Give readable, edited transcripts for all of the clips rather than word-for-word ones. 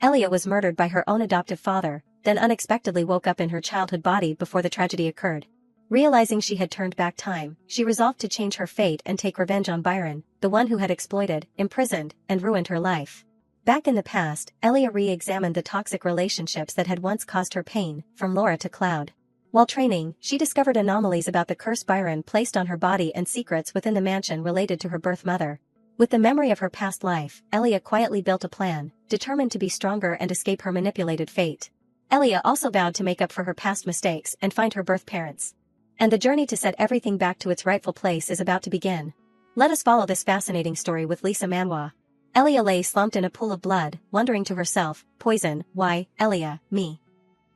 Elia was murdered by her own adoptive father, then unexpectedly woke up in her childhood body before the tragedy occurred. Realizing she had turned back time, she resolved to change her fate and take revenge on Byron, the one who had exploited, imprisoned, and ruined her life. Back in the past, Elia re-examined the toxic relationships that had once caused her pain, from Laura to Cloud. While training, she discovered anomalies about the curse Byron placed on her body and secrets within the mansion related to her birth mother. With the memory of her past life, Elia quietly built a plan, determined to be stronger and escape her manipulated fate. Elia also vowed to make up for her past mistakes and find her birth parents. And the journey to set everything back to its rightful place is about to begin. Let us follow this fascinating story with Lisa MANHWA. Elia lay slumped in a pool of blood, wondering to herself, poison, why, Elia, me?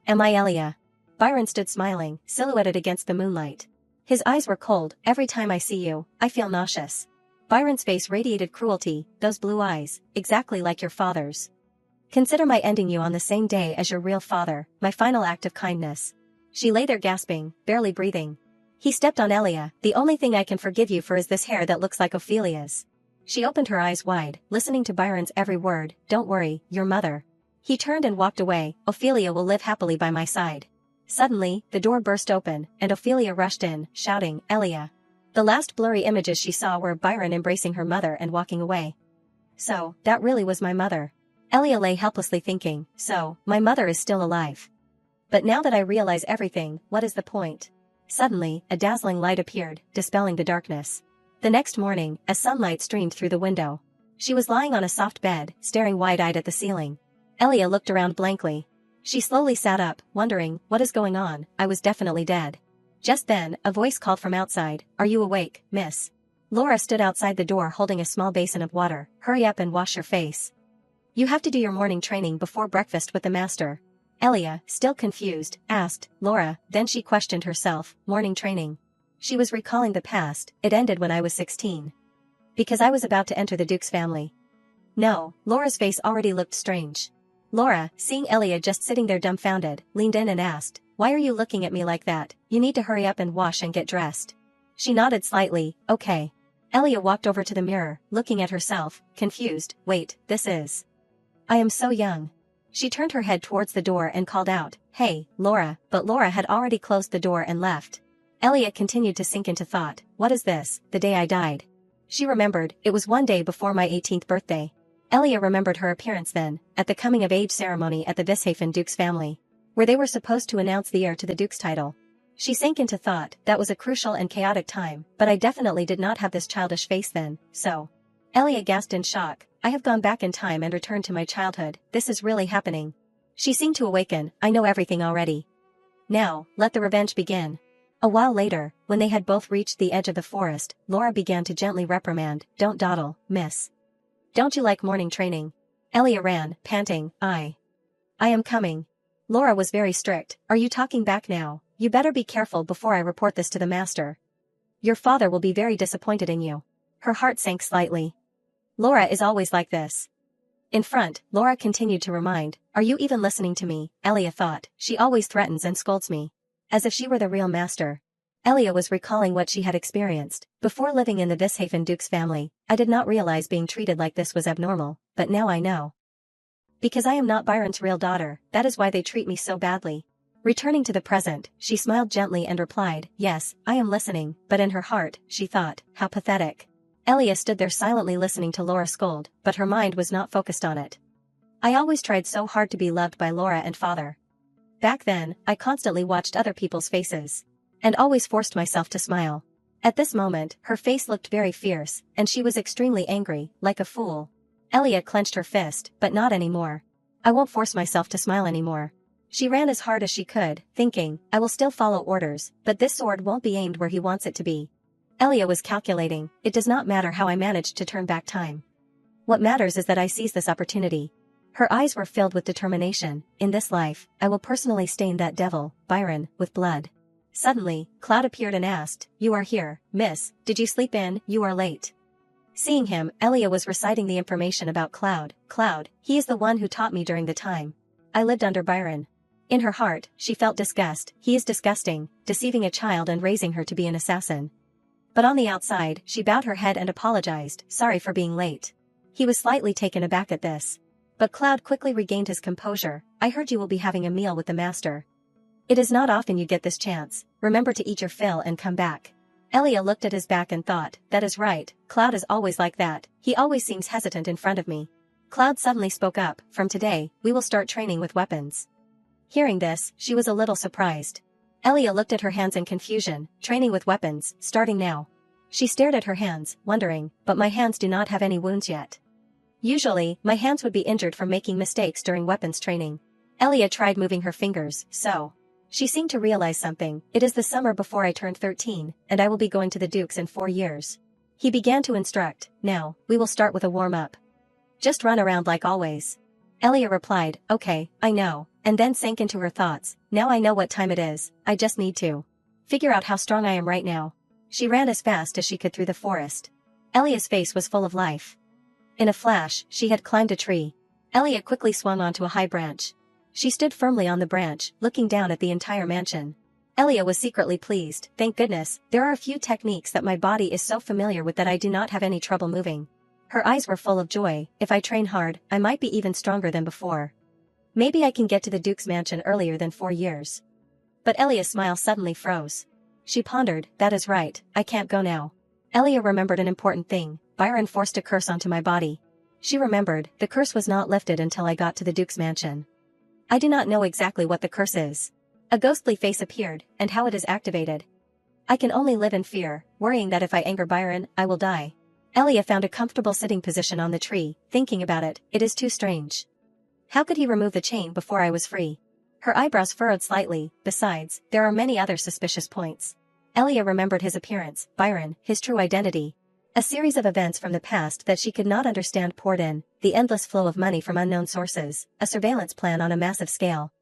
Am I Elia? Byron stood smiling, silhouetted against the moonlight. His eyes were cold. Every time I see you, I feel nauseous. Byron's face radiated cruelty, those blue eyes, exactly like your father's. Consider my ending you on the same day as your real father, my final act of kindness. She lay there gasping, barely breathing. He stepped on Elia. The only thing I can forgive you for is this hair that looks like Ophelia's. She opened her eyes wide, listening to Byron's every word. Don't worry, your mother. He turned and walked away. Ophelia will live happily by my side. Suddenly, the door burst open, and Ophelia rushed in, shouting, Elia. The last blurry images she saw were of Byron embracing her mother and walking away. So, that really was my mother. Elia lay helplessly thinking, so, my mother is still alive. But now that I realize everything, what is the point? Suddenly, a dazzling light appeared, dispelling the darkness. The next morning, as sunlight streamed through the window. She was lying on a soft bed, staring wide-eyed at the ceiling. Elia looked around blankly. She slowly sat up, wondering, what is going on? I was definitely dead. Just then, a voice called from outside, are you awake, miss? Laura stood outside the door holding a small basin of water. Hurry up and wash your face. You have to do your morning training before breakfast with the master. Elia, still confused, asked, Laura, then she questioned herself, morning training. She was recalling the past. It ended when I was 16. Because I was about to enter the Duke's family. No, Laura's face already looked strange. Laura, seeing Elia just sitting there dumbfounded, leaned in and asked, why are you looking at me like that? You need to hurry up and wash and get dressed. She nodded slightly, okay. Elia walked over to the mirror, looking at herself, confused, wait, this is. I am so young. She turned her head towards the door and called out, hey, Laura, but Laura had already closed the door and left. Elia continued to sink into thought, what is this, the day I died? She remembered, it was one day before my 18th birthday. Elia remembered her appearance then, at the coming-of-age ceremony at the Vishafen Duke's family, where they were supposed to announce the heir to the Duke's title. She sank into thought, that was a crucial and chaotic time, but I definitely did not have this childish face then, so. Elia gasped in shock, I have gone back in time and returned to my childhood, this is really happening. She seemed to awaken, I know everything already. Now, let the revenge begin. A while later, when they had both reached the edge of the forest, Laura began to gently reprimand, don't dawdle, miss. Don't you like morning training? Elia ran, panting, I am coming. Laura was very strict, are you talking back now? You better be careful before I report this to the master. Your father will be very disappointed in you. Her heart sank slightly. Laura is always like this. In front, Laura continued to remind, are you even listening to me? Elia thought, she always threatens and scolds me. As if she were the real master. Elia was recalling what she had experienced. Before living in the Vishafen Duke's family, I did not realize being treated like this was abnormal, but now I know. Because I am not Byron's real daughter, that is why they treat me so badly. Returning to the present, she smiled gently and replied, yes, I am listening, but in her heart, she thought, how pathetic. Elia stood there silently listening to Laura scold, but her mind was not focused on it. I always tried so hard to be loved by Laura and father. Back then, I constantly watched other people's faces. And always forced myself to smile. At this moment, her face looked very fierce, and she was extremely angry, like a fool. Elia clenched her fist, but not anymore. I won't force myself to smile anymore. She ran as hard as she could, thinking, I will still follow orders, but this sword won't be aimed where he wants it to be. Elia was calculating, it does not matter how I managed to turn back time. What matters is that I seize this opportunity. Her eyes were filled with determination, in this life, I will personally stain that devil, Byron, with blood. Suddenly, Cloud appeared and asked, you are here, miss, did you sleep in? You are late. Seeing him, Elia was reciting the information about Cloud. Cloud, he is the one who taught me during the time I lived under Byron. In her heart, she felt disgust, he is disgusting, deceiving a child and raising her to be an assassin. But on the outside, she bowed her head and apologized, sorry for being late. He was slightly taken aback at this. But Cloud quickly regained his composure. I heard you will be having a meal with the master. It is not often you get this chance. Remember to eat your fill and come back. Elia looked at his back and thought, that is right, Cloud is always like that, he always seems hesitant in front of me. Cloud suddenly spoke up, from today, we will start training with weapons. Hearing this, she was a little surprised. Elia looked at her hands in confusion, training with weapons, starting now. She stared at her hands, wondering, but my hands do not have any wounds yet. Usually, my hands would be injured from making mistakes during weapons training. Elia tried moving her fingers, so. She seemed to realize something, it is the summer before I turned 13, and I will be going to the Dukes in 4 years. He began to instruct, now, we will start with a warm-up. Just run around like always. Elia replied, okay, I know, and then sank into her thoughts, now I know what time it is, I just need to figure out how strong I am right now. She ran as fast as she could through the forest. Elia's face was full of life. In a flash, she had climbed a tree. Elia quickly swung onto a high branch. She stood firmly on the branch, looking down at the entire mansion. Elia was secretly pleased, thank goodness, there are a few techniques that my body is so familiar with that I do not have any trouble moving. Her eyes were full of joy, if I train hard, I might be even stronger than before. Maybe I can get to the Duke's mansion earlier than 4 years. But Elia's smile suddenly froze. She pondered, that is right, I can't go now. Elia remembered an important thing, Byron forced a curse onto my body. She remembered, the curse was not lifted until I got to the Duke's mansion. I do not know exactly what the curse is. A ghostly face appeared, and how it is activated. I can only live in fear, worrying that if I anger Byron, I will die. Elia found a comfortable sitting position on the tree, thinking about it, it is too strange. How could he remove the chain before I was free? Her eyebrows furrowed slightly, besides, there are many other suspicious points. Elia remembered his appearance, Byron, his true identity. A series of events from the past that she could not understand poured in, the endless flow of money from unknown sources, a surveillance plan on a massive scale.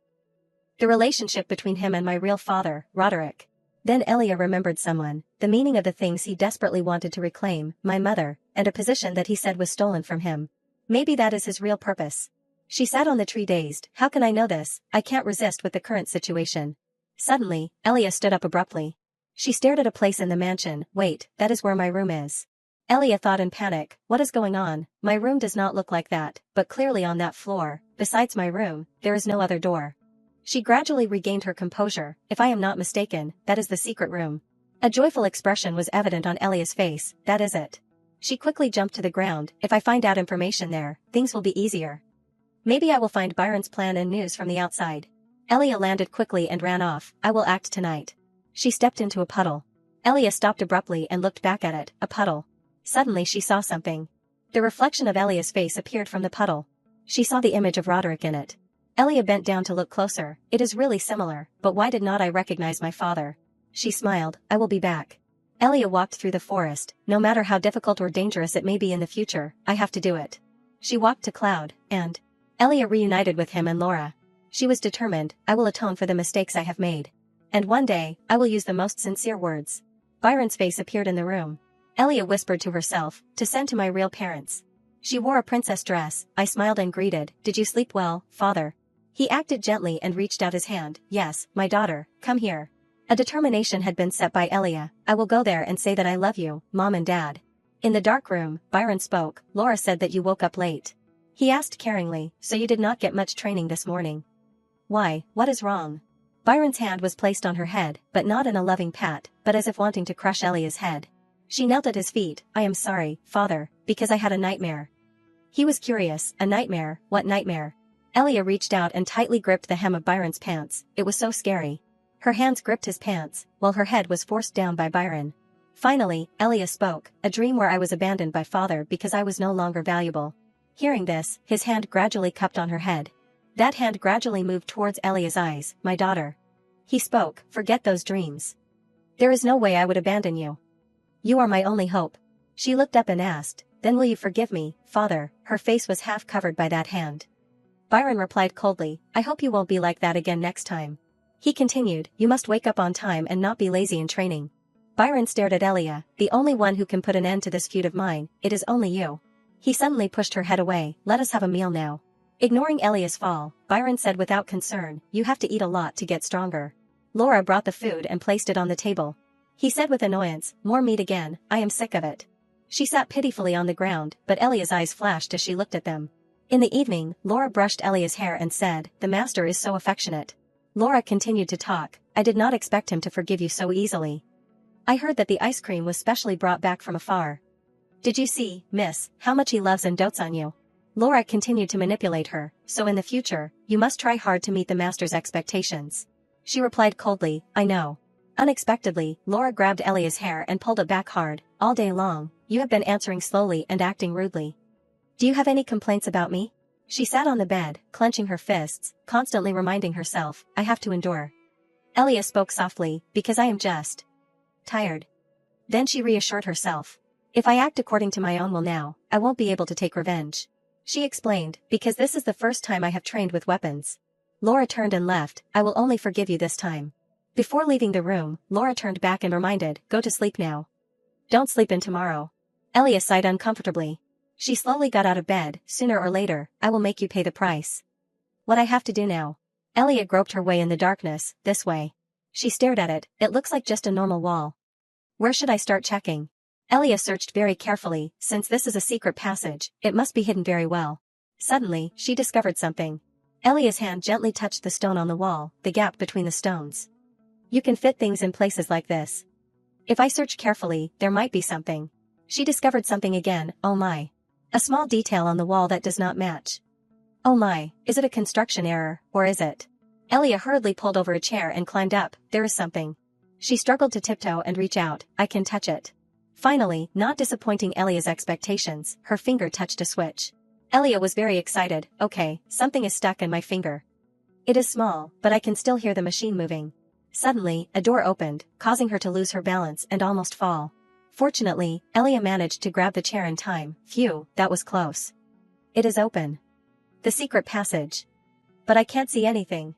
The relationship between him and my real father, Roderick. Then Elia remembered someone, the meaning of the things he desperately wanted to reclaim, my mother, and a position that he said was stolen from him. Maybe that is his real purpose. She sat on the tree dazed, how can I know this, I can't resist with the current situation. Suddenly, Elia stood up abruptly. She stared at a place in the mansion, wait, that is where my room is. Elia thought in panic, what is going on, my room does not look like that, but clearly on that floor, besides my room, there is no other door. She gradually regained her composure, if I am not mistaken, that is the secret room. A joyful expression was evident on Elia's face, that is it. She quickly jumped to the ground, if I find out information there, things will be easier. Maybe I will find Byron's plan and news from the outside. Elia landed quickly and ran off, I will act tonight. She stepped into a puddle. Elia stopped abruptly and looked back at it, a puddle. Suddenly she saw something. The reflection of Elia's face appeared from the puddle. She saw the image of Roderick in it. Elia bent down to look closer, it is really similar, but why did not I recognize my father? She smiled, I will be back. Elia walked through the forest, no matter how difficult or dangerous it may be in the future, I have to do it. She walked to Cloud, and Elia reunited with him and Laura. She was determined, I will atone for the mistakes I have made. And one day, I will use the most sincere words. Byron's face appeared in the room. Elia whispered to herself, to send to my real parents. She wore a princess dress, I smiled and greeted, did you sleep well, father? He acted gently and reached out his hand, yes, my daughter, come here. A determination had been set by Elia, I will go there and say that I love you, mom and dad. In the dark room, Byron spoke, Laura said that you woke up late. He asked caringly, so you did not get much training this morning. Why, what is wrong? Byron's hand was placed on her head, but not in a loving pat, but as if wanting to crush Elia's head. She knelt at his feet, I am sorry, father, because I had a nightmare. He was curious, a nightmare, what nightmare? Elia reached out and tightly gripped the hem of Byron's pants, it was so scary. Her hands gripped his pants, while her head was forced down by Byron. Finally, Elia spoke, a dream where I was abandoned by father because I was no longer valuable. Hearing this, his hand gradually cupped on her head. That hand gradually moved towards Elia's eyes, my daughter. He spoke, forget those dreams. There is no way I would abandon you. You are my only hope. She looked up and asked, then will you forgive me, father? Her face was half covered by that hand. Byron replied coldly, I hope you won't be like that again next time. He continued, you must wake up on time and not be lazy in training. Byron stared at Elia, the only one who can put an end to this feud of mine, it is only you. He suddenly pushed her head away, let us have a meal now. Ignoring Elia's fall, Byron said without concern, you have to eat a lot to get stronger. Laura brought the food and placed it on the table. He said with annoyance, more meat again, I am sick of it. She sat pitifully on the ground, but Elia's eyes flashed as she looked at them. In the evening, Laura brushed Elia's hair and said, "The master is so affectionate." Laura continued to talk, "I did not expect him to forgive you so easily. I heard that the ice cream was specially brought back from afar. Did you see, miss, how much he loves and dotes on you?" Laura continued to manipulate her, "So in the future, you must try hard to meet the master's expectations." She replied coldly, "I know." Unexpectedly, Laura grabbed Elia's hair and pulled it back hard. "All day long, you have been answering slowly and acting rudely. Do you have any complaints about me?" She sat on the bed, clenching her fists, constantly reminding herself, "I have to endure." Elia spoke softly, "Because I am just tired." Then she reassured herself, "If I act according to my own will now, I won't be able to take revenge." She explained, "Because this is the first time I have trained with weapons." Laura turned and left. "I will only forgive you this time." Before leaving the room, Laura turned back and reminded, "Go to sleep now. Don't sleep in tomorrow." Elia sighed uncomfortably. She slowly got out of bed. "Sooner or later, I will make you pay the price." "What I have to do now?" Elia groped her way in the darkness. "This way." She stared at it. "It looks like just a normal wall. Where should I start checking?" Elia searched very carefully. Since this is a secret passage, it must be hidden very well. Suddenly, she discovered something. Elia's hand gently touched the stone on the wall, the gap between the stones. "You can fit things in places like this. If I search carefully, there might be something." She discovered something again. "Oh my. A small detail on the wall that does not match. Oh my, is it a construction error, or is it?" Elia hurriedly pulled over a chair and climbed up. "There is something." She struggled to tiptoe and reach out. "I can touch it." Finally, not disappointing Elia's expectations, her finger touched a switch. Elia was very excited. "Okay, something is stuck in my finger. It is small, but I can still hear the machine moving." Suddenly, a door opened, causing her to lose her balance and almost fall. Fortunately, Elia managed to grab the chair in time. "Phew, that was close. It is open. The secret passage. But I can't see anything.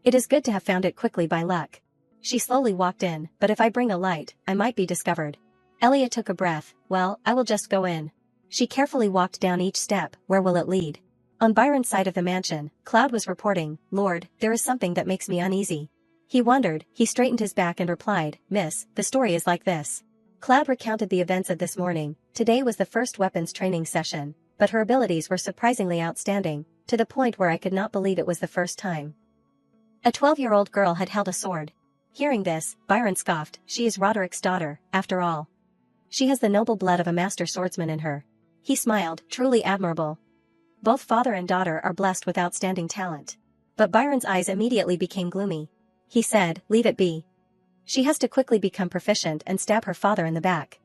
It is good to have found it quickly by luck." She slowly walked in. "But if I bring a light, I might be discovered." Elia took a breath. "Well, I will just go in." She carefully walked down each step. Where will it lead? On Byron's side of the mansion, Cloud was reporting, "Lord, there is something that makes me uneasy." He wondered. He straightened his back and replied, "Miss, the story is like this." Cloud recounted the events of this morning. Today was the first weapons training session, but her abilities were surprisingly outstanding, to the point where I could not believe it was the first time a 12-year-old girl had held a sword. Hearing this, Byron scoffed. "She is Roderick's daughter, after all. She has the noble blood of a master swordsman in her." He smiled. "Truly admirable. Both father and daughter are blessed with outstanding talent." But Byron's eyes immediately became gloomy. He said, "Leave it be. She has to quickly become proficient and stab her father in the back."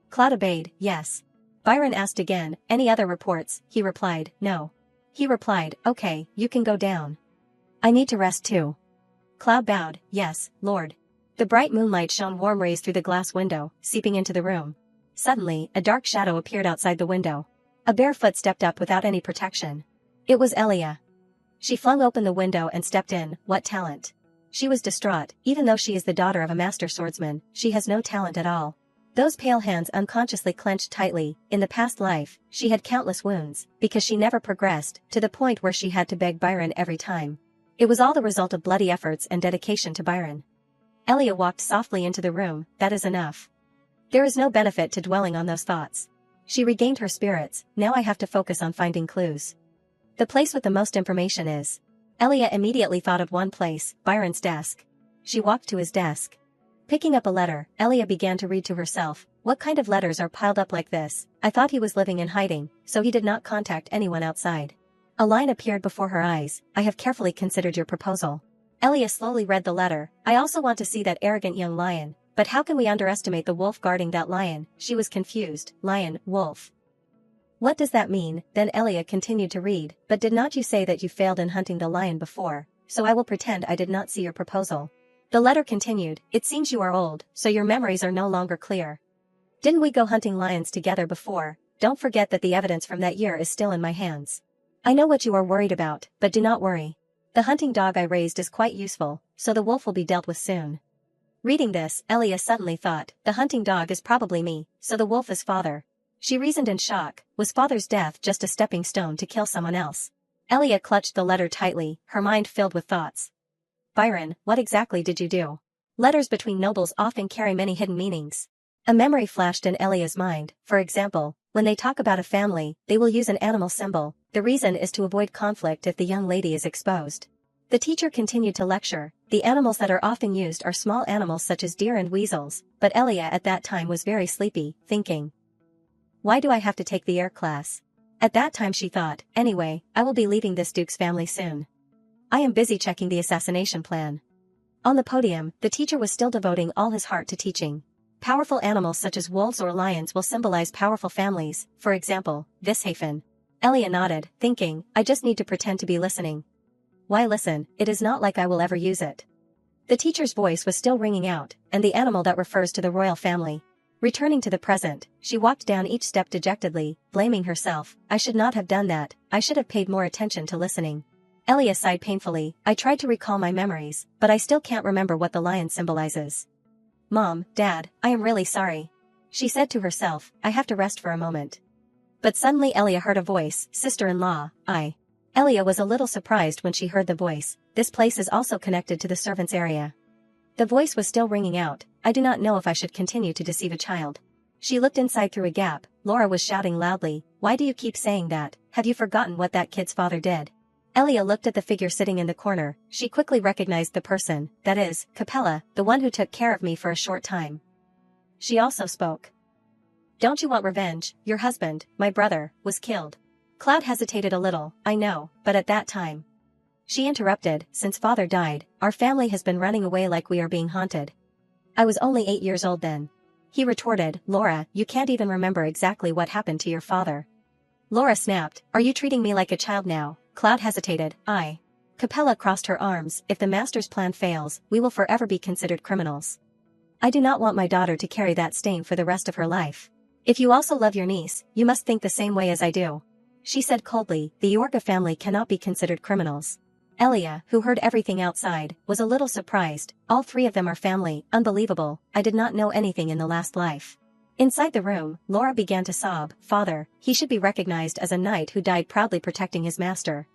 Cloud obeyed. "Yes." Byron asked again, "Any other reports?" He replied, "No." He replied, "Okay, you can go down. I need to rest too." Cloud bowed. "Yes, Lord." The bright moonlight shone warm rays through the glass window, seeping into the room. Suddenly, a dark shadow appeared outside the window. A bare foot stepped up without any protection. It was Elia. She flung open the window and stepped in. What talent! She was distraught. Even though she is the daughter of a master swordsman, she has no talent at all. Those pale hands unconsciously clenched tightly. In the past life, she had countless wounds, because she never progressed, to the point where she had to beg Byron every time. It was all the result of bloody efforts and dedication to Byron. Elia walked softly into the room. "That is enough. There is no benefit to dwelling on those thoughts." She regained her spirits. "Now I have to focus on finding clues. The place with the most information is..." Elia immediately thought of one place, Byron's desk. She walked to his desk. Picking up a letter, Elia began to read to herself. "What kind of letters are piled up like this? I thought he was living in hiding, so he did not contact anyone outside." A line appeared before her eyes. "I have carefully considered your proposal." Elia slowly read the letter. "I also want to see that arrogant young lion, but how can we underestimate the wolf guarding that lion?" She was confused. Lion, wolf. What does that mean? Then Elia continued to read. "But did not you say that you failed in hunting the lion before? So I will pretend I did not see your proposal." The letter continued. "It seems you are old, so your memories are no longer clear. Didn't we go hunting lions together before? Don't forget that the evidence from that year is still in my hands. I know what you are worried about, but do not worry. The hunting dog I raised is quite useful, so the wolf will be dealt with soon." Reading this, Elia suddenly thought, the hunting dog is probably me, so the wolf is father. She reasoned in shock. Was father's death just a stepping stone to kill someone else? Elia clutched the letter tightly, her mind filled with thoughts. "Byron, what exactly did you do?" Letters between nobles often carry many hidden meanings. A memory flashed in Elia's mind. For example, When they talk about a family, they will use an animal symbol. The reason is to avoid conflict if the young lady is exposed. The teacher continued to lecture. The animals that are often used are small animals such as deer and weasels, but Elia at that time was very sleepy, thinking, why do I have to take the air class? At that time she thought, anyway, I will be leaving this Duke's family soon. I am busy checking the assassination plan. On the podium, the teacher was still devoting all his heart to teaching. Powerful animals such as wolves or lions will symbolize powerful families, for example, Vishafen. Elia nodded, thinking, I just need to pretend to be listening. Why listen, it is not like I will ever use it. The teacher's voice was still ringing out, and the animal that refers to the royal family. Returning to the present, she walked down each step dejectedly, blaming herself, I should not have done that, I should have paid more attention to listening. Elia sighed painfully, I tried to recall my memories, but I still can't remember what the lion symbolizes. Mom, Dad, I am really sorry. She said to herself, I have to rest for a moment. But suddenly Elia heard a voice, sister-in-law, Elia was a little surprised when she heard the voice. This place is also connected to the servants' area. The voice was still ringing out, I do not know if I should continue to deceive a child. She looked inside through a gap. Laura was shouting loudly, why do you keep saying that? Have you forgotten what that kid's father did? Elia looked at the figure sitting in the corner. She quickly recognized the person, that is, Capella, the one who took care of me for a short time. She also spoke. Don't you want revenge? Your husband, my brother, was killed. Cloud hesitated a little, I know, but at that time. She interrupted, since father died, our family has been running away like we are being haunted. I was only 8 years old then. He retorted, Laura, you can't even remember exactly what happened to your father. Laura snapped, are you treating me like a child now? Cloud hesitated, Capella crossed her arms, if the master's plan fails, we will forever be considered criminals. I do not want my daughter to carry that stain for the rest of her life. If you also love your niece, you must think the same way as I do. She said coldly, the Yorga family cannot be considered criminals. Elia, who heard everything outside, was a little surprised, all three of them are family, unbelievable, I did not know anything in the last life. Inside the room, Laura began to sob, Father, he should be recognized as a knight who died proudly protecting his master.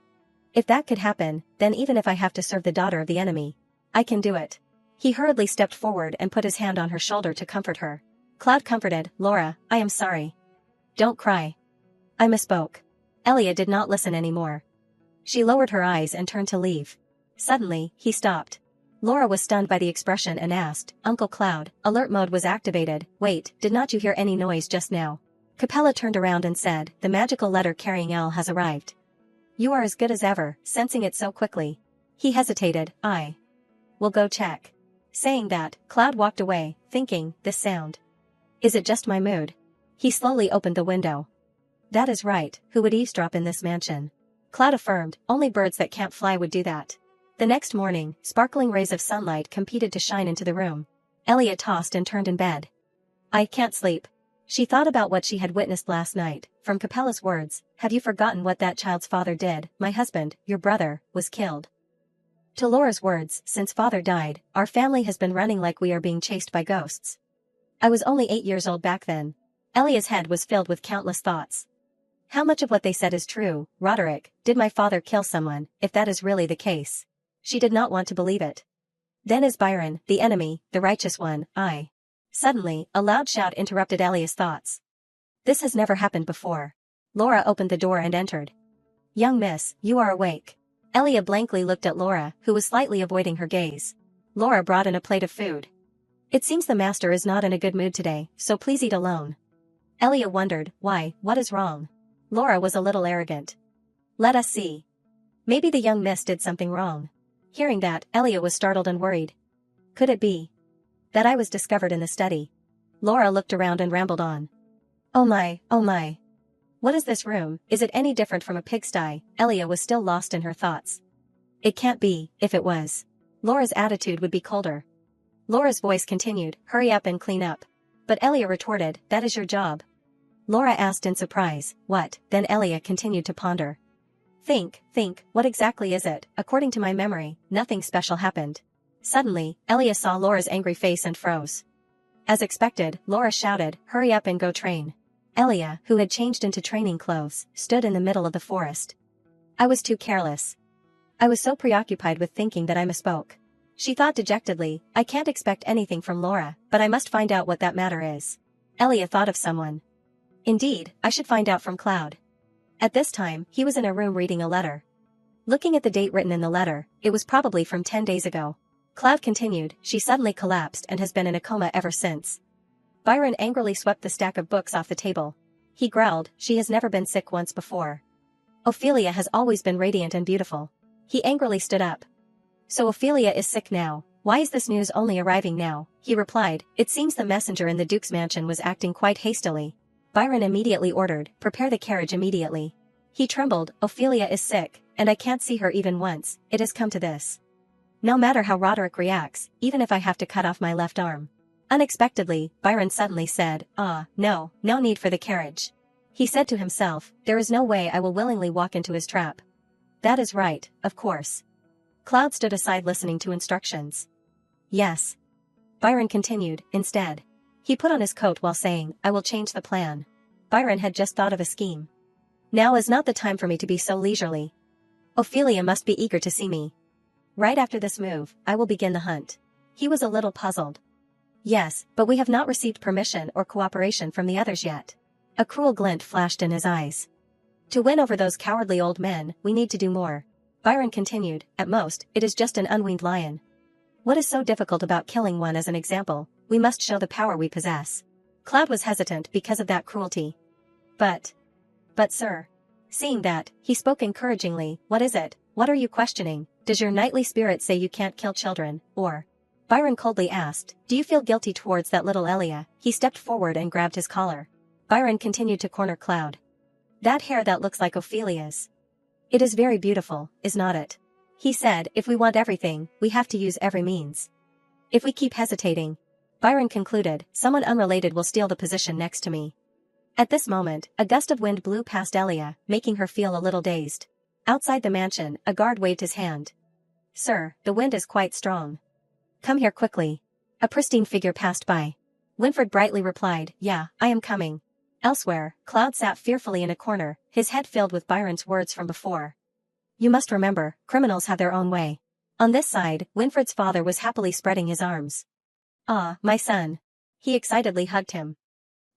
If that could happen, then even if I have to serve the daughter of the enemy, I can do it. He hurriedly stepped forward and put his hand on her shoulder to comfort her. Cloud comforted, Laura, I am sorry. Don't cry. I misspoke. Elia did not listen anymore. She lowered her eyes and turned to leave. Suddenly, he stopped. Laura was stunned by the expression and asked, Uncle Cloud, alert mode was activated, wait, did not you hear any noise just now? Capella turned around and said, the magical letter carrying L has arrived. You are as good as ever, sensing it so quickly. He hesitated, I will go check. Saying that, Cloud walked away, thinking, this sound. Is it just my mood? He slowly opened the window. That is right, who would eavesdrop in this mansion? Cloud affirmed, only birds that can't fly would do that. The next morning, sparkling rays of sunlight competed to shine into the room. Elia tossed and turned in bed. I can't sleep. She thought about what she had witnessed last night. From Capella's words, have you forgotten what that child's father did? My husband, your brother, was killed. To Laura's words, since father died, our family has been running like we are being chased by ghosts. I was only 8 years old back then. Elia's head was filled with countless thoughts. How much of what they said is true? Roderick, did my father kill someone, if that is really the case? She did not want to believe it. Then is Byron, the enemy, the righteous one, Suddenly, a loud shout interrupted Elia's thoughts. This has never happened before. Laura opened the door and entered. Young miss, you are awake. Elia blankly looked at Laura, who was slightly avoiding her gaze. Laura brought in a plate of food. It seems the master is not in a good mood today, so please eat alone. Elia wondered, why, what is wrong? Laura was a little arrogant. Let us see. Maybe the young miss did something wrong. Hearing that, Elia was startled and worried. Could it be that I was discovered in the study? Laura looked around and rambled on. Oh my, oh my. What is this room? Is it any different from a pigsty? Elia was still lost in her thoughts. It can't be, if it was. Laura's attitude would be colder. Laura's voice continued, hurry up and clean up. But Elia retorted, that is your job. Laura asked in surprise, what? Then Elia continued to ponder. Think, what exactly is it? According to my memory, nothing special happened. Suddenly, Elia saw Laura's angry face and froze. As expected, Laura shouted, hurry up and go train. Elia, who had changed into training clothes, stood in the middle of the forest. I was too careless. I was so preoccupied with thinking that I misspoke. She thought dejectedly, I can't expect anything from Laura, but I must find out what that matter is. Elia thought of someone. Indeed, I should find out from Cloud. At this time, he was in a room reading a letter. Looking at the date written in the letter, it was probably from 10 days ago. Cloud continued, she suddenly collapsed and has been in a coma ever since. Byron angrily swept the stack of books off the table. He growled, she has never been sick once before. Ophelia has always been radiant and beautiful. He angrily stood up. So Ophelia is sick now. Why is this news only arriving now? He replied, it seems the messenger in the Duke's mansion was acting quite hastily. Byron immediately ordered, prepare the carriage immediately. He trembled, Ophelia is sick, and I can't see her even once, it has come to this. No matter how Roderick reacts, even if I have to cut off my left arm. Unexpectedly, Byron suddenly said, no need for the carriage. He said to himself, there is no way I will willingly walk into his trap. That is right, of course. Cloud stood aside listening to instructions. Yes. Byron continued, instead. He put on his coat while saying, I will change the plan. Byron had just thought of a scheme. Now is not the time for me to be so leisurely. Ophelia must be eager to see me. Right after this move, I will begin the hunt. He was a little puzzled. Yes, but we have not received permission or cooperation from the others yet. A cruel glint flashed in his eyes. To win over those cowardly old men, we need to do more. Byron continued, at most, it is just an unweaned lion. What is so difficult about killing one as an example? We must show the power we possess. Cloud was hesitant because of that cruelty. But sir. Seeing that, he spoke encouragingly, what is it? What are you questioning? Does your knightly spirit say you can't kill children, or? Byron coldly asked, do you feel guilty towards that little Elia? He stepped forward and grabbed his collar. Byron continued to corner Cloud. That hair that looks like Ophelia's. It is very beautiful, is not it? He said, if we want everything, we have to use every means. If we keep hesitating, Byron concluded, someone unrelated will steal the position next to me. At this moment, a gust of wind blew past Elia, making her feel a little dazed. Outside the mansion, a guard waved his hand. Sir, the wind is quite strong. Come here quickly. A pristine figure passed by. Winfred brightly replied, yeah, I am coming. Elsewhere, Cloud sat fearfully in a corner, his head filled with Byron's words from before. You must remember, criminals have their own way. On this side, Winfred's father was happily spreading his arms. Ah, my son. He excitedly hugged him.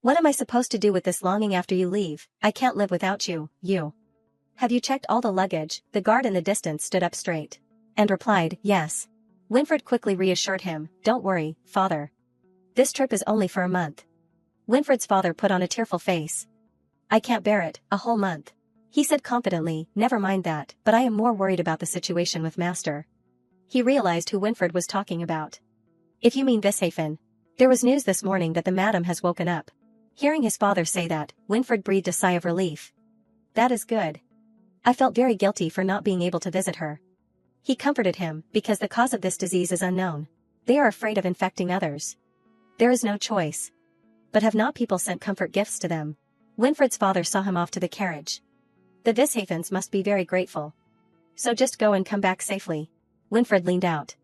What am I supposed to do with this longing after you leave? I can't live without you, you. Have you checked all the luggage? The guard in the distance stood up straight. And replied, yes. Winfred quickly reassured him, don't worry, father. This trip is only for a month. Winfred's father put on a tearful face. I can't bear it, a whole month. He said confidently, never mind that, but I am more worried about the situation with Master. He realized who Winfred was talking about. If you mean Vishafen. There was news this morning that the madam has woken up. Hearing his father say that, Winfred breathed a sigh of relief. That is good. I felt very guilty for not being able to visit her. He comforted him, because the cause of this disease is unknown. They are afraid of infecting others. There is no choice. But have not people sent comfort gifts to them? Winfred's father saw him off to the carriage. The Vishafens must be very grateful. So just go and come back safely. Winfred leaned out.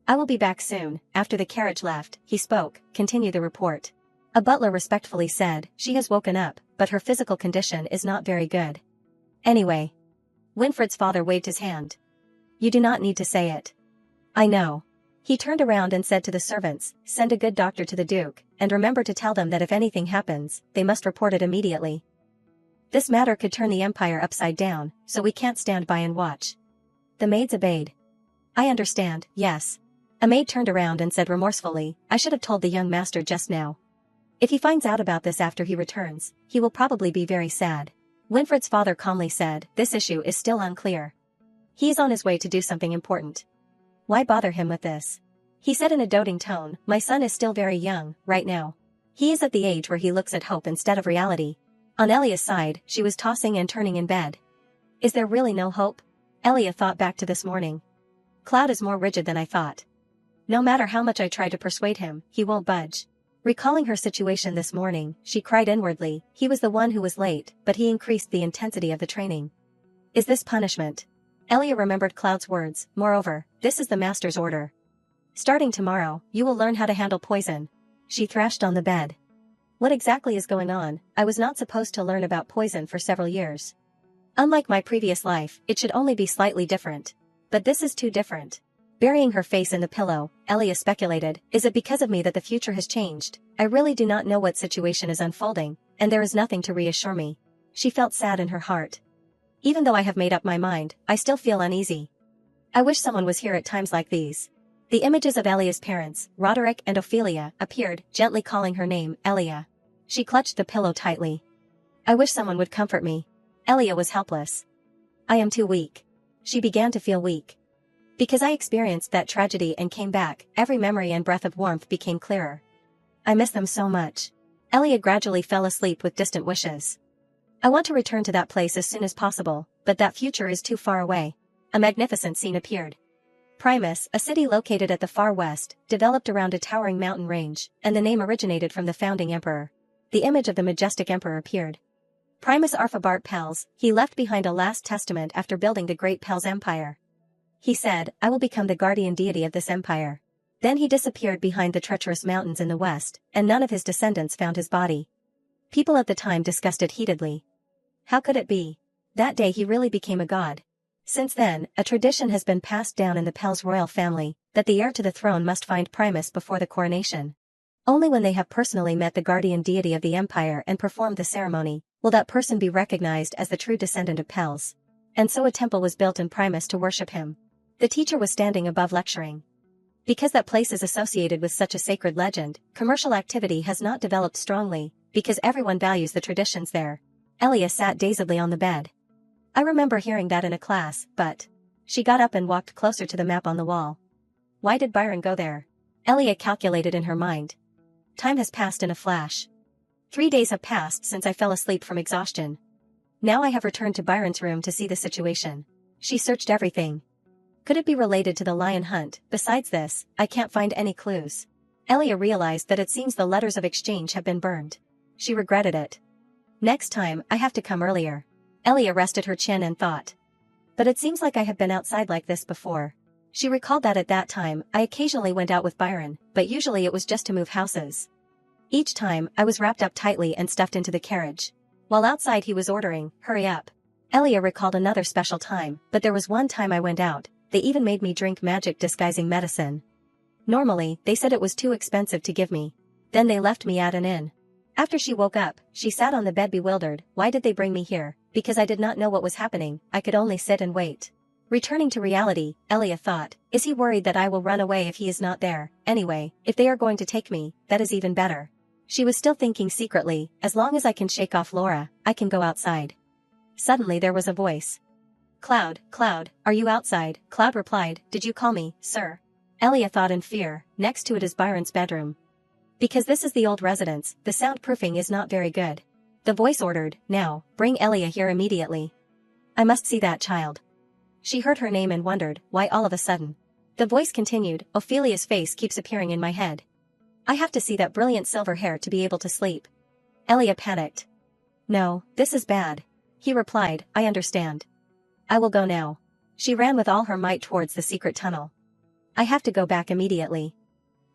I will be back soon. After the carriage left, he spoke, continue the report. A butler respectfully said, she has woken up, but her physical condition is not very good. Anyway. Winfred's father waved his hand. You do not need to say it. I know. He turned around and said to the servants, send a good doctor to the Duke, and remember to tell them that if anything happens, they must report it immediately. This matter could turn the empire upside down, so we can't stand by and watch. The maids obeyed. I understand, yes. A maid turned around and said remorsefully, I should have told the young master just now. If he finds out about this after he returns, he will probably be very sad. Winfred's father calmly said, this issue is still unclear. He is on his way to do something important. Why bother him with this? He said in a doting tone, my son is still very young, right now. He is at the age where he looks at hope instead of reality. On Elia's side, she was tossing and turning in bed. Is there really no hope? Elia thought back to this morning. Cloud is more rigid than I thought. No matter how much I try to persuade him, he won't budge. Recalling her situation this morning, she cried inwardly, he was the one who was late, but he increased the intensity of the training. Is this punishment? Elia remembered Cloud's words, moreover, this is the master's order. Starting tomorrow, you will learn how to handle poison. She thrashed on the bed. What exactly is going on? I was not supposed to learn about poison for several years. Unlike my previous life, it should only be slightly different. But this is too different. Burying her face in the pillow, Elia speculated, is it because of me that the future has changed? I really do not know what situation is unfolding, and there is nothing to reassure me. She felt sad in her heart. Even though I have made up my mind, I still feel uneasy. I wish someone was here at times like these. The images of Elia's parents, Roderick and Ophelia, appeared, gently calling her name, Elia. She clutched the pillow tightly. I wish someone would comfort me. Elia was helpless. I am too weak. She began to feel weak. Because I experienced that tragedy and came back, every memory and breath of warmth became clearer. I miss them so much. Elia gradually fell asleep with distant wishes. I want to return to that place as soon as possible, but that future is too far away. A magnificent scene appeared. Primus, a city located at the far west, developed around a towering mountain range, and the name originated from the founding emperor. The image of the majestic emperor appeared. Primus Arphobart Pels, he left behind a last testament after building the great Pels Empire. He said, I will become the guardian deity of this empire. Then he disappeared behind the treacherous mountains in the west, and none of his descendants found his body. People at the time discussed it heatedly. How could it be? That day he really became a god. Since then, a tradition has been passed down in the Pels royal family, that the heir to the throne must find Primus before the coronation. Only when they have personally met the guardian deity of the empire and performed the ceremony, will that person be recognized as the true descendant of Pels. And so a temple was built in Primus to worship him. The teacher was standing above lecturing. Because that place is associated with such a sacred legend, commercial activity has not developed strongly, because everyone values the traditions there. Elia sat dazedly on the bed. I remember hearing that in a class, but... She got up and walked closer to the map on the wall. Why did Byron go there? Elia calculated in her mind. Time has passed in a flash. 3 days have passed since I fell asleep from exhaustion. Now I have returned to Byron's room to see the situation. She searched everything. Could it be related to the lion hunt? Besides this, I can't find any clues. Elia realized that it seems the letters of exchange have been burned. She regretted it. Next time, I have to come earlier. Elia rested her chin and thought. But it seems like I have been outside like this before. She recalled that at that time, I occasionally went out with Byron, but usually it was just to move houses. Each time, I was wrapped up tightly and stuffed into the carriage. While outside he was ordering, hurry up. Elia recalled another special time, but there was one time I went out, they even made me drink magic disguising medicine. Normally, they said it was too expensive to give me. Then they left me at an inn. After she woke up, she sat on the bed bewildered. Why did they bring me here? Because I did not know what was happening, I could only sit and wait. Returning to reality, Elia thought, is he worried that I will run away if he is not there? Anyway, if they are going to take me, that is even better. She was still thinking secretly, as long as I can shake off Laura, I can go outside. Suddenly there was a voice. Cloud, are you outside? Cloud replied, did you call me, sir? Elia thought in fear, next to it is Byron's bedroom. Because this is the old residence, the soundproofing is not very good. The voice ordered, now, bring Elia here immediately. I must see that child. She heard her name and wondered, why all of a sudden? The voice continued, Ophelia's face keeps appearing in my head. I have to see that brilliant silver hair to be able to sleep. Elia panicked. No, this is bad. He replied, I understand. I will go now. She ran with all her might towards the secret tunnel. I have to go back immediately.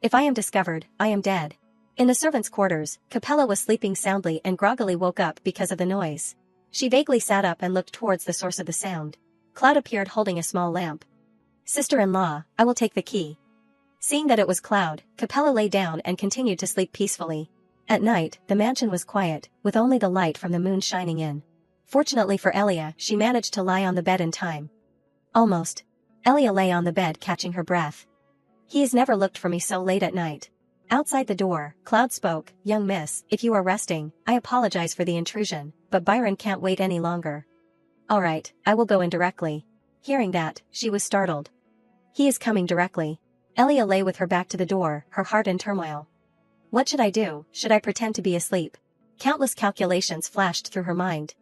If I am discovered, I am dead. In the servants' quarters, Capella was sleeping soundly and groggily woke up because of the noise. She vaguely sat up and looked towards the source of the sound. Cloud appeared holding a small lamp. Sister-in-law, I will take the key. Seeing that it was Cloud, Capella lay down and continued to sleep peacefully. At night, the mansion was quiet, with only the light from the moon shining in. Fortunately for Elia, she managed to lie on the bed in time. Almost. Elia lay on the bed catching her breath. He has never looked for me so late at night. Outside the door, Cloud spoke, young miss, if you are resting, I apologize for the intrusion, but Byron can't wait any longer. All right, I will go in directly. Hearing that, she was startled. He is coming directly. Elia lay with her back to the door, her heart in turmoil. What should I do? Should I pretend to be asleep? Countless calculations flashed through her mind.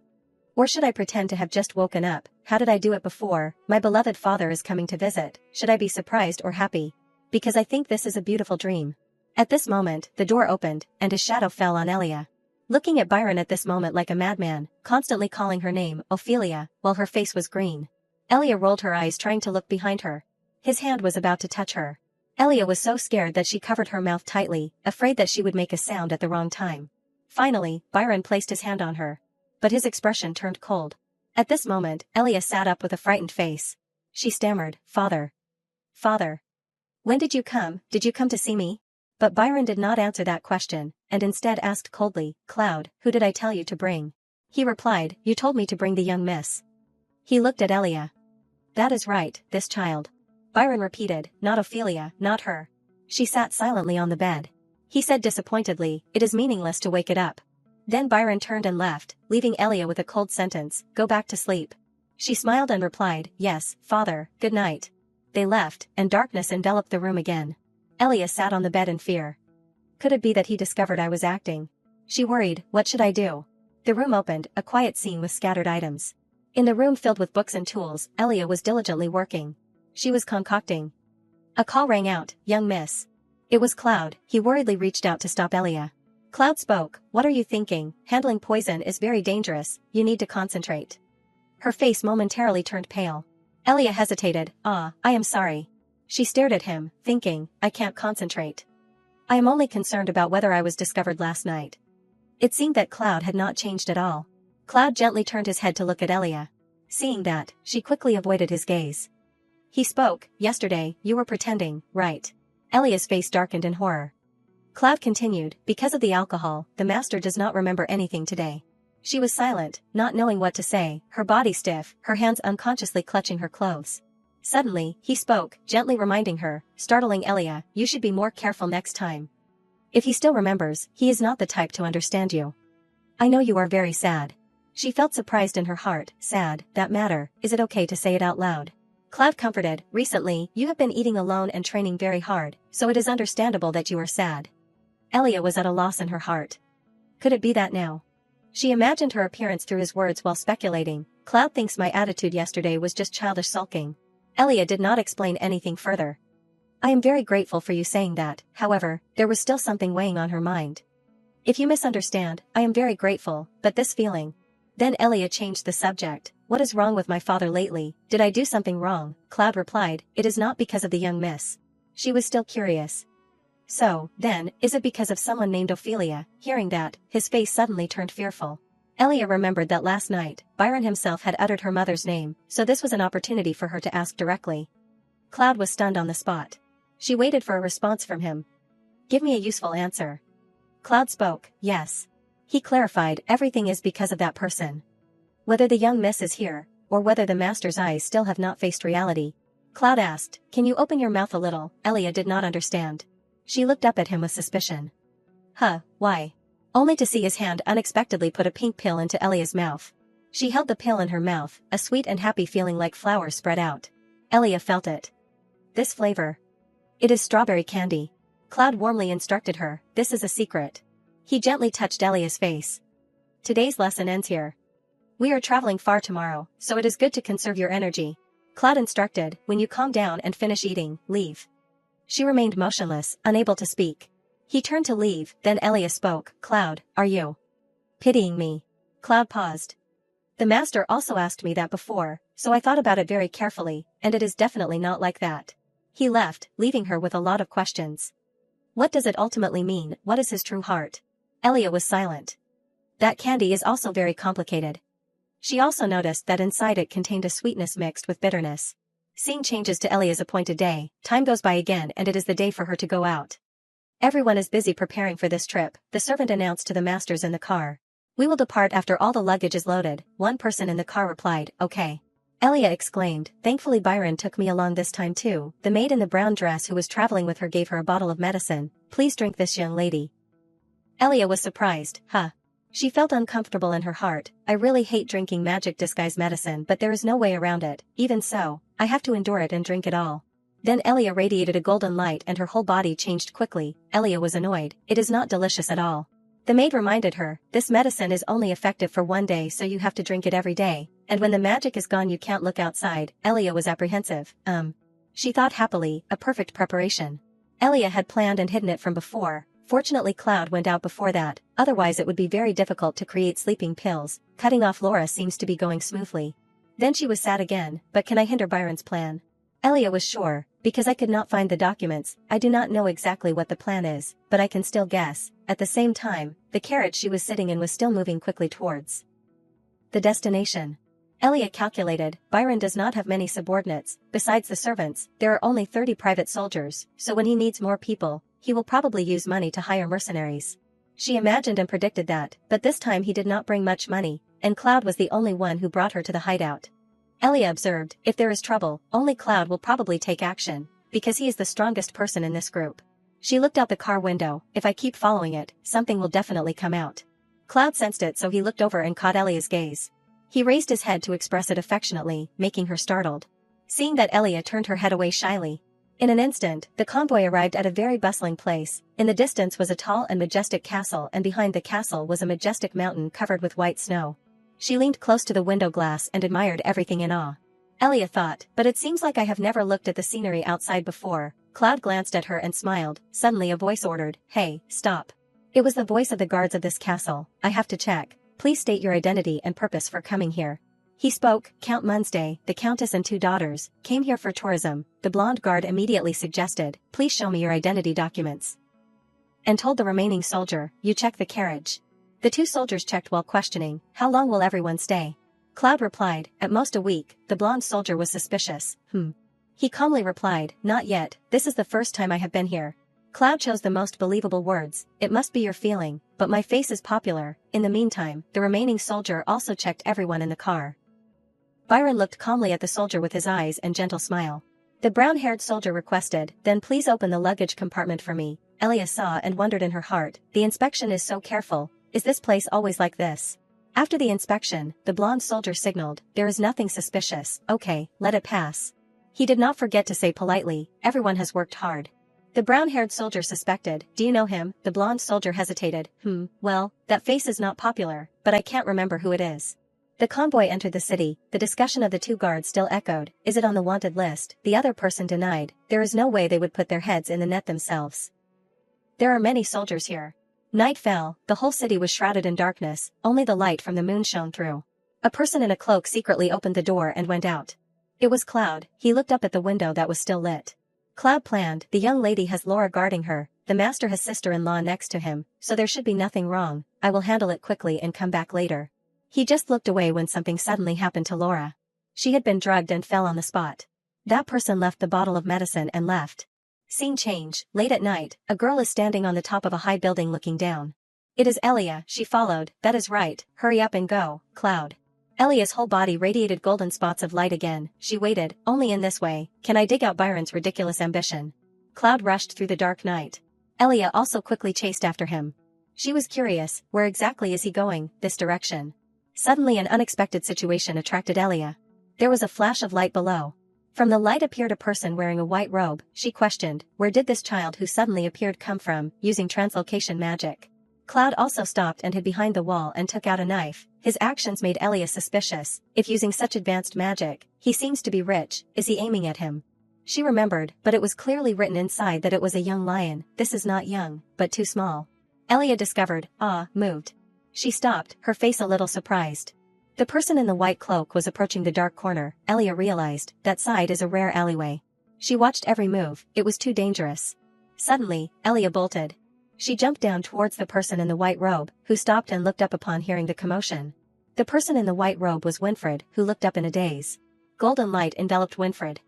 Or should I pretend to have just woken up? How did I do it before? My beloved father is coming to visit. Should I be surprised or happy? Because I think this is a beautiful dream. At this moment, the door opened, and a shadow fell on Elia. Looking at Byron at this moment like a madman, constantly calling her name, Ophelia, while her face was green. Elia rolled her eyes trying to look behind her. His hand was about to touch her. Elia was so scared that she covered her mouth tightly, afraid that she would make a sound at the wrong time. Finally, Byron placed his hand on her. But his expression turned cold. At this moment, Elia sat up with a frightened face. She stammered, Father. Father. When did you come? Did you come to see me? But Byron did not answer that question, and instead asked coldly, "Cloud, who did I tell you to bring?" He replied, "You told me to bring the young miss." He looked at Elia. "That is right, this child." Byron repeated, "Not Ophelia, not her." She sat silently on the bed. He said disappointedly, "It is meaningless to wake it up." Then Byron turned and left, leaving Elia with a cold sentence, "Go back to sleep." She smiled and replied, "Yes, father, good night." They left, and darkness enveloped the room again. Elia sat on the bed in fear. Could it be that he discovered I was acting? She worried, what should I do? The room opened, a quiet scene with scattered items. In the room filled with books and tools, Elia was diligently working. She was concocting. A call rang out, "Young miss." It was Cloud. He worriedly reached out to stop Elia. Cloud spoke, "What are you thinking? Handling poison is very dangerous, you need to concentrate." Her face momentarily turned pale. Elia hesitated, I am sorry." She stared at him, thinking, I can't concentrate. I am only concerned about whether I was discovered last night. It seemed that Cloud had not changed at all. Cloud gently turned his head to look at Elia. Seeing that, she quickly avoided his gaze. He spoke, "Yesterday, you were pretending, right?" Elia's face darkened in horror. Cloud continued, "Because of the alcohol, the master does not remember anything today." She was silent, not knowing what to say, her body stiff, her hands unconsciously clutching her clothes. Suddenly, he spoke, gently reminding her, startling Elia, "You should be more careful next time. If he still remembers, he is not the type to understand you. I know you are very sad." She felt surprised in her heart, sad, that matter, is it okay to say it out loud? Cloud comforted, "Recently, you have been eating alone and training very hard, so it is understandable that you are sad." Elia was at a loss in her heart. Could it be that now? She imagined her appearance through his words while speculating, "Cloud thinks my attitude yesterday was just childish sulking." Elia did not explain anything further. "I am very grateful for you saying that," however, there was still something weighing on her mind. "If you misunderstand, I am very grateful, but this feeling." Then Elia changed the subject, "What is wrong with my father lately? Did I do something wrong?" Cloud replied, "It is not because of the young miss." She was still curious. "So, then, is it because of someone named Ophelia?" Hearing that, his face suddenly turned fearful. Elia remembered that last night, Byron himself had uttered her mother's name, so this was an opportunity for her to ask directly. Cloud was stunned on the spot. She waited for a response from him. "Give me a useful answer." Cloud spoke, "Yes." He clarified, "Everything is because of that person. Whether the young miss is here, or whether the master's eyes still have not faced reality." Cloud asked, "Can you open your mouth a little?" Elia did not understand. She looked up at him with suspicion. Why?" Only to see his hand unexpectedly put a pink pill into Elia's mouth. She held the pill in her mouth, a sweet and happy feeling like flowers spread out. Elia felt it. "This flavor. It is strawberry candy." Cloud warmly instructed her, "This is a secret." He gently touched Elia's face. "Today's lesson ends here. We are traveling far tomorrow, so it is good to conserve your energy." Cloud instructed, "When you calm down and finish eating, leave." She remained motionless, unable to speak. He turned to leave, then Elia spoke, "Cloud, are you pitying me?" Cloud paused. "The master also asked me that before, so I thought about it very carefully, and it is definitely not like that." He left, leaving her with a lot of questions. What does it ultimately mean? What is his true heart? Elia was silent. That candy is also very complicated. She also noticed that inside it contained a sweetness mixed with bitterness. Scene changes to Elia's appointed day, time goes by again and it is the day for her to go out. Everyone is busy preparing for this trip, the servant announced to the masters in the car. "We will depart after all the luggage is loaded." One person in the car replied, "Okay." Elia exclaimed, "Thankfully Byron took me along this time too." The maid in the brown dress who was traveling with her gave her a bottle of medicine. "Please drink this, young lady." Elia was surprised, She felt uncomfortable in her heart. "I really hate drinking magic disguise medicine, but there is no way around it. Even so, I have to endure it and drink it all." Then Elia radiated a golden light and her whole body changed quickly. Elia was annoyed. "It is not delicious at all." The maid reminded her, "This medicine is only effective for one day, so you have to drink it every day, and when the magic is gone you can't look outside." Elia was apprehensive. She thought happily, a perfect preparation. Elia had planned and hidden it from before. Fortunately Cloud went out before that, otherwise it would be very difficult to create sleeping pills. Cutting off Laura seems to be going smoothly. Then she was sad again, but can I hinder Byron's plan? Elia was sure, because I could not find the documents. I do not know exactly what the plan is, but I can still guess. At the same time, the carriage she was sitting in was still moving quickly towards the destination. Elia calculated, Byron does not have many subordinates. Besides the servants, there are only 30 private soldiers, so when he needs more people, he will probably use money to hire mercenaries. She imagined and predicted that, but this time he did not bring much money, and Cloud was the only one who brought her to the hideout. Elia observed, if there is trouble, only Cloud will probably take action, because he is the strongest person in this group. She looked out the car window, if I keep following it, something will definitely come out. Cloud sensed it, so he looked over and caught Elia's gaze. He raised his head to express it affectionately, making her startled. Seeing that, Elia turned her head away shyly. In an instant, the convoy arrived at a very bustling place. In the distance was a tall and majestic castle, and behind the castle was a majestic mountain covered with white snow. She leaned close to the window glass and admired everything in awe. Elia thought, but it seems like I have never looked at the scenery outside before. Cloud glanced at her and smiled. Suddenly a voice ordered, "Hey, stop." It was the voice of the guards of this castle. "I have to check. Please state your identity and purpose for coming here." He spoke. Count Munsday, the countess and 2 daughters, came here for tourism. The blonde guard immediately suggested, "Please show me your identity documents." And told the remaining soldier, "You check the carriage." The 2 soldiers checked while questioning, "How long will everyone stay?" Cloud replied, "At most a week." The blonde soldier was suspicious. He calmly replied, "Not yet, this is the first time I have been here." Cloud chose the most believable words, "It must be your feeling, but my face is popular." In the meantime, the remaining soldier also checked everyone in the car. Byron looked calmly at the soldier with his eyes and gentle smile. The brown-haired soldier requested, "Then please open the luggage compartment for me." Elia saw and wondered in her heart, the inspection is so careful. Is this place always like this? After the inspection, the blonde soldier signaled, "There is nothing suspicious, okay, let it pass." He did not forget to say politely, "Everyone has worked hard." The brown-haired soldier suspected, "Do you know him?" The blonde soldier hesitated, Well, that face is not popular, but I can't remember who it is." The convoy entered the city. The discussion of the 2 guards still echoed. Is it on the wanted list? The other person denied. There is no way they would put their heads in the net themselves. There are many soldiers here. Night fell. The whole city was shrouded in darkness. Only the light from the moon shone through. A person in a cloak secretly opened the door and went out. It was Cloud. He looked up at the window that was still lit. Cloud planned, the young lady has Laura guarding her, the master has sister-in-law next to him, so there should be nothing wrong. I will handle it quickly and come back later. He just looked away when something suddenly happened to Laura. She had been drugged and fell on the spot. That person left the bottle of medicine and left. Scene change. Late at night, a girl is standing on the top of a high building looking down. It is Elia. She followed. That is right, hurry up and go, Cloud. Elia's whole body radiated golden spots of light again. She waited, only in this way can I dig out Byron's ridiculous ambition. Cloud rushed through the dark night. Elia also quickly chased after him. She was curious, where exactly is he going? This direction. Suddenly an unexpected situation attracted Elia. There was a flash of light below. From the light appeared a person wearing a white robe. She questioned, where did this child who suddenly appeared come from, using translocation magic? Cloud also stopped and hid behind the wall and took out a knife. His actions made Elia suspicious. If using such advanced magic, he seems to be rich. Is he aiming at him? She remembered, but it was clearly written inside that it was a young lion. This is not young, but too small. Elia discovered, moved. She stopped, her face a little surprised. The person in the white cloak was approaching the dark corner. Elia realized, that side is a rare alleyway. She watched every move, it was too dangerous. Suddenly, Elia bolted. She jumped down towards the person in the white robe, who stopped and looked up upon hearing the commotion. The person in the white robe was Winfred, who looked up in a daze. Golden light enveloped Winfred.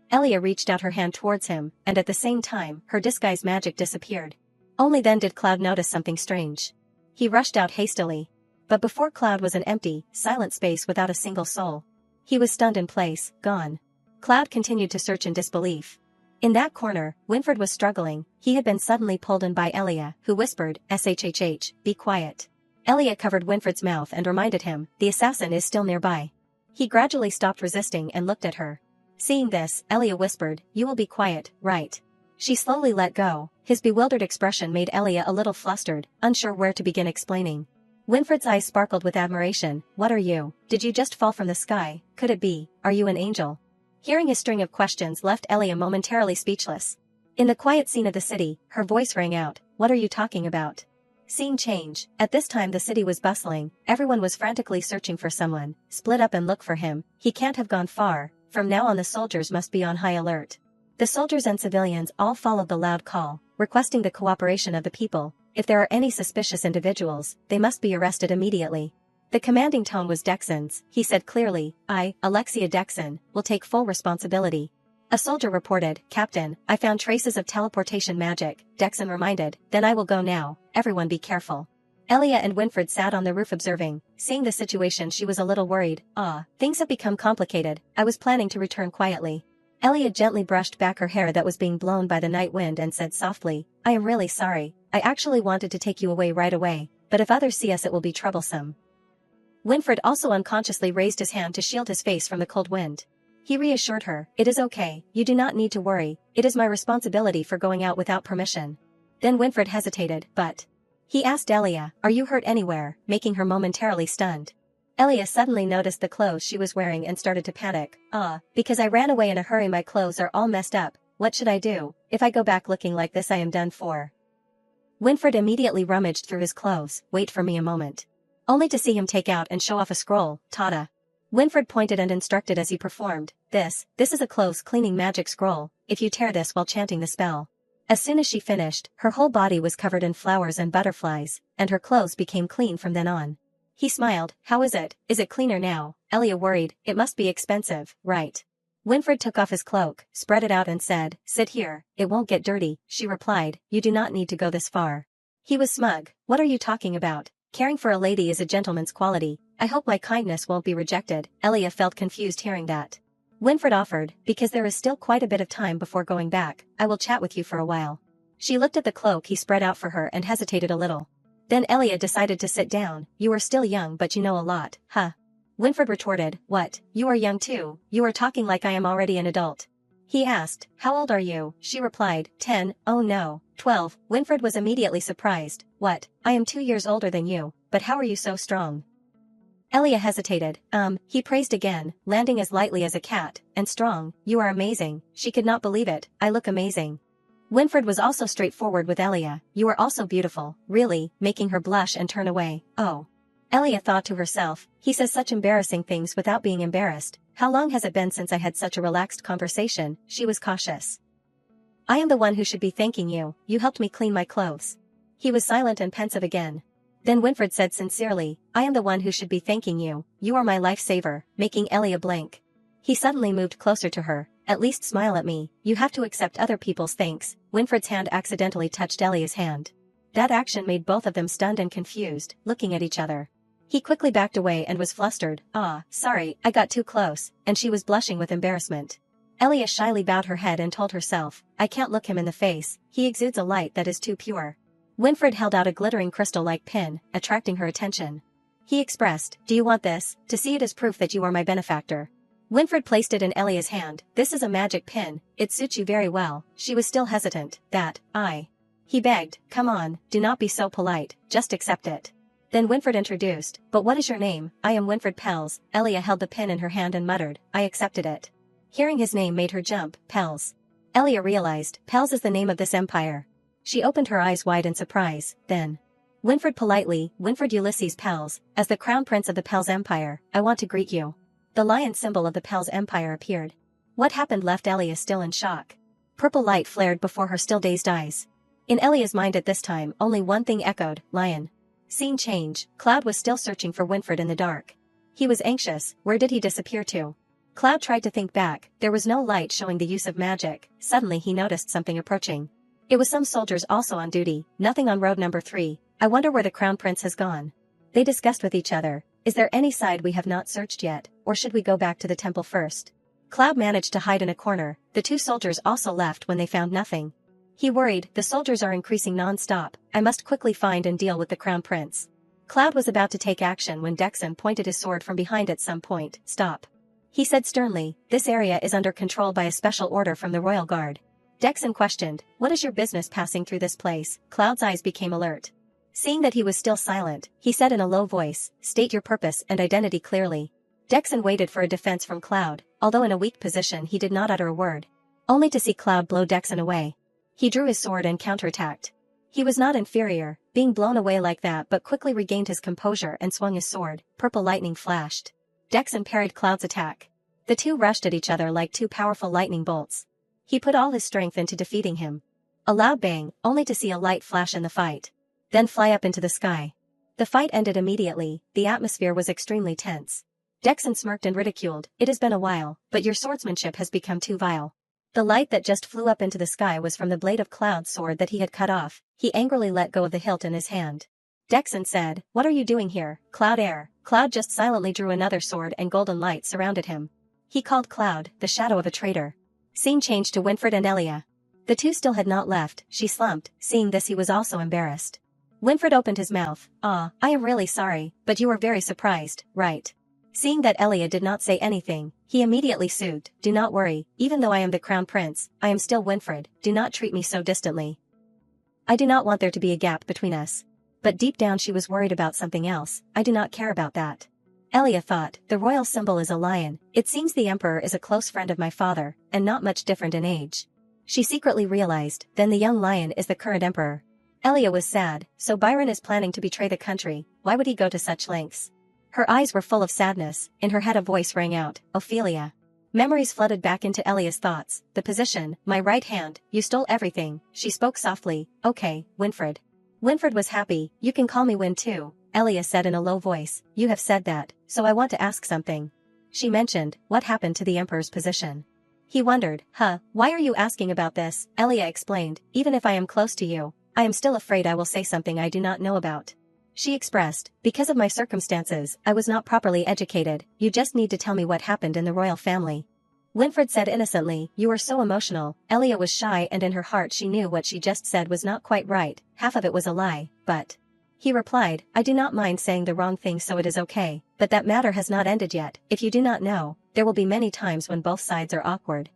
Elia reached out her hand towards him, and at the same time, her disguise magic disappeared. Only then did Cloud notice something strange. He rushed out hastily. But before Cloud was an empty, silent space without a single soul. He was stunned in place, gone. Cloud continued to search in disbelief. In that corner, Winfred was struggling. He had been suddenly pulled in by Elia, who whispered, "Shhh, be quiet." Elia covered Winfred's mouth and reminded him, the assassin is still nearby. He gradually stopped resisting and looked at her. Seeing this, Elia whispered, "You will be quiet, right?" She slowly let go. His bewildered expression made Elia a little flustered, unsure where to begin explaining. Winfred's eyes sparkled with admiration. "What are you? Did you just fall from the sky? Could it be? Are you an angel?" Hearing his string of questions left Elia momentarily speechless. In the quiet scene of the city, her voice rang out, "What are you talking about?" Scene change. At this time the city was bustling. Everyone was frantically searching for someone. Split up and look for him. He can't have gone far. From now on the soldiers must be on high alert. The soldiers and civilians all followed the loud call, requesting the cooperation of the people. If there are any suspicious individuals, they must be arrested immediately. The commanding tone was Dexon's. He said clearly, "I, Alexia Dexon, will take full responsibility." A soldier reported, "Captain, I found traces of teleportation magic," Dexon reminded. "Then I will go now, everyone be careful." Elia and Winfred sat on the roof observing. Seeing the situation, she was a little worried. Things have become complicated. I was planning to return quietly." Elia gently brushed back her hair that was being blown by the night wind and said softly, "I am really sorry. I actually wanted to take you away right away, but if others see us it will be troublesome." Winfred also unconsciously raised his hand to shield his face from the cold wind. He reassured her, "It is okay, you do not need to worry, it is my responsibility for going out without permission." Then Winfred hesitated, "But..." He asked Elia, "Are you hurt anywhere?" making her momentarily stunned. Elia suddenly noticed the clothes she was wearing and started to panic. Because I ran away in a hurry, my clothes are all messed up. What should I do? If I go back looking like this I am done for." Winfred immediately rummaged through his clothes. "Wait for me a moment." Only to see him take out and show off a scroll. "Tada." Winfred pointed and instructed as he performed. This is a clothes cleaning magic scroll. If you tear this while chanting the spell." As soon as she finished, her whole body was covered in flowers and butterflies, and her clothes became clean from then on. He smiled. "How is it? Is it cleaner now?" Elia worried. "It must be expensive, right?" Winfred took off his cloak, spread it out and said, "Sit here, it won't get dirty." She replied, "You do not need to go this far." He was smug. "What are you talking about? Caring for a lady is a gentleman's quality. I hope my kindness won't be rejected." Elia felt confused hearing that. Winfred offered, "Because there is still quite a bit of time before going back, I will chat with you for a while." She looked at the cloak he spread out for her and hesitated a little. Then Elia decided to sit down. "You are still young but you know a lot, huh?" Winfred retorted, "What, you are young too? You are talking like I am already an adult." He asked, "How old are you?" She replied, 10, "Oh no, 12. Winfred was immediately surprised. "What, I am 2 years older than you, but how are you so strong?" Elia hesitated. He praised again, landing as lightly as a cat. "And strong, you are amazing." She could not believe it. "I look amazing." Winfred was also straightforward with Elia. "You are also beautiful, really," making her blush and turn away. "Oh." Elia thought to herself, he says such embarrassing things without being embarrassed. How long has it been since I had such a relaxed conversation? She was cautious. "I am the one who should be thanking you. You helped me clean my clothes." He was silent and pensive again. Then Winfred said sincerely, "I am the one who should be thanking you. You are my lifesaver," making Elia blink. He suddenly moved closer to her. "At least smile at me. You have to accept other people's thanks." Winfred's hand accidentally touched Elia's hand. That action made both of them stunned and confused, looking at each other. He quickly backed away and was flustered. Sorry, I got too close," and she was blushing with embarrassment. Elia shyly bowed her head and told herself, "I can't look him in the face, he exudes a light that is too pure." Winfred held out a glittering crystal-like pin, attracting her attention. He expressed, "Do you want this, to see it as proof that you are my benefactor?" Winfred placed it in Elia's hand. "This is a magic pin, it suits you very well." She was still hesitant. He begged, "Come on, do not be so polite, just accept it." Then Winfred introduced, "But what is your name?" "I am Winfred Pels." Elia held the pin in her hand and muttered, "I accepted it." Hearing his name made her jump. Pels. Elia realized, Pels is the name of this empire. She opened her eyes wide in surprise, then. Winfred politely, "Winfred Ulysses Pels, as the crown prince of the Pels Empire, I want to greet you." The lion symbol of the Pels Empire appeared. What happened left Elia still in shock. Purple light flared before her still dazed eyes. In Elia's mind at this time only one thing echoed, lion. Scene change. Cloud was still searching for Winfred in the dark. He was anxious. Where did he disappear to? Cloud tried to think back. There was no light showing the use of magic. Suddenly he noticed something approaching. It was some soldiers also on duty. Nothing on road number 3. I wonder where the crown prince has gone. They discussed with each other. Is there any side we have not searched yet, or should we go back to the temple first? Cloud managed to hide in a corner. The 2 soldiers also left when they found nothing. He worried, the soldiers are increasing non-stop. I must quickly find and deal with the crown prince. Cloud was about to take action when Dexon pointed his sword from behind at some point. "Stop." He said sternly, "This area is under control by a special order from the royal guard." Dexon questioned, "What is your business passing through this place?" Cloud's eyes became alert. Seeing that he was still silent, he said in a low voice, "State your purpose and identity clearly." Dexon waited for a defense from Cloud. Although in a weak position, he did not utter a word. Only to see Cloud blow Dexon away. He drew his sword and counterattacked. He was not inferior, being blown away like that, but quickly regained his composure and swung his sword. Purple lightning flashed. Dexon parried Cloud's attack. The 2 rushed at each other like 2 powerful lightning bolts. He put all his strength into defeating him. A loud bang, only to see a light flash in the fight. Then fly up into the sky. The fight ended immediately. The atmosphere was extremely tense. Dexon smirked and ridiculed, "It has been a while, but your swordsmanship has become too vile." The light that just flew up into the sky was from the blade of Cloud's sword that he had cut off. He angrily let go of the hilt in his hand. Dexon said, "What are you doing here, Cloud Air?" Cloud just silently drew another sword and golden light surrounded him. He called Cloud the shadow of a traitor. Scene changed to Winfred and Elia. The two still had not left. She slumped. Seeing this, he was also embarrassed. Winfred opened his mouth. "Ah, I am really sorry, but you were very surprised, right?" Seeing that Elia did not say anything, he immediately soothed, "Do not worry, even though I am the crown prince, I am still Winfred, do not treat me so distantly. I do not want there to be a gap between us." But deep down she was worried about something else. "I do not care about that." Elia thought, "The royal symbol is a lion. It seems the emperor is a close friend of my father, and not much different in age." She secretly realized, then the young lion is the current emperor. Elia was sad, so Byron is planning to betray the country. Why would he go to such lengths? Her eyes were full of sadness. In her head a voice rang out, "Ophelia." Memories flooded back into Elia's thoughts. "The position, my right hand, you stole everything." She spoke softly, "Okay, Winfred." Winfred was happy. "You can call me Win too," Elia said in a low voice. "You have said that, so I want to ask something." She mentioned, "What happened to the emperor's position?" He wondered, "Why are you asking about this?" Elia explained, "Even if I am close to you, I am still afraid I will say something I do not know about." She expressed, "Because of my circumstances, I was not properly educated, you just need to tell me what happened in the royal family." Winfred said innocently, "You are so emotional." Elia was shy and in her heart she knew what she just said was not quite right, half of it was a lie, but... He replied, "I do not mind saying the wrong thing, so it is okay, but that matter has not ended yet. If you do not know, there will be many times when both sides are awkward."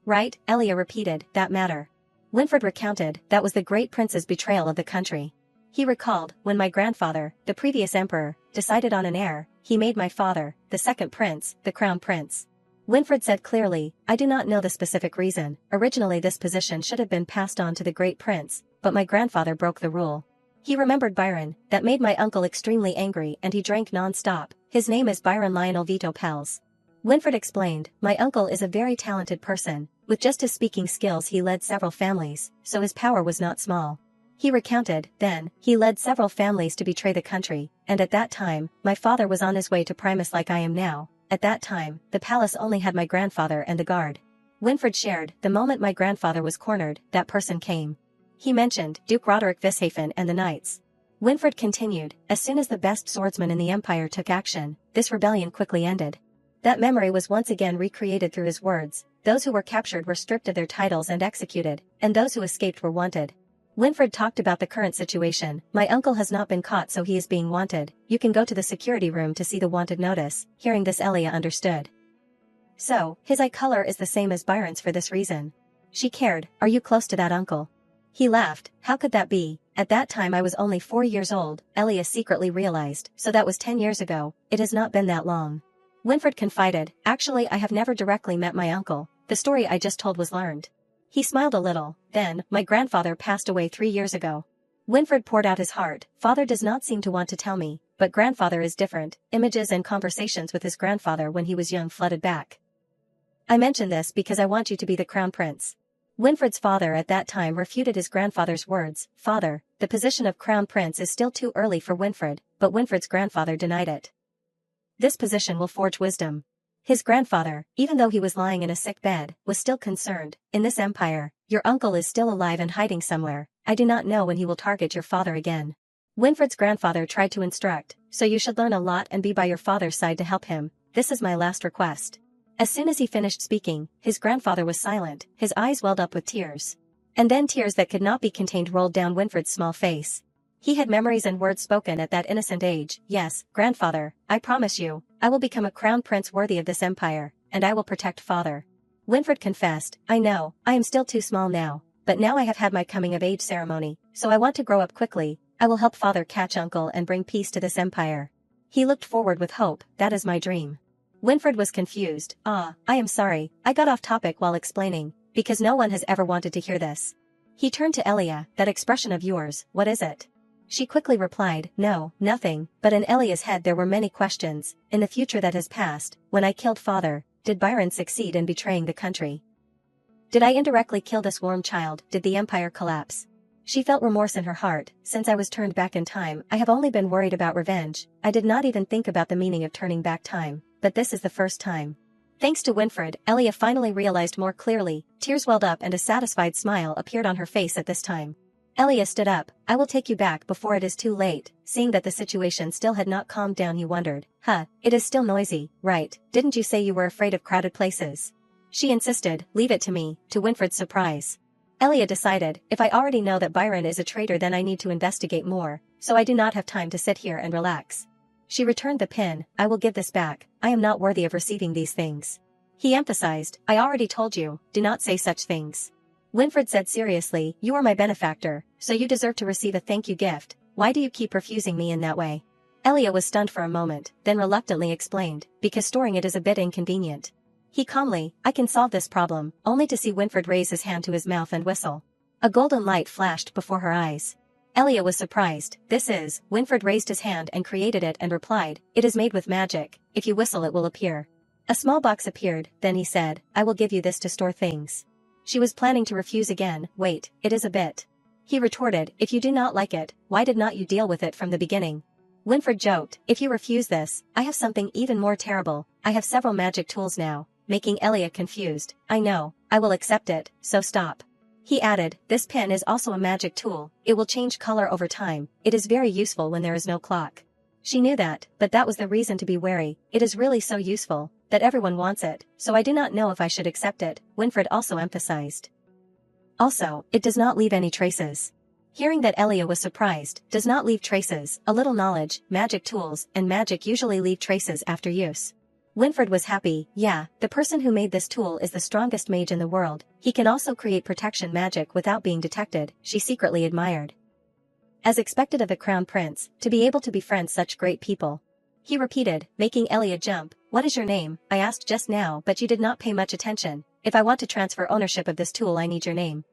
"Right," Elia repeated, "that matter." Winfred recounted, "That was the great prince's betrayal of the country. He recalled, when my grandfather, the previous emperor, decided on an heir, he made my father, the second prince, the crown prince." Winfred said clearly, "I do not know the specific reason. Originally this position should have been passed on to the great prince, but my grandfather broke the rule. He remembered Byron, that made my uncle extremely angry and he drank non-stop. His name is Byron Lionel Vito Pels." Winfred explained, "My uncle is a very talented person. With just his speaking skills he led several families, so his power was not small." He recounted, "Then, he led several families to betray the country, and at that time, my father was on his way to Primus like I am now. At that time, the palace only had my grandfather and the guard." Winfred shared, "The moment my grandfather was cornered, that person came. He mentioned Duke Roderick Vishafen and the knights." Winfred continued, "As soon as the best swordsman in the empire took action, this rebellion quickly ended." That memory was once again recreated through his words. Those who were captured were stripped of their titles and executed, and those who escaped were wanted. Winfred talked about the current situation. "My uncle has not been caught, so he is being wanted. You can go to the security room to see the wanted notice." Hearing this, Elia understood. "So, his eye color is the same as Byron's for this reason." She cared, "Are you close to that uncle?" He laughed, "How could that be? At that time I was only 4 years old." Elia secretly realized, "So that was 10 years ago, it has not been that long." Winfred confided, "Actually I have never directly met my uncle. The story I just told was learned." He smiled a little, then, "My grandfather passed away 3 years ago." Winfred poured out his heart. "Father does not seem to want to tell me, but grandfather is different." Images and conversations with his grandfather when he was young flooded back. "I mention this because I want you to be the crown prince." Winfred's father at that time refuted his grandfather's words. "Father, the position of crown prince is still too early for Winfred," but Winfred's grandfather denied it. "This position will forge wisdom." His grandfather, even though he was lying in a sick bed, was still concerned. "In this empire, your uncle is still alive and hiding somewhere. I do not know when he will target your father again." Winfred's grandfather tried to instruct, "So you should learn a lot and be by your father's side to help him. This is my last request." As soon as he finished speaking, his grandfather was silent. His eyes welled up with tears. And then tears that could not be contained rolled down Winfred's small face. He had memories and words spoken at that innocent age. "Yes, grandfather, I promise you, I will become a crown prince worthy of this empire, and I will protect father." Winfred confessed, "I know, I am still too small now, but now I have had my coming of age ceremony, so I want to grow up quickly. I will help father catch uncle and bring peace to this empire." He looked forward with hope. "That is my dream." Winfred was confused. I am sorry, I got off topic while explaining, because no one has ever wanted to hear this." He turned to Elia, "That expression of yours, what is it?" She quickly replied, "No, nothing," but in Elia's head there were many questions. "In the future that has passed, when I killed father, did Byron succeed in betraying the country? Did I indirectly kill this warm child? Did the empire collapse?" She felt remorse in her heart. "Since I was turned back in time, I have only been worried about revenge. I did not even think about the meaning of turning back time, but this is the first time." Thanks to Winfred, Elia finally realized more clearly, tears welled up and a satisfied smile appeared on her face at this time. Elia stood up. I will take you back before it is too late. Seeing that the situation still had not calmed down, he wondered. It is still noisy, right? Didn't you say you were afraid of crowded places? She insisted. Leave it to me, to Winfred's surprise. Elia decided, if I already know that Byron is a traitor, then I need to investigate more, so I do not have time to sit here and relax. She returned the pin. I will give this back. I am not worthy of receiving these things. He emphasized, I already told you, do not say such things. Winfred said seriously, you are my benefactor, so you deserve to receive a thank you gift. Why do you keep refusing me in that way? Elia was stunned for a moment, then reluctantly explained, because storing it is a bit inconvenient. He calmly, I can solve this problem, only to see Winfred raise his hand to his mouth and whistle. A golden light flashed before her eyes. Elia was surprised. Winfred raised his hand and created it and replied, it is made with magic, if you whistle it will appear. A small box appeared, then he said, I will give you this to store things. She was planning to refuse again. Wait, it is a bit. He retorted, if you do not like it, why did not you deal with it from the beginning? Winfred joked, if you refuse this, I have something even more terrible. I have several magic tools now, making Elia confused. I know, I will accept it, so stop. He added, this pen is also a magic tool, it will change color over time, it is very useful when there is no clock. She knew that, but that was the reason to be wary. It is really so useful, that everyone wants it, so I do not know if I should accept it, Winfred also emphasized. Also, it does not leave any traces. Hearing that, Elia was surprised. Does not leave traces. A little knowledge, magic tools, and magic usually leave traces after use. Winfred was happy. Yeah, the person who made this tool is the strongest mage in the world. He can also create protection magic without being detected, she secretly admired. As expected of a crown prince, to be able to befriend such great people. He repeated, making Elia jump. What is your name? I asked just now, but you did not pay much attention. If I want to transfer ownership of this tool, I need your name.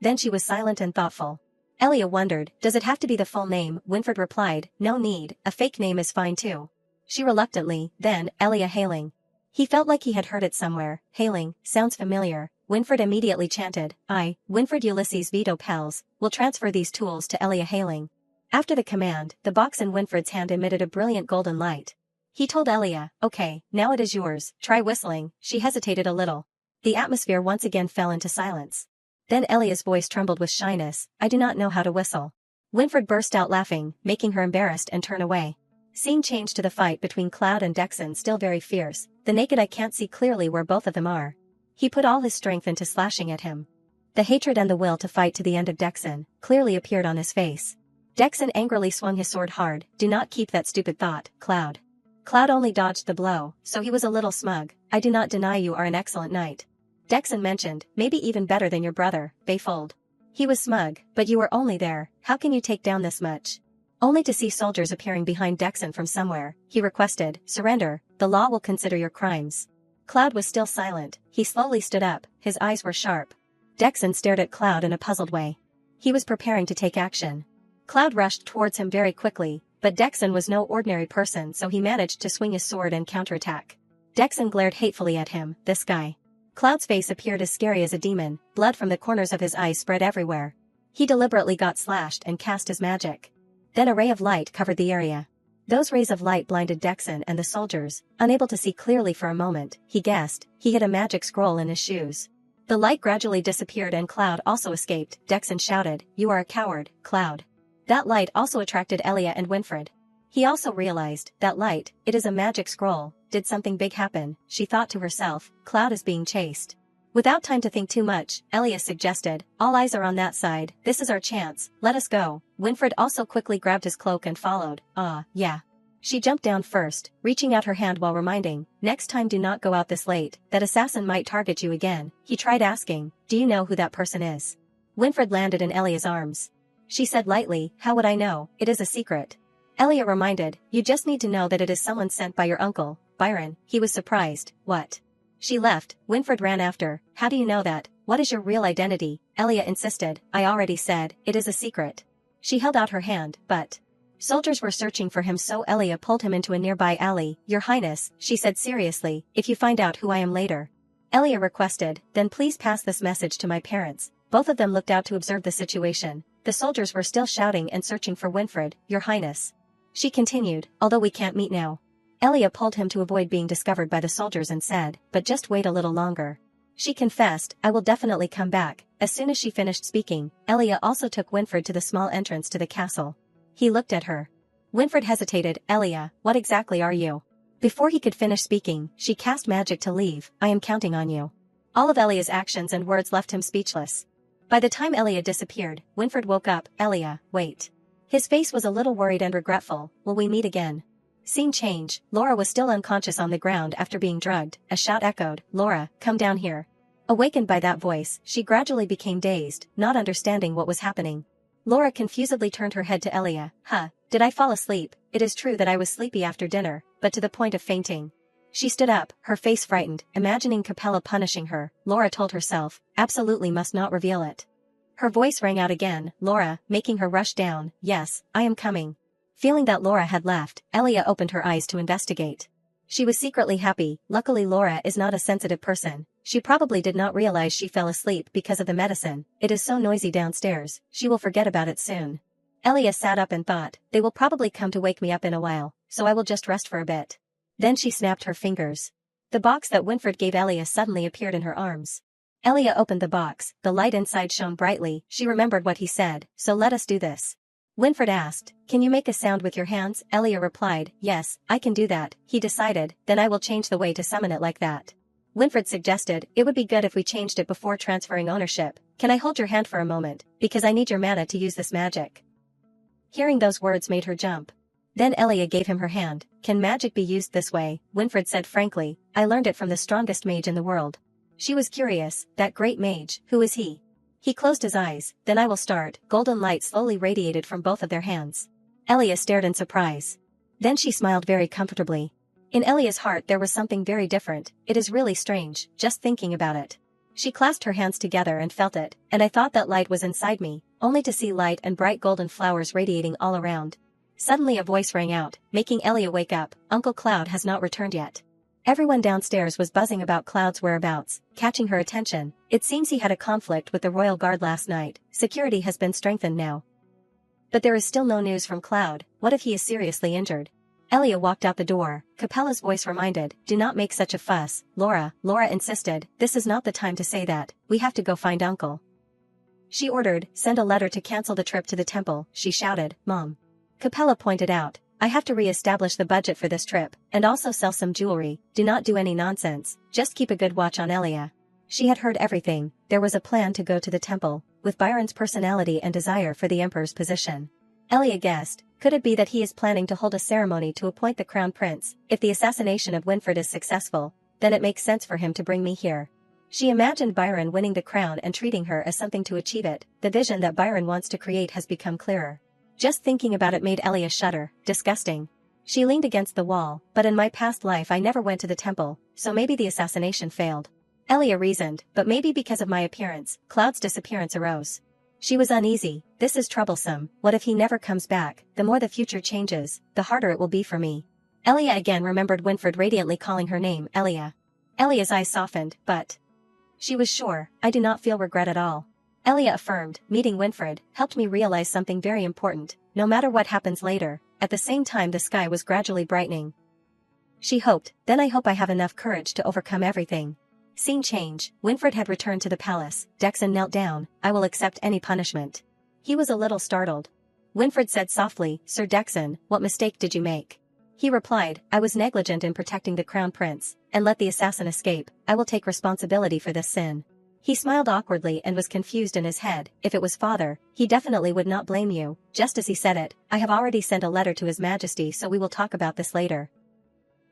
Then she was silent and thoughtful. Elia wondered, does it have to be the full name? Winfred replied, no need, a fake name is fine too. She reluctantly, then, Elia Hailing. He felt like he had heard it somewhere. Hailing, sounds familiar. Winfred immediately chanted, I, Winfred Ulysses Vito Pels, will transfer these tools to Elia Hailing. After the command, the box in Winfred's hand emitted a brilliant golden light. He told Elia, okay, now it is yours, try whistling. She hesitated a little. The atmosphere once again fell into silence. Then Elia's voice trembled with shyness, I do not know how to whistle. Winfred burst out laughing, making her embarrassed and turn away. Scene changed to the fight between Cloud and Dexon, still very fierce. The naked eye can't see clearly where both of them are. He put all his strength into slashing at him. The hatred and the will to fight to the end of Dexon clearly appeared on his face. Dexon angrily swung his sword hard. Do not keep that stupid thought, Cloud. Cloud only dodged the blow, so he was a little smug. I do not deny you are an excellent knight. Dexon mentioned, maybe even better than your brother, Bayfold. He was smug, but you were only there. How can you take down this much? Only to see soldiers appearing behind Dexon from somewhere. He requested, surrender, the law will consider your crimes. Cloud was still silent. He slowly stood up, his eyes were sharp. Dexon stared at Cloud in a puzzled way. He was preparing to take action. Cloud rushed towards him very quickly, but Dexon was no ordinary person, so he managed to swing his sword and counterattack. Dexon glared hatefully at him. This guy. Cloud's face appeared as scary as a demon, blood from the corners of his eyes spread everywhere. He deliberately got slashed and cast his magic. Then a ray of light covered the area. Those rays of light blinded Dexon and the soldiers. Unable to see clearly for a moment, he guessed, he hid a magic scroll in his shoes. The light gradually disappeared and Cloud also escaped. Dexon shouted, you are a coward, Cloud. That light also attracted Elia and Winfred. He also realized, that light, it is a magic scroll. Did something big happen? She thought to herself, Cloud is being chased. Without time to think too much, Elia suggested, all eyes are on that side, this is our chance, let us go. Winfred also quickly grabbed his cloak and followed. Yeah. She jumped down first, reaching out her hand while reminding, next time do not go out this late, that assassin might target you again. He tried asking, do you know who that person is? Winfred landed in Elia's arms. She said lightly, how would I know, it is a secret. Elia reminded, you just need to know that it is someone sent by your uncle, Byron. He was surprised. What? She left. Winfred ran after. How do you know that? What is your real identity? Elia insisted. I already said, it is a secret. She held out her hand, but soldiers were searching for him, so Elia pulled him into a nearby alley. Your Highness, she said seriously, if you find out who I am later. Elia requested, then please pass this message to my parents. Both of them looked out to observe the situation. The soldiers were still shouting and searching for Winfred. Your Highness. She continued, although we can't meet now. Elia pulled him to avoid being discovered by the soldiers and said, but just wait a little longer. She confessed, I will definitely come back. As soon as she finished speaking, Elia also took Winfred to the small entrance to the castle. He looked at her. Winfred hesitated. Elia, what exactly are you? Before he could finish speaking, she cast magic to leave. I am counting on you. All of Elia's actions and words left him speechless. By the time Elia disappeared, Winfred woke up. Elia, wait. His face was a little worried and regretful. Will we meet again? Scene change. Laura was still unconscious on the ground after being drugged. A shout echoed, Laura, come down here. Awakened by that voice, she gradually became dazed, not understanding what was happening. Laura confusedly turned her head to Elia. Did I fall asleep? It is true that I was sleepy after dinner, but to the point of fainting. She stood up, her face frightened, imagining Capella punishing her. Laura told herself, absolutely must not reveal it. Her voice rang out again, Laura, making her rush down. Yes, I am coming. Feeling that Laura had left, Elia opened her eyes to investigate. She was secretly happy. Luckily Laura is not a sensitive person. She probably did not realize she fell asleep because of the medicine. It is so noisy downstairs, she will forget about it soon. Elia sat up and thought, they will probably come to wake me up in a while, so I will just rest for a bit. Then she snapped her fingers. The box that Winfred gave Elia suddenly appeared in her arms. Elia opened the box, the light inside shone brightly. She remembered what he said, so let us do this. Winfred asked, can you make a sound with your hands? Elia replied, yes, I can do that. He decided, then I will change the way to summon it like that. Winfred suggested, it would be good if we changed it before transferring ownership. Can I hold your hand for a moment, because I need your mana to use this magic. Hearing those words made her jump. Then Elia gave him her hand. Can magic be used this way? Winfred said frankly, I learned it from the strongest mage in the world. She was curious, that great mage, who is he? He closed his eyes, then I will start. Golden light slowly radiated from both of their hands. Elia stared in surprise. Then she smiled very comfortably. In Elia's heart there was something very different. It is really strange, just thinking about it. She clasped her hands together and felt it, and I thought that light was inside me, only to see light and bright golden flowers radiating all around. Suddenly a voice rang out, making Elia wake up. Uncle Cloud has not returned yet. Everyone downstairs was buzzing about Cloud's whereabouts, catching her attention. It seems he had a conflict with the royal guard last night. Security has been strengthened now. But there is still no news from Cloud. What if he is seriously injured? Elia walked out the door. Capella's voice reminded, do not make such a fuss, Laura. Laura insisted, this is not the time to say that. We have to go find Uncle. She ordered, send a letter to cancel the trip to the temple. She shouted, Mom. Capella pointed out, I have to re-establish the budget for this trip, and also sell some jewelry. Do not do any nonsense, just keep a good watch on Elia. She had heard everything. There was a plan to go to the temple, with Byron's personality and desire for the emperor's position. Elia guessed, could it be that he is planning to hold a ceremony to appoint the crown prince? If the assassination of Winfred is successful, then it makes sense for him to bring me here. She imagined Byron winning the crown and treating her as something to achieve it. The vision that Byron wants to create has become clearer. Just thinking about it made Elia shudder. Disgusting. She leaned against the wall, but in my past life I never went to the temple, so maybe the assassination failed. Elia reasoned, but maybe because of my appearance. Cloud's disappearance arose. She was uneasy. This is troublesome. What if he never comes back? The more the future changes, the harder it will be for me. Elia again remembered Winfred radiantly calling her name, Elia. Elia's eyes softened, but she was sure, I do not feel regret at all. Elia affirmed, meeting Winfred helped me realize something very important. No matter what happens later, at the same time the sky was gradually brightening. She hoped, then I hope I have enough courage to overcome everything. Scene change. Winfred had returned to the palace. Dexon knelt down. I will accept any punishment. He was a little startled. Winfred said softly, Sir Dexon, what mistake did you make? He replied, I was negligent in protecting the crown prince, and let the assassin escape. I will take responsibility for this sin. He smiled awkwardly and was confused in his head. If it was father, he definitely would not blame you. Just as he said it, I have already sent a letter to His Majesty, so we will talk about this later.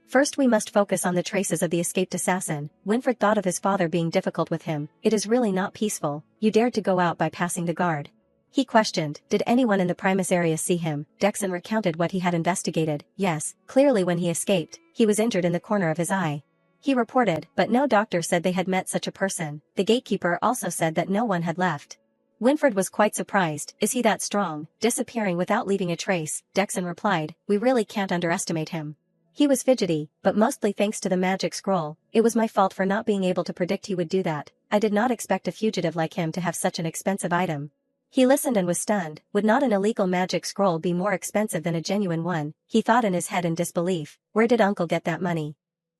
First we must focus on the traces of the escaped assassin. Winfred thought of his father being difficult with him. It is really not peaceful. You dared to go out by passing the guard. He questioned, did anyone in the Primus area see him? Dexon recounted what he had investigated. Yes, clearly when he escaped, he was injured in the corner of his eye. He reported, but no doctor said they had met such a person. The gatekeeper also said that no one had left. Winfred was quite surprised. Is he that strong, disappearing without leaving a trace? Dexon replied, we really can't underestimate him. He was fidgety, but mostly thanks to the magic scroll. It was my fault for not being able to predict he would do that. I did not expect a fugitive like him to have such an expensive item. He listened and was stunned. Would not an illegal magic scroll be more expensive than a genuine one? He thought in his head in disbelief. Where did Uncle get that money?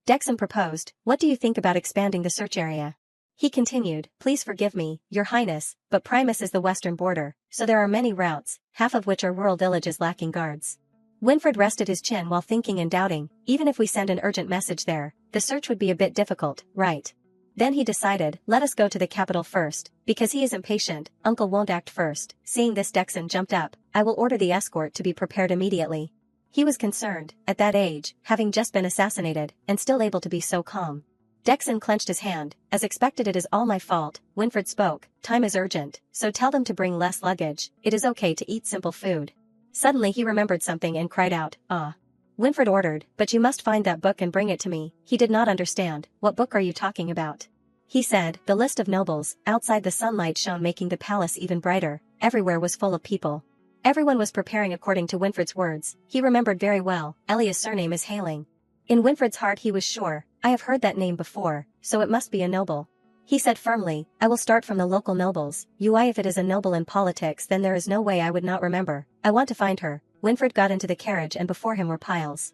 Dexon proposed. What do you think about expanding the search area? He continued. Please forgive me, Your Highness, but Primus is the western border, so there are many routes, half of which are rural villages lacking guards. Winfred rested his chin while thinking and doubting. Even if we send an urgent message there, the search would be a bit difficult, right? Then he decided, let us go to the capital first, because he is impatient. Uncle won't act first. Seeing this, Dexon jumped up. I will order the escort to be prepared immediately. He was concerned, at that age, having just been assassinated, and still able to be so calm. Dexon clenched his hand. As expected, it is all my fault. Winfred spoke. Time is urgent, so tell them to bring less luggage. It is okay to eat simple food. Suddenly he remembered something and cried out, ah. Winfred ordered, but you must find that book and bring it to me. He did not understand. What book are you talking about? He said, the list of nobles. Outside the sunlight shone, making the palace even brighter. Everywhere was full of people. Everyone was preparing according to Winfred's words. He remembered very well. Elia's surname is Hailing. In Winfred's heart he was sure, I have heard that name before, so it must be a noble. He said firmly, I will start from the local nobles. If it is a noble in politics, then there is no way I would not remember. I want to find her. Winfred got into the carriage and before him were piles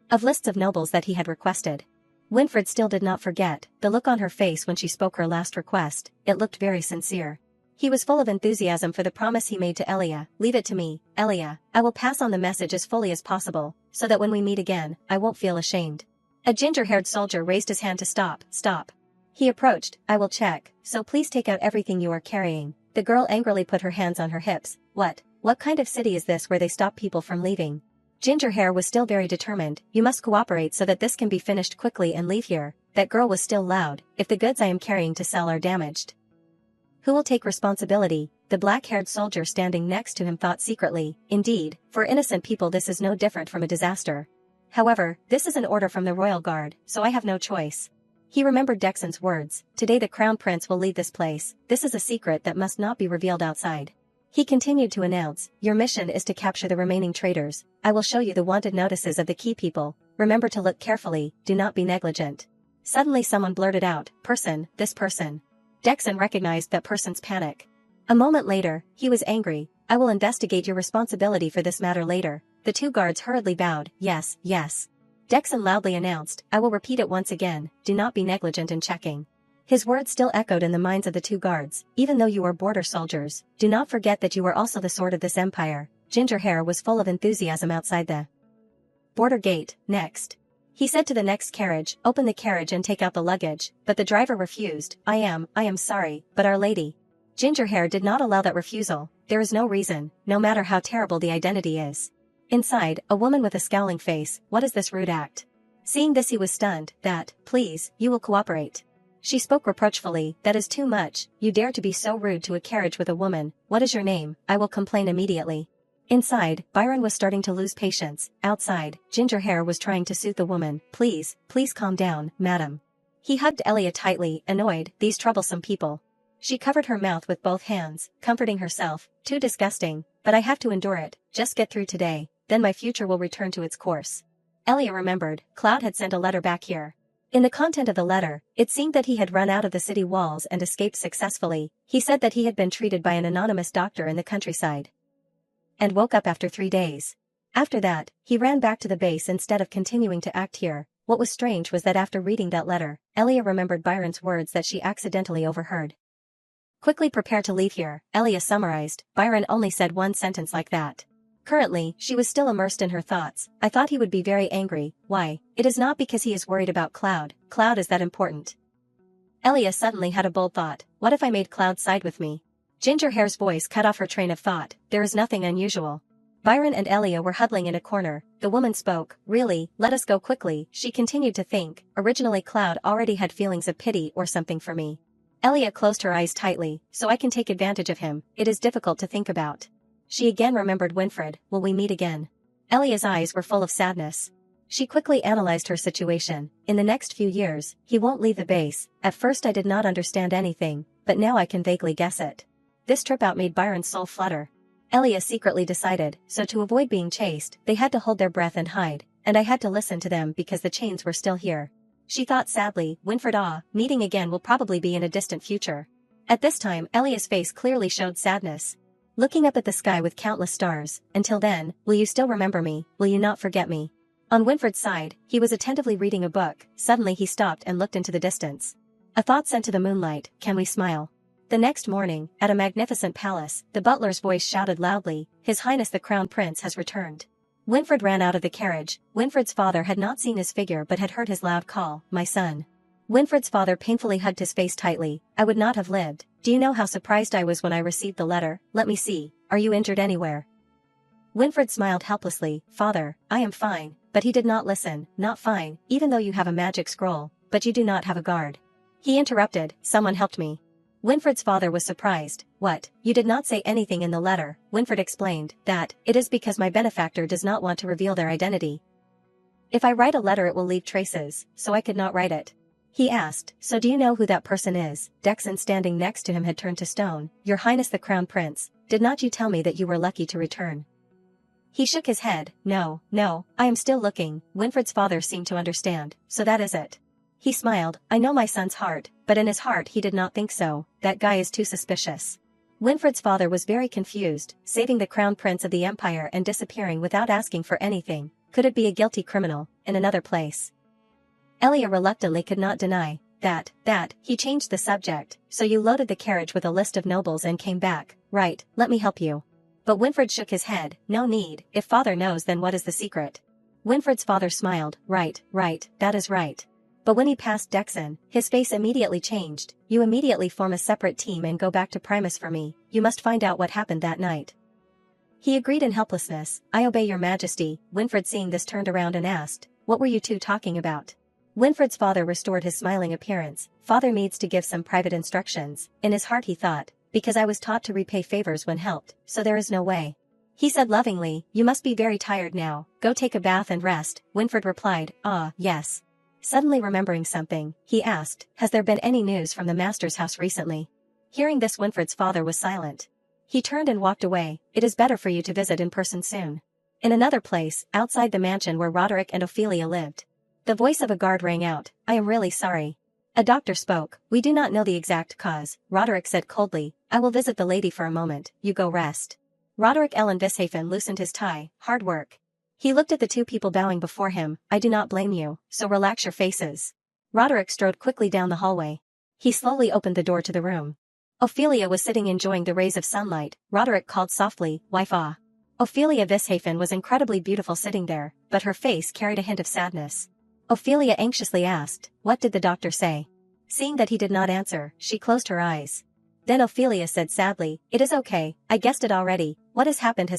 of lists of nobles that he had requested. Winfred still did not forget the look on her face when she spoke her last request. It looked very sincere. He was full of enthusiasm for the promise he made to Elia. Leave it to me, Elia. I will pass on the message as fully as possible, so that when we meet again, I won't feel ashamed. A ginger-haired soldier raised his hand to stop. Stop. He approached. I will check, so please take out everything you are carrying. The girl angrily put her hands on her hips. What kind of city is this where they stop people from leaving? Ginger Hair was still very determined. You must cooperate so that this can be finished quickly and leave here. That girl was still loud. If the goods I am carrying to sell are damaged, who will take responsibility? The black-haired soldier standing next to him thought secretly. Indeed, for innocent people this is no different from a disaster. However, this is an order from the royal guard, so I have no choice. He remembered Dexon's words. Today the crown prince will leave this place. This is a secret that must not be revealed outside. He continued to announce, your mission is to capture the remaining traitors. I will show you the wanted notices of the key people. Remember to look carefully, do not be negligent. Suddenly someone blurted out, person, this person. Dexon recognized that person's panic. A moment later, he was angry. I will investigate your responsibility for this matter later. The two guards hurriedly bowed. Yes, yes. Dexon loudly announced, I will repeat it once again, do not be negligent in checking. His words still echoed in the minds of the two guards. Even though you are border soldiers, do not forget that you are also the sword of this empire. Ginger Hair was full of enthusiasm outside the border gate. Next, he said to the next carriage, open the carriage and take out the luggage, but the driver refused. I am sorry, but Our Lady. Ginger Hair did not allow that refusal. There is no reason, no matter how terrible the identity is. Inside, a woman with a scowling face. What is this rude act? Seeing this he was stunned. That, please, you will cooperate. She spoke reproachfully. That is too much. You dare to be so rude to a carriage with a woman. What is your name? I will complain immediately. Inside, Byron was starting to lose patience. Outside, Ginger Hair was trying to soothe the woman. Please calm down, madam. He hugged Elia tightly, annoyed. These troublesome people. She covered her mouth with both hands, comforting herself. Too disgusting, but I have to endure it. Just get through today, then my future will return to its course. Elia remembered, Cloud had sent a letter back here. In the content of the letter, it seemed that he had run out of the city walls and escaped successfully. He said that he had been treated by an anonymous doctor in the countryside and woke up after 3 days. After that, he ran back to the base instead of continuing to act here. What was strange was that after reading that letter, Elia remembered Byron's words that she accidentally overheard. Quickly prepare to leave here, Elia summarized. Byron only said one sentence like that. Currently, she was still immersed in her thoughts. I thought he would be very angry. Why? It is not because he is worried about Cloud. Cloud is that important. Elia suddenly had a bold thought. What if I made Cloud side with me? Ginger Hair's voice cut off her train of thought. There is nothing unusual. Byron and Elia were huddling in a corner. The woman spoke. Really, let us go quickly. She continued to think. Originally Cloud already had feelings of pity or something for me. Elia closed her eyes tightly. So I can take advantage of him. It is difficult to think about. She again remembered Winfred. Will we meet again? Elia's eyes were full of sadness. She quickly analyzed her situation. In the next few years, he won't leave the base. At first I did not understand anything, but now I can vaguely guess it. This trip out made Byron's soul flutter. Elia secretly decided, so to avoid being chased, they had to hold their breath and hide, and I had to listen to them because the chains were still here. She thought sadly, Winfred meeting again will probably be in a distant future. At this time, Elia's face clearly showed sadness. Looking up at the sky with countless stars, until then, will you still remember me, will you not forget me? On Winfred's side, he was attentively reading a book, suddenly he stopped and looked into the distance. A thought sent to the moonlight, can we smile? The next morning, at a magnificent palace, the butler's voice shouted loudly, His Highness the Crown Prince has returned. Winfred ran out of the carriage. Winfred's father had not seen his figure but had heard his loud call, my son. Winfred's father painfully hugged his face tightly, I would not have lived. Do you know how surprised I was when I received the letter? Let me see, are you injured anywhere? Winfred smiled helplessly, Father, I am fine, but he did not listen, not fine, even though you have a magic scroll, but you do not have a guard. He interrupted, someone helped me. Winfred's father was surprised, what, you did not say anything in the letter, Winfred explained, that, it is because my benefactor does not want to reveal their identity. If I write a letter it will leave traces, so I could not write it. He asked, so do you know who that person is? Dexon standing next to him had turned to stone, Your Highness the Crown Prince, did not you tell me that you were lucky to return? He shook his head, no, I am still looking. Winfred's father seemed to understand, so that is it. He smiled, I know my son's heart, but in his heart he did not think so, that guy is too suspicious. Winfred's father was very confused, saving the Crown Prince of the Empire and disappearing without asking for anything, could it be a guilty criminal, in another place? Elia reluctantly could not deny, that, he changed the subject, so you loaded the carriage with a list of nobles and came back, right, let me help you. But Winfred shook his head, no need, if father knows then what is the secret? Winfred's father smiled, right, that is right. But when he passed Dexon, his face immediately changed, you immediately form a separate team and go back to Primus for me, you must find out what happened that night. He agreed in helplessness, I obey your majesty. Winfred seeing this turned around and asked, what were you two talking about? Winfred's father restored his smiling appearance, father needs to give some private instructions, in his heart he thought, because I was taught to repay favors when helped, so there is no way. He said lovingly, you must be very tired now, go take a bath and rest. Winfred replied, yes. Suddenly remembering something, he asked, has there been any news from the master's house recently? Hearing this Winfred's father was silent. He turned and walked away, it is better for you to visit in person soon. In another place, outside the mansion where Roderick and Ophelia lived. The voice of a guard rang out, I am really sorry. A doctor spoke, we do not know the exact cause. Roderick said coldly, I will visit the lady for a moment, you go rest. Roderick Ellen Vishafen loosened his tie, hard work. He looked at the two people bowing before him, I do not blame you, so relax your faces. Roderick strode quickly down the hallway. He slowly opened the door to the room. Ophelia was sitting enjoying the rays of sunlight. Roderick called softly, wife ah. Ophelia Vishafen was incredibly beautiful sitting there, but her face carried a hint of sadness. Ophelia anxiously asked, what did the doctor say? Seeing that he did not answer, she closed her eyes. Then Ophelia said sadly, it is okay, I guessed it already, what has happened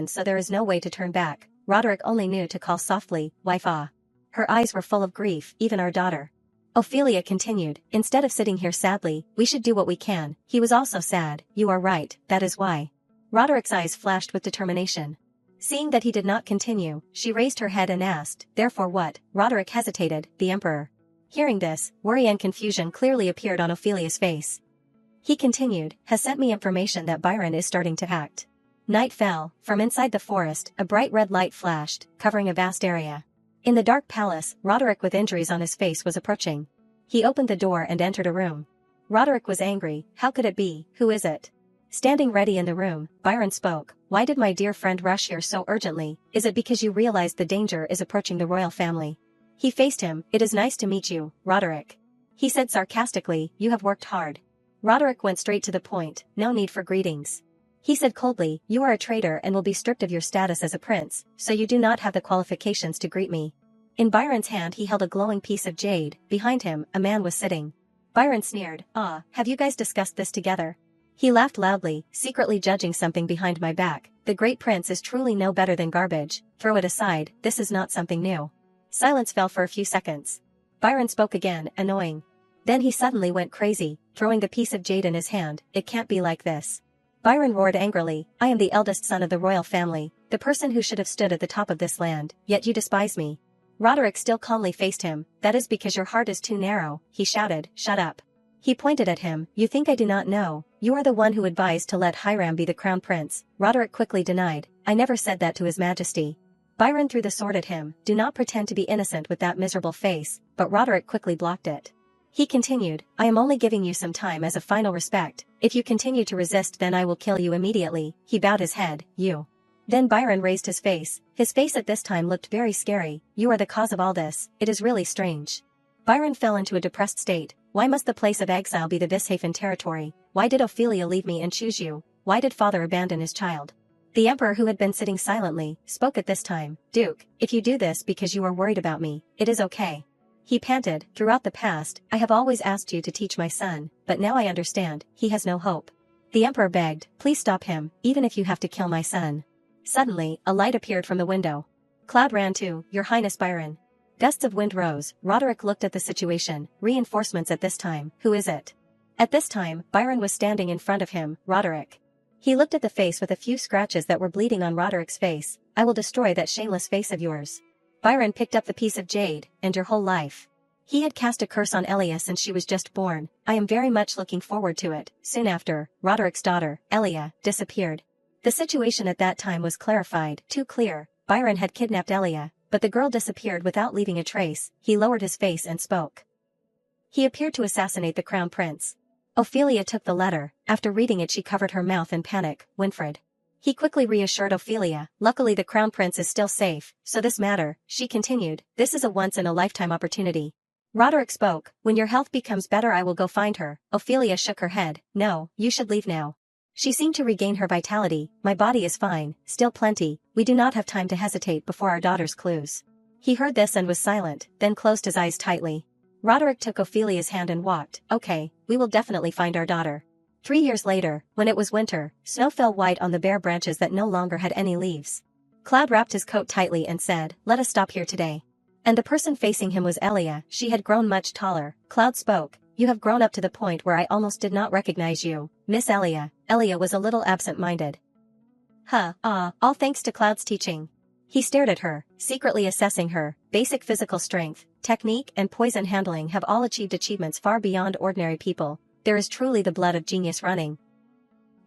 so there is no way to turn back. Roderick only knew to call softly, wife ah. Her eyes were full of grief, even our daughter. Ophelia continued, instead of sitting here sadly, we should do what we can. He was also sad, you are right, that is why. Roderick's eyes flashed with determination. Seeing that he did not continue, she raised her head and asked, therefore what? Roderick hesitated, the emperor. Hearing this, worry and confusion clearly appeared on Ophelia's face. He continued, has sent me information that Byron is starting to act. Night fell, from inside the forest, a bright red light flashed, covering a vast area. In the dark palace, Roderick with injuries on his face was approaching. He opened the door and entered a room. Roderick was angry, how could it be, who is it? Standing ready in the room, Byron spoke, why did my dear friend rush here so urgently? Is it because you realize the danger is approaching the royal family? He faced him, it is nice to meet you, Roderick. He said sarcastically, you have worked hard. Roderick went straight to the point, no need for greetings. He said coldly, you are a traitor and will be stripped of your status as a prince, so you do not have the qualifications to greet me. In Byron's hand he held a glowing piece of jade, behind him, a man was sitting. Byron sneered, have you guys discussed this together? He laughed loudly, secretly judging something behind my back, the great prince is truly no better than garbage, throw it aside, this is not something new. Silence fell for a few seconds. Byron spoke again, annoying. Then he suddenly went crazy, throwing the piece of jade in his hand, it can't be like this. Byron roared angrily, I am the eldest son of the royal family, the person who should have stood at the top of this land, yet you despise me. Roderick still calmly faced him, that is because your heart is too narrow, he shouted, shut up. He pointed at him, you think I do not know, you are the one who advised to let Hiram be the crown prince. Roderick quickly denied, I never said that to his majesty. Byron threw the sword at him, do not pretend to be innocent with that miserable face, but Roderick quickly blocked it. He continued, I am only giving you some time as a final respect. If you continue to resist, then I will kill you immediately. He bowed his head. You. Then Byron raised his face. His face at this time looked very scary. You are the cause of all this. It is really strange. Byron fell into a depressed state. Why must the place of exile be the Vishafen territory? Why did Ophelia leave me and choose you? Why did father abandon his child? The emperor, who had been sitting silently, spoke at this time. Duke, if you do this because you are worried about me, it is okay. He panted, throughout the past, I have always asked you to teach my son, but now I understand, he has no hope. The emperor begged, please stop him, even if you have to kill my son. Suddenly, a light appeared from the window. Cloud ran to, Your Highness Byron. Gusts of wind rose. Roderick looked at the situation. Reinforcements at this time. Who is it? At this time, Byron was standing in front of him. Roderick. He looked at the face with a few scratches that were bleeding on Roderick's face. I will destroy that shameless face of yours. Byron picked up the piece of jade, and your whole life. He had cast a curse on Elia since she was just born. I am very much looking forward to it. Soon after, Roderick's daughter, Elia, disappeared. The situation at that time was clarified. Too clear. Byron had kidnapped Elia, but the girl disappeared without leaving a trace. He lowered his face and spoke. He appeared to assassinate the crown prince. Ophelia took the letter. After reading it, she covered her mouth in panic. Winfred. He quickly reassured Ophelia. Luckily the crown prince is still safe, so this matter, she continued, this is a once-in-a-lifetime opportunity. Roderick spoke, when your health becomes better I will go find her. Ophelia shook her head. No, you should leave now. She seemed to regain her vitality. My body is fine, still plenty, we do not have time to hesitate before our daughter's clues. He heard this and was silent, then closed his eyes tightly. Roderick took Ophelia's hand and walked. Okay, we will definitely find our daughter. 3 years later, when it was winter, snow fell white on the bare branches that no longer had any leaves. Cloud wrapped his coat tightly and said, let us stop here today. And the person facing him was Elia. She had grown much taller. Cloud spoke, you have grown up to the point where I almost did not recognize you, Miss Elia. Elia was a little absent-minded. All thanks to Cloud's teaching. He stared at her, secretly assessing her. Basic physical strength, technique and poison handling have all achieved achievements far beyond ordinary people. There is truly the blood of genius running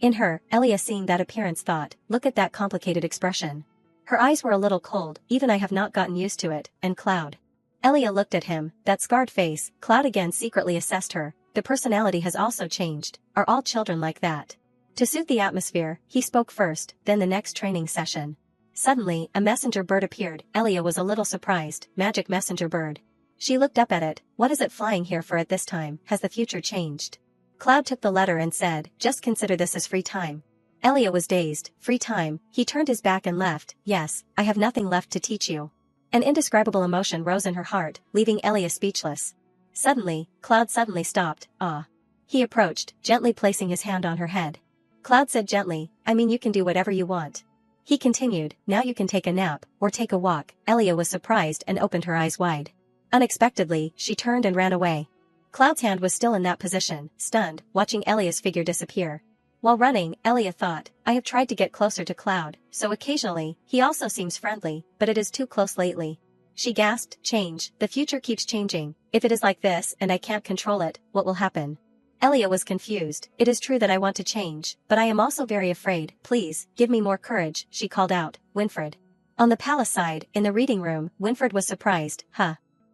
in her. Elia, seeing that appearance, thought, look at that complicated expression. Her eyes were a little cold, even I have not gotten used to it, and Cloud. Elia looked at him, that scarred face. Cloud again secretly assessed her. The personality has also changed. Are all children like that? To suit the atmosphere, he spoke first, then the next training session. Suddenly, a messenger bird appeared. Elia was a little surprised. Magic messenger bird. She looked up at it. What is it flying here for at this time? Has the future changed? Cloud took the letter and said, just consider this as free time. Elia was dazed. Free time? He turned his back and left. Yes, I have nothing left to teach you. An indescribable emotion rose in her heart, leaving Elia speechless. Suddenly, Cloud suddenly stopped. He approached, gently placing his hand on her head. Cloud said gently, I mean you can do whatever you want. He continued, now you can take a nap, or take a walk. Elia was surprised and opened her eyes wide. Unexpectedly, she turned and ran away. Cloud's hand was still in that position, stunned, watching Elia's figure disappear. While running, Elia thought, I have tried to get closer to Cloud, so occasionally, he also seems friendly, but it is too close lately. She gasped, change, the future keeps changing. If it is like this and I can't control it, what will happen? Elia was confused. It is true that I want to change, but I am also very afraid. Please, give me more courage, she called out. Winfred. On the palace side, in the reading room, Winfred was surprised.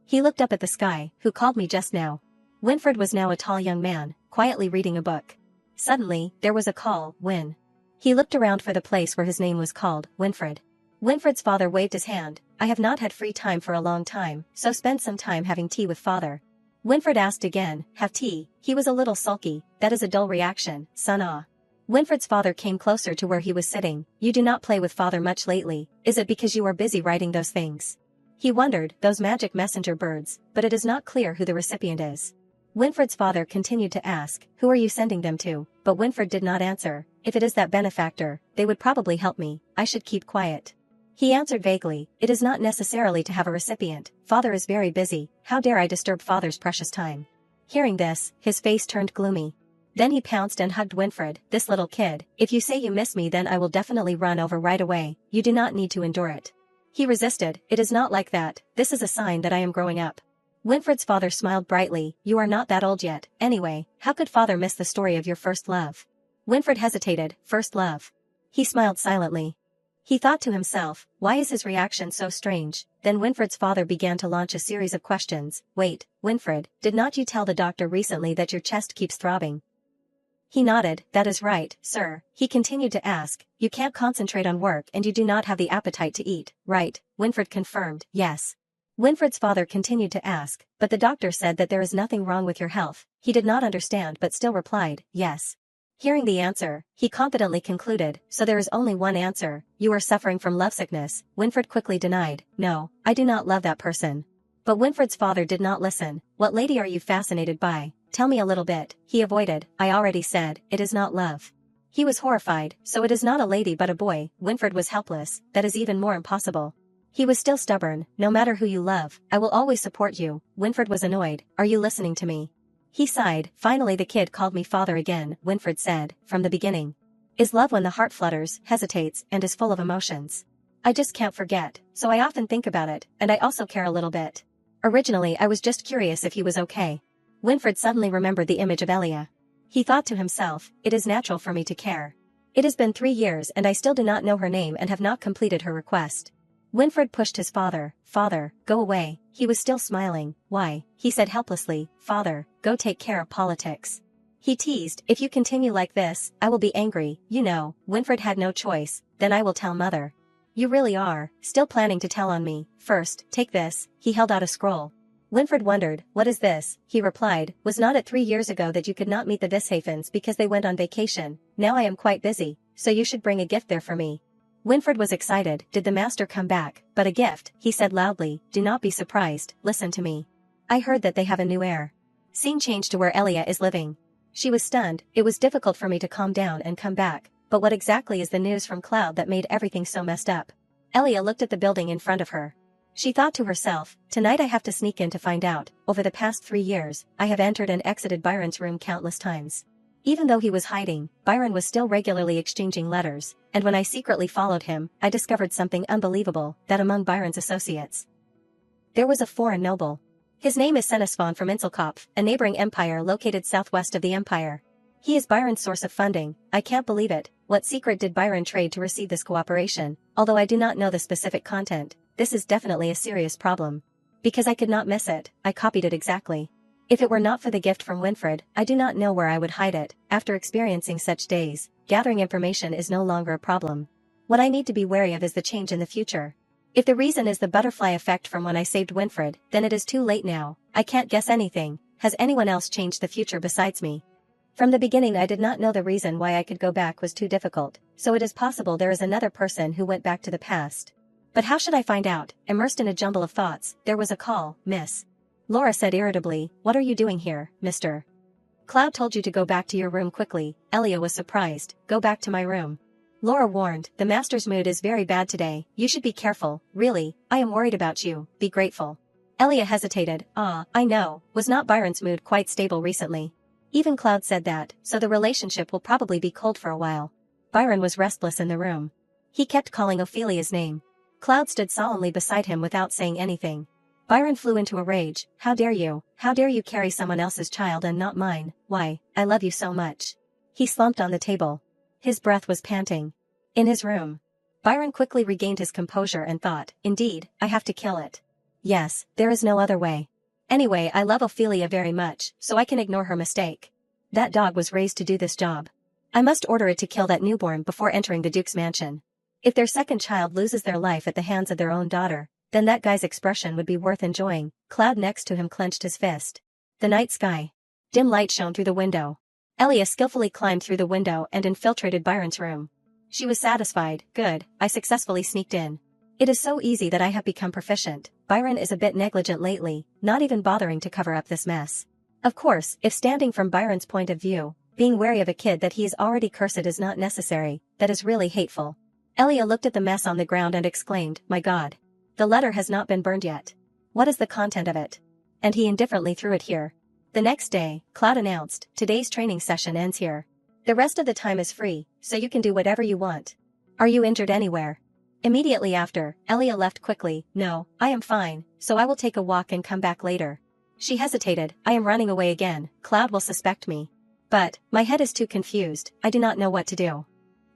He looked up at the sky. Who called me just now? Winfred was now a tall young man, quietly reading a book. Suddenly, there was a call. Win. He looked around for the place where his name was called. Winfred. Winfred's father waved his hand. I have not had free time for a long time, so spend some time having tea with father. Winfred asked again, have tea? He was a little sulky. That is a dull reaction, son. Winfred's father came closer to where he was sitting. You do not play with father much lately. Is it because you are busy writing those things? He wondered, those magic messenger birds, but it is not clear who the recipient is. Winfred's father continued to ask, who are you sending them to? But Winfred did not answer. If it is that benefactor, they would probably help me. I should keep quiet. He answered vaguely, it is not necessarily to have a recipient. Father is very busy. How dare I disturb father's precious time? Hearing this, his face turned gloomy. Then he pounced and hugged Winfred. This little kid, if you say you miss me then I will definitely run over right away. You do not need to endure it. He resisted. It is not like that. This is a sign that I am growing up. Winfred's father smiled brightly. You are not that old yet. Anyway, how could father miss the story of your first love? Winfred hesitated. First love. He smiled silently. He thought to himself, why is his reaction so strange? Then Winfred's father began to launch a series of questions. Wait, Winfred, did not you tell the doctor recently that your chest keeps throbbing? He nodded. That is right, sir. He continued to ask, you can't concentrate on work and you do not have the appetite to eat, right? Winfred confirmed, yes. Winfred's father continued to ask, but the doctor said that there is nothing wrong with your health. He did not understand but still replied, yes. Hearing the answer, he confidently concluded, so there is only one answer, you are suffering from lovesickness. Winfred quickly denied, no, I do not love that person. But Winfred's father did not listen. What lady are you fascinated by? Tell me a little bit. He avoided, I already said, it is not love. He was horrified, so it is not a lady but a boy. Winfred was helpless, that is even more impossible. He was still stubborn, no matter who you love, I will always support you. Winfred was annoyed, are you listening to me? He sighed, finally the kid called me father again, Winfred said, from the beginning. Is love when the heart flutters, hesitates, and is full of emotions. I just can't forget, so I often think about it, and I also care a little bit. Originally I was just curious if he was okay. Winfred suddenly remembered the image of Elia. He thought to himself, it is natural for me to care. It has been 3 years and I still do not know her name and have not completed her request. Winfred pushed his father, father, go away. He was still smiling. Why? He said helplessly, father, go take care of politics. He teased, if you continue like this, I will be angry, you know. Winfred had no choice, then I will tell mother. You really are, still planning to tell on me. First, take this. He held out a scroll. Winfred wondered, what is this? He replied, was not it 3 years ago that you could not meet the Vishafens because they went on vacation? Now I am quite busy, so you should bring a gift there for me. Winfred was excited. Did the master come back? But a gift, he said loudly, do not be surprised, listen to me. I heard that they have a new heir. Scene changed to where Elia is living. She was stunned, it was difficult for me to calm down and come back, but what exactly is the news from Cloud that made everything so messed up? Elia looked at the building in front of her. She thought to herself, tonight I have to sneak in to find out. Over the past 3 years, I have entered and exited Byron's room countless times. Even though he was hiding, Byron was still regularly exchanging letters, and when I secretly followed him, I discovered something unbelievable, that among Byron's associates, there was a foreign noble. His name is Senesfon from Inselkopf, a neighboring empire located southwest of the empire. He is Byron's source of funding. I can't believe it. What secret did Byron trade to receive this cooperation? Although I do not know the specific content, this is definitely a serious problem. Because I could not miss it, I copied it exactly. If it were not for the gift from Winfred, I do not know where I would hide it. After experiencing such days, gathering information is no longer a problem. What I need to be wary of is the change in the future. If the reason is the butterfly effect from when I saved Winfred, then it is too late now. I can't guess anything. Has anyone else changed the future besides me? From the beginning I did not know the reason why I could go back was too difficult, so it is possible there is another person who went back to the past. But how should I find out? Immersed in a jumble of thoughts, there was a call, Miss. Laura said irritably, what are you doing here, Mr. Cloud told you to go back to your room quickly. Elia was surprised, go back to my room. Laura warned, the master's mood is very bad today, you should be careful, really, I am worried about you, be grateful. Elia hesitated, I know, was not Byron's mood quite stable recently? Even Cloud said that, so the relationship will probably be cold for a while. Byron was restless in the room. He kept calling Ophelia's name. Cloud stood solemnly beside him without saying anything. Byron flew into a rage, how dare you carry someone else's child and not mine, why, I love you so much. He slumped on the table. His breath was panting. In his room. Byron quickly regained his composure and thought, indeed, I have to kill it. Yes, there is no other way. Anyway, I love Ophelia very much, so I can ignore her mistake. That dog was raised to do this job. I must order it to kill that newborn before entering the Duke's mansion. If their second child loses their life at the hands of their own daughter, then that guy's expression would be worth enjoying. Cloud next to him clenched his fist. The night sky. Dim light shone through the window. Elia skillfully climbed through the window and infiltrated Byron's room. She was satisfied, good, I successfully sneaked in. It is so easy that I have become proficient. Byron is a bit negligent lately, not even bothering to cover up this mess. Of course, if standing from Byron's point of view, being wary of a kid that he is already cursed is not necessary, that is really hateful. Elia looked at the mess on the ground and exclaimed, my God. The letter has not been burned yet. What is the content of it? And he indifferently threw it here. The next day, Cloud announced, today's training session ends here. The rest of the time is free, so you can do whatever you want. Are you injured anywhere? Immediately after, Elia left quickly, no, I am fine, so I will take a walk and come back later. She hesitated, I am running away again, Cloud will suspect me. But, my head is too confused, I do not know what to do.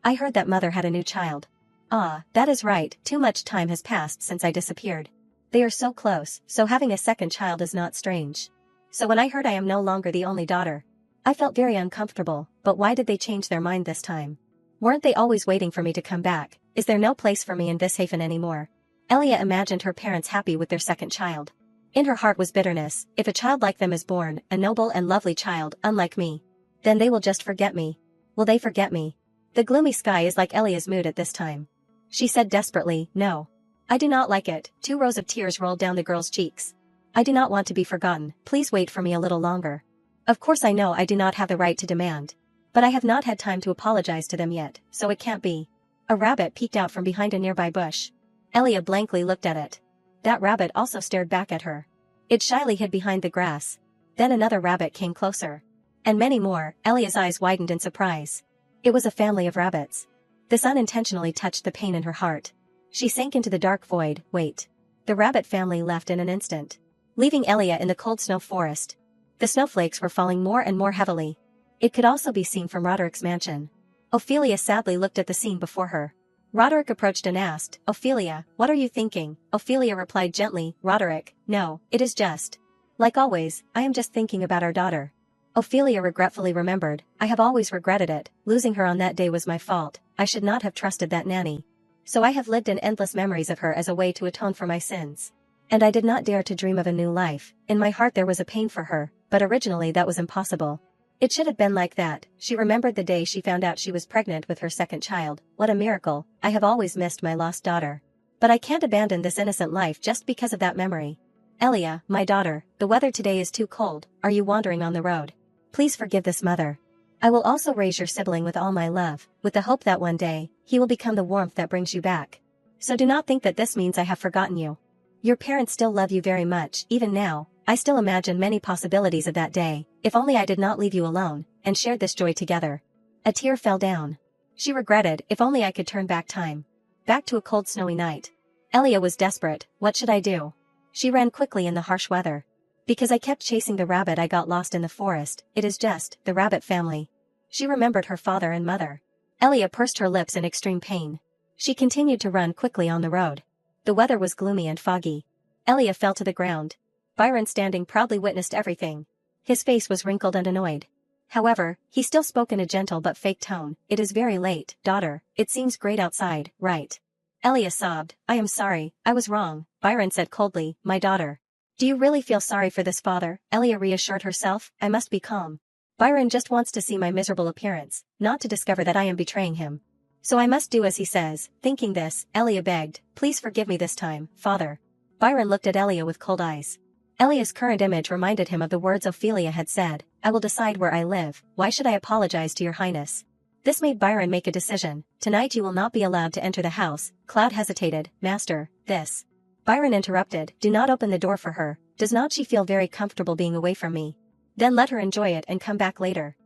I heard that mother had a new child. Ah, that is right, too much time has passed since I disappeared. They are so close, so having a second child is not strange. So when I heard I am no longer the only daughter, I felt very uncomfortable, but why did they change their mind this time? Weren't they always waiting for me to come back? Is there no place for me in this haven anymore? Elia imagined her parents happy with their second child. In her heart was bitterness. If a child like them is born, a noble and lovely child, unlike me, then they will just forget me. Will they forget me? The gloomy sky is like Elia's mood at this time. She said desperately, no. I do not like it. 2 rows of tears rolled down the girl's cheeks. I do not want to be forgotten. Please wait for me a little longer. Of course I know I do not have the right to demand. But I have not had time to apologize to them yet, so it can't be. A rabbit peeked out from behind a nearby bush. Elia blankly looked at it. That rabbit also stared back at her. It shyly hid behind the grass. Then another rabbit came closer. And many more. Elia's eyes widened in surprise. It was a family of rabbits. This unintentionally touched the pain in her heart. She sank into the dark void. Wait. The rabbit family left in an instant, leaving Elia in the cold snow forest. The snowflakes were falling more and more heavily. It could also be seen from Roderick's mansion. Ophelia sadly looked at the scene before her. Roderick approached and asked, Ophelia, what are you thinking? Ophelia replied gently, Roderick, no, it is just. Like always, I am just thinking about our daughter. Ophelia regretfully remembered, I have always regretted it. Losing her on that day was my fault. I should not have trusted that nanny. So I have lived in endless memories of her as a way to atone for my sins. And I did not dare to dream of a new life. In my heart there was a pain for her, but originally that was impossible. It should have been like that. She remembered the day she found out she was pregnant with her second child. What a miracle. I have always missed my lost daughter. But I can't abandon this innocent life just because of that memory. Elia, my daughter, the weather today is too cold. Are you wandering on the road? Please forgive this mother. I will also raise your sibling with all my love, with the hope that one day, he will become the warmth that brings you back. So do not think that this means I have forgotten you. Your parents still love you very much. Even now, I still imagine many possibilities of that day. If only I did not leave you alone, and shared this joy together. A tear fell down. She regretted, if only I could turn back time. Back to a cold snowy night. Elia was desperate. What should I do? She ran quickly in the harsh weather. Because I kept chasing the rabbit I got lost in the forest. It is just, the rabbit family. She remembered her father and mother. Elia pursed her lips in extreme pain. She continued to run quickly on the road. The weather was gloomy and foggy. Elia fell to the ground. Byron standing proudly witnessed everything. His face was wrinkled and annoyed. However, he still spoke in a gentle but fake tone. It is very late, daughter. It seems great outside, right? Elia sobbed. I am sorry, I was wrong. Byron said coldly, my daughter. Do you really feel sorry for this father? Elia reassured herself, I must be calm. Byron just wants to see my miserable appearance, not to discover that I am betraying him. So I must do as he says. Thinking this, Elia begged, please forgive me this time, father. Byron looked at Elia with cold eyes. Elia's current image reminded him of the words Ophelia had said, I will decide where I live. Why should I apologize to your highness? This made Byron make a decision. Tonight you will not be allowed to enter the house. Cloud hesitated. Master, this. Byron interrupted. Do not open the door for her. Does not she feel very comfortable being away from me? Then let her enjoy it and come back later.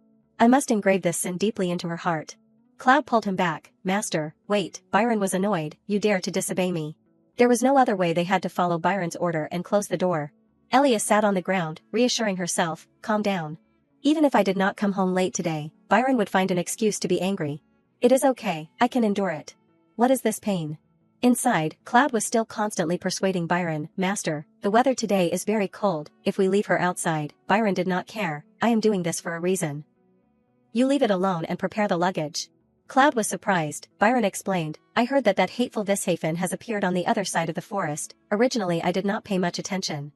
I must engrave this sin deeply into her heart. Cloud pulled him back. Master, wait. Byron was annoyed. You dare to disobey me. There was no other way. They had to follow Byron's order and close the door. Elia sat on the ground, reassuring herself, calm down. Even if I did not come home late today, Byron would find an excuse to be angry. It is okay, I can endure it. What is this pain? Inside, Cloud was still constantly persuading Byron, Master, the weather today is very cold. If we leave her outside. Byron did not care. I am doing this for a reason. You leave it alone and prepare the luggage. Cloud was surprised. Byron explained, I heard that hateful Vishafen has appeared on the other side of the forest. Originally I did not pay much attention.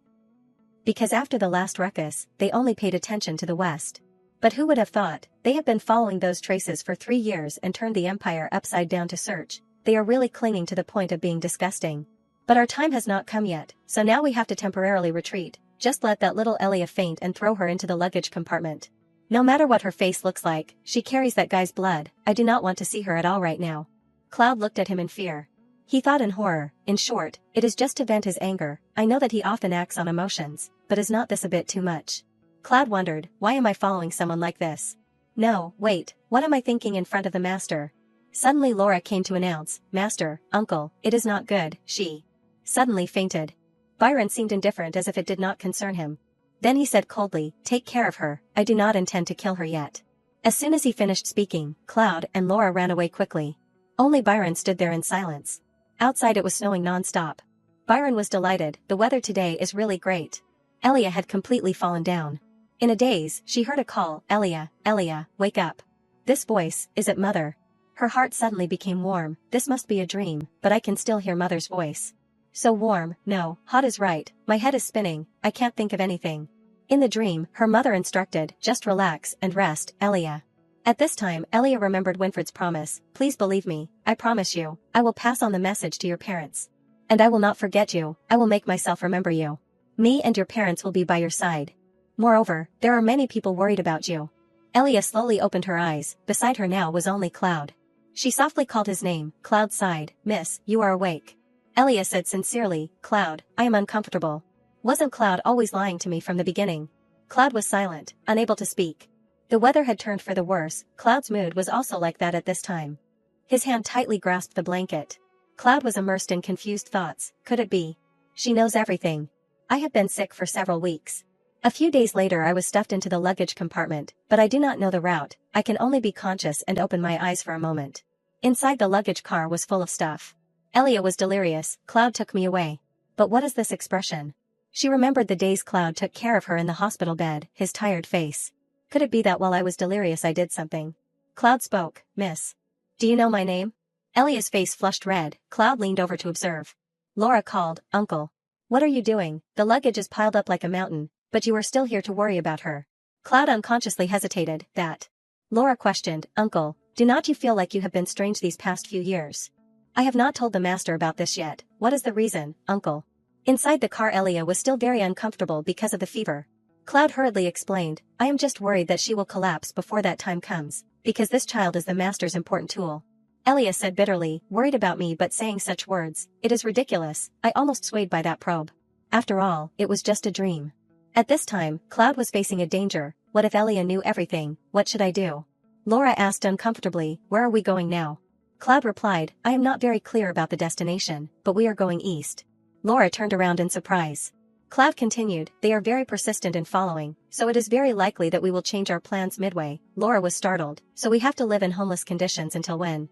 Because after the last ruckus, they only paid attention to the west. But who would have thought? They have been following those traces for 3 years and turned the empire upside down to search. They are really clinging to the point of being disgusting. But our time has not come yet, so now we have to temporarily retreat. Just let that little Elia faint and throw her into the luggage compartment. No matter what her face looks like, she carries that guy's blood. I do not want to see her at all right now. Cloud looked at him in fear. He thought in horror. In short, it is just to vent his anger. I know that he often acts on emotions, but is not this a bit too much? Cloud wondered, why am I following someone like this? No, wait, what am I thinking in front of the master? Suddenly Laura came to announce, Master, uncle, it is not good. She suddenly fainted. Byron seemed indifferent as if it did not concern him. Then he said coldly, take care of her. I do not intend to kill her yet. As soon as he finished speaking, Cloud and Laura ran away quickly. Only Byron stood there in silence. Outside it was snowing non-stop. Byron was delighted, the weather today is really great. Elia had completely fallen down. In a daze, she heard a call, Elia, Elia, wake up. This voice, is it Mother? Her heart suddenly became warm, this must be a dream, but I can still hear Mother's voice. So warm, no, hot is right, my head is spinning, I can't think of anything. In the dream, her mother instructed, just relax and rest, Elia. At this time, Elia remembered Winfred's promise, please believe me, I promise you, I will pass on the message to your parents. And I will not forget you, I will make myself remember you. Me and your parents will be by your side. Moreover, there are many people worried about you. Elia slowly opened her eyes, beside her now was only Cloud. She softly called his name, Cloud sighed, Miss, you are awake. Elia said sincerely, Cloud, I am uncomfortable. Wasn't Cloud always lying to me from the beginning? Cloud was silent, unable to speak. The weather had turned for the worse, Cloud's mood was also like that at this time. His hand tightly grasped the blanket. Cloud was immersed in confused thoughts, could it be? She knows everything. I have been sick for several weeks. A few days later I was stuffed into the luggage compartment, but I do not know the route, I can only be conscious and open my eyes for a moment. Inside the luggage car was full of stuff. Elia was delirious, Cloud took me away. But what is this expression? She remembered the days Cloud took care of her in the hospital bed, his tired face. Could it be that while I was delirious I did something? Cloud spoke, Miss. Do you know my name? Elia's face flushed red, Cloud leaned over to observe. Laura called, Uncle. What are you doing? The luggage is piled up like a mountain, but you are still here to worry about her. Cloud unconsciously hesitated, that. Laura questioned, Uncle, do not you feel like you have been strange these past few years? I have not told the master about this yet, what is the reason, Uncle? Inside the car Elia was still very uncomfortable because of the fever. Cloud hurriedly explained, I am just worried that she will collapse before that time comes, because this child is the master's important tool. Elia said bitterly, worried about me but saying such words, it is ridiculous, I almost swayed by that probe. After all, it was just a dream. At this time, Cloud was facing a danger, what if Elia knew everything, what should I do? Laura asked uncomfortably, where are we going now? Cloud replied, I am not very clear about the destination, but we are going east. Laura turned around in surprise. Cloud continued, they are very persistent in following, so it is very likely that we will change our plans midway. Laura was startled, so we have to live in homeless conditions until when?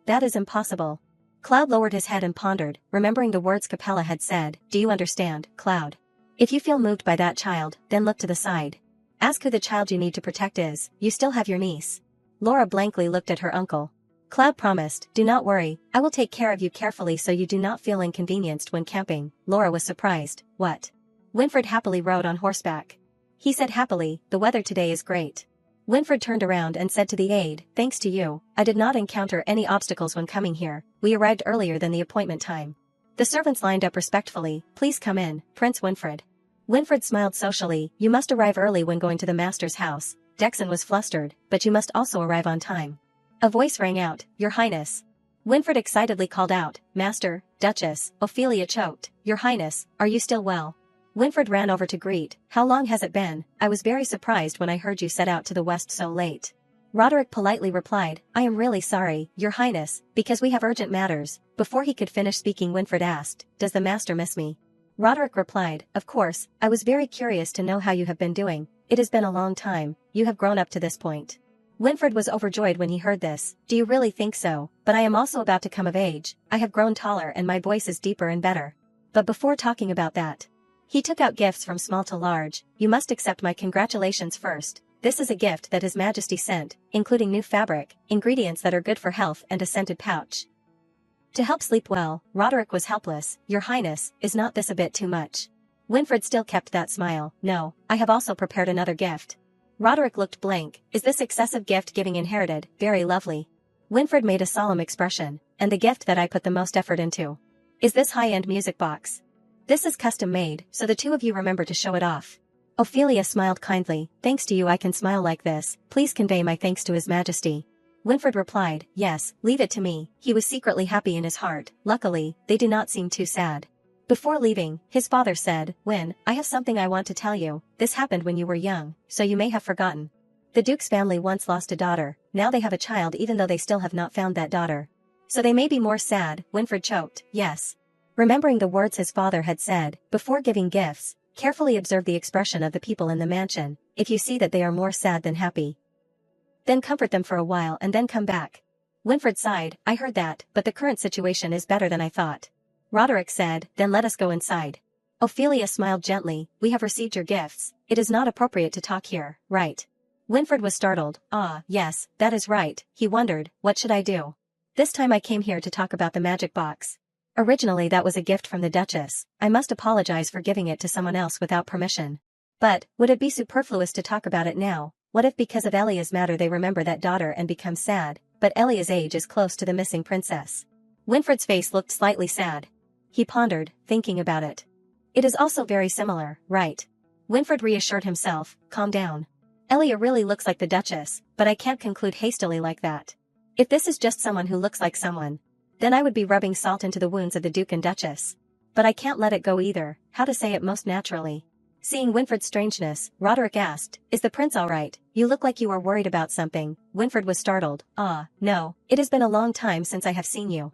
That is impossible. Cloud lowered his head and pondered, remembering the words Capella had said, do you understand, Cloud? If you feel moved by that child, then look to the side. Ask who the child you need to protect is, you still have your niece. Laura blankly looked at her uncle. Cloud promised, do not worry, I will take care of you carefully so you do not feel inconvenienced when camping. Laura was surprised, what? Winfred happily rode on horseback. He said happily, the weather today is great. Winfred turned around and said to the aide, thanks to you, I did not encounter any obstacles when coming here, we arrived earlier than the appointment time. The servants lined up respectfully, please come in, Prince Winfred. Winfred smiled socially, you must arrive early when going to the master's house. Dexon was flustered, but you must also arrive on time. A voice rang out, Your Highness. Winfred excitedly called out, Master, Duchess. Ophelia choked, Your Highness, are you still well? Winfred ran over to greet, how long has it been? I was very surprised when I heard you set out to the west so late. Roderick politely replied, I am really sorry, Your Highness, because we have urgent matters. Before he could finish speaking Winfred asked, does the master miss me? Roderick replied, of course, I was very curious to know how you have been doing. It has been a long time, you have grown up to this point. Winfred was overjoyed when he heard this, do you really think so? But I am also about to come of age, I have grown taller and my voice is deeper and better. But before talking about that, he took out gifts from small to large, you must accept my congratulations first. This is a gift that His Majesty sent, including new fabric, ingredients that are good for health and a scented pouch. To help sleep well, Roderick was helpless, Your Highness, is not this a bit too much? Winfred still kept that smile, no, I have also prepared another gift. Roderick looked blank, is this excessive gift-giving inherited, very lovely. Winfred made a solemn expression, and the gift that I put the most effort into. Is this high-end music box? This is custom-made, so the two of you remember to show it off. Ophelia smiled kindly, thanks to you I can smile like this, please convey my thanks to His Majesty. Winfred replied, yes, leave it to me, he was secretly happy in his heart, luckily, they do not seem too sad. Before leaving, his father said, Win, I have something I want to tell you, this happened when you were young, so you may have forgotten. The Duke's family once lost a daughter, now they have a child even though they still have not found that daughter. So they may be more sad, Winfred choked, yes. Remembering the words his father had said, before giving gifts, carefully observe the expression of the people in the mansion, if you see that they are more sad than happy. Then comfort them for a while and then come back. Winfred sighed, I heard that, but the current situation is better than I thought. Roderick said, then let us go inside. Ophelia smiled gently, we have received your gifts, it is not appropriate to talk here, right? Winfred was startled, ah, yes, that is right, he wondered, what should I do? This time I came here to talk about the magic box. Originally that was a gift from the Duchess, I must apologize for giving it to someone else without permission. But, would it be superfluous to talk about it now? What if because of Elia's matter they remember that daughter and become sad, but Elia's age is close to the missing princess? Winfred's face looked slightly sad. He pondered, thinking about it. It is also very similar, right? Winfred reassured himself, calm down. Elia really looks like the Duchess, but I can't conclude hastily like that. If this is just someone who looks like someone, then I would be rubbing salt into the wounds of the Duke and Duchess. But I can't let it go either, how to say it most naturally. Seeing Winfred's strangeness, Roderick asked, is the prince all right? You look like you are worried about something. Winfred was startled, ah, no, it has been a long time since I have seen you.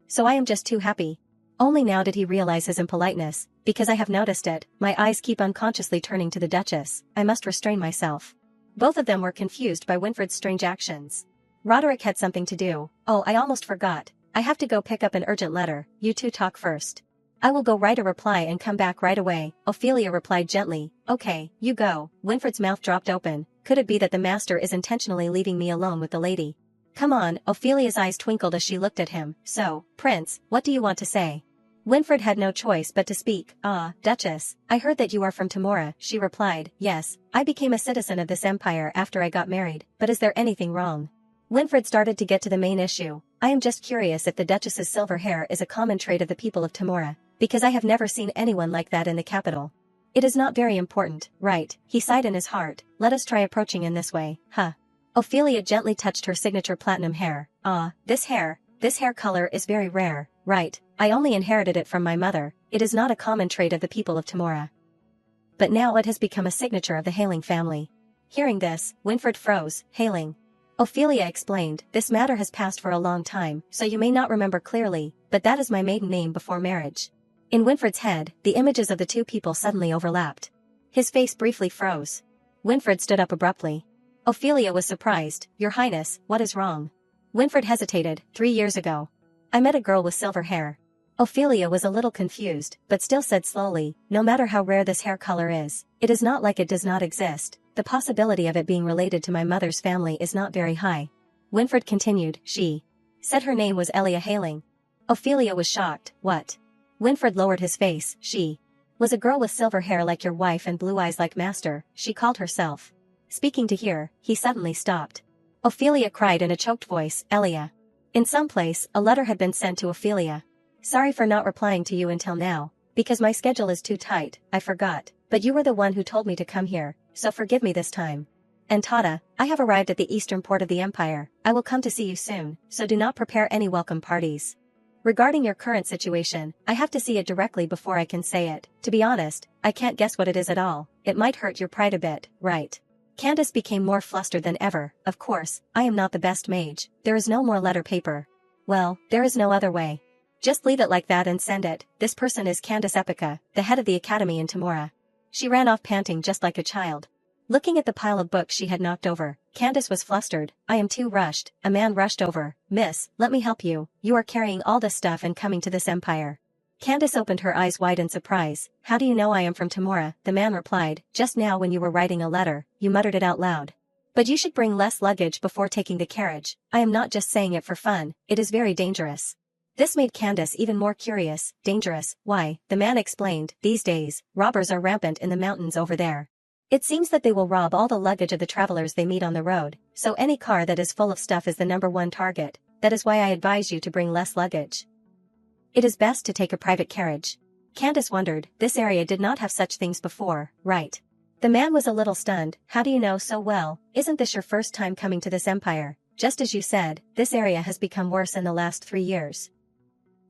So I am just too happy. Only now did he realize his impoliteness, because I have noticed it, my eyes keep unconsciously turning to the Duchess, I must restrain myself. Both of them were confused by Winfred's strange actions. Roderick had something to do, oh I almost forgot, I have to go pick up an urgent letter, you two talk first. I will go write a reply and come back right away, Ophelia replied gently, okay, you go. Winfred's mouth dropped open, could it be that the master is intentionally leaving me alone with the lady? Come on, Ophelia's eyes twinkled as she looked at him, so, Prince, what do you want to say? Winfred had no choice but to speak, ah, Duchess, I heard that you are from Timora, she replied, yes, I became a citizen of this empire after I got married, but is there anything wrong? Winfred started to get to the main issue, I am just curious if the Duchess's silver hair is a common trait of the people of Timora. Because I have never seen anyone like that in the capital. It is not very important, right? He sighed in his heart, let us try approaching in this way, huh? Ophelia gently touched her signature platinum hair, ah, this hair color is very rare, right? I only inherited it from my mother, it is not a common trait of the people of Timora. But now it has become a signature of the Hailing family. Hearing this, Winfred froze, Hailing. Ophelia explained, this matter has passed for a long time, so you may not remember clearly, but that is my maiden name before marriage. In Winfred's head, the images of the two people suddenly overlapped. His face briefly froze. Winfred stood up abruptly. Ophelia was surprised, Your Highness, what is wrong? Winfred hesitated, 3 years ago. I met a girl with silver hair. Ophelia was a little confused, but still said slowly, no matter how rare this hair color is, it is not like it does not exist, the possibility of it being related to my mother's family is not very high. Winfred continued, she said her name was Elia Hailing. Ophelia was shocked, what? Winfred lowered his face, she was a girl with silver hair like your wife and blue eyes like master, she called herself. Speaking to hear, he suddenly stopped. Ophelia cried in a choked voice, Elia. In some place, a letter had been sent to Ophelia. Sorry for not replying to you until now, because my schedule is too tight, I forgot, but you were the one who told me to come here, so forgive me this time. And Tata, I have arrived at the eastern port of the empire, I will come to see you soon, so do not prepare any welcome parties. Regarding your current situation, I have to see it directly before I can say it. To be honest, I can't guess what it is at all, it might hurt your pride a bit, right? Candace became more flustered than ever, of course, I am not the best mage, there is no more letter paper. Well, there is no other way. Just leave it like that and send it, this person is Candace Epica, the head of the academy in Timora. She ran off panting just like a child. Looking at the pile of books she had knocked over, Candace was flustered, I am too rushed, a man rushed over, Miss, let me help you, you are carrying all this stuff and coming to this empire. Candace opened her eyes wide in surprise, how do you know I am from Timora? The man replied, just now when you were writing a letter, you muttered it out loud. But you should bring less luggage before taking the carriage, I am not just saying it for fun, it is very dangerous. This made Candace even more curious, dangerous, why, the man explained, these days, robbers are rampant in the mountains over there. It seems that they will rob all the luggage of the travelers they meet on the road, so any car that is full of stuff is the #1 target, that is why I advise you to bring less luggage. It is best to take a private carriage. Candace wondered, this area did not have such things before, right? The man was a little stunned, how do you know so well, isn't this your first time coming to this empire? Just as you said, this area has become worse in the last 3 years.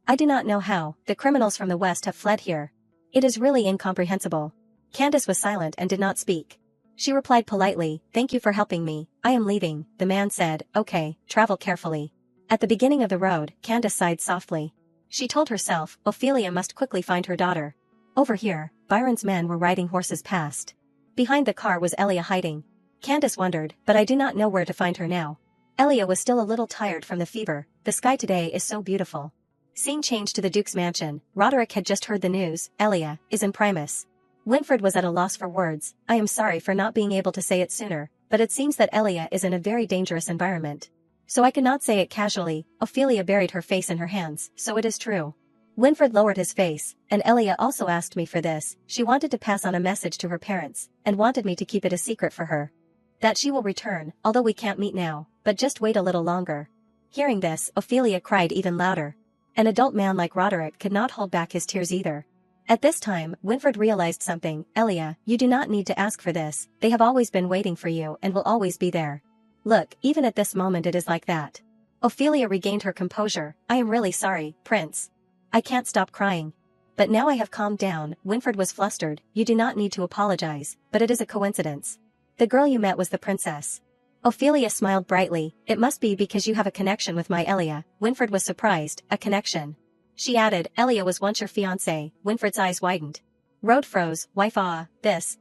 I do not know how, the criminals from the west have fled here. It is really incomprehensible. Candace was silent and did not speak. She replied politely, thank you for helping me, I am leaving, the man said, okay, travel carefully. At the beginning of the road, Candace sighed softly. She told herself, Ophelia must quickly find her daughter. Over here, Byron's men were riding horses past. Behind the car was Elia hiding. Candace wondered, but I do not know where to find her now. Elia was still a little tired from the fever. The sky today is so beautiful. Scene changed to the Duke's mansion. Roderick had just heard the news. Elia is in Primus. Winfred was at a loss for words. I am sorry for not being able to say it sooner, but it seems that Elia is in a very dangerous environment. So I could not say it casually. Ophelia buried her face in her hands. So it is true. Winfred lowered his face, and Elia also asked me for this. She wanted to pass on a message to her parents, and wanted me to keep it a secret for her. That she will return, although we can't meet now, but just wait a little longer. Hearing this, Ophelia cried even louder. An adult man like Roderick could not hold back his tears either. At this time, Winfred realized something. Elia, you do not need to ask for this. They have always been waiting for you and will always be there. Look, even at this moment it is like that. Ophelia regained her composure. I am really sorry, Prince. I can't stop crying. But now I have calmed down. Winfred was flustered. You do not need to apologize, but it is a coincidence. The girl you met was the princess. Ophelia smiled brightly. It must be because you have a connection with my Elia. Winfred was surprised. A connection. She added, Elia was once your fiancé. Winfred's eyes widened. Road froze. Wife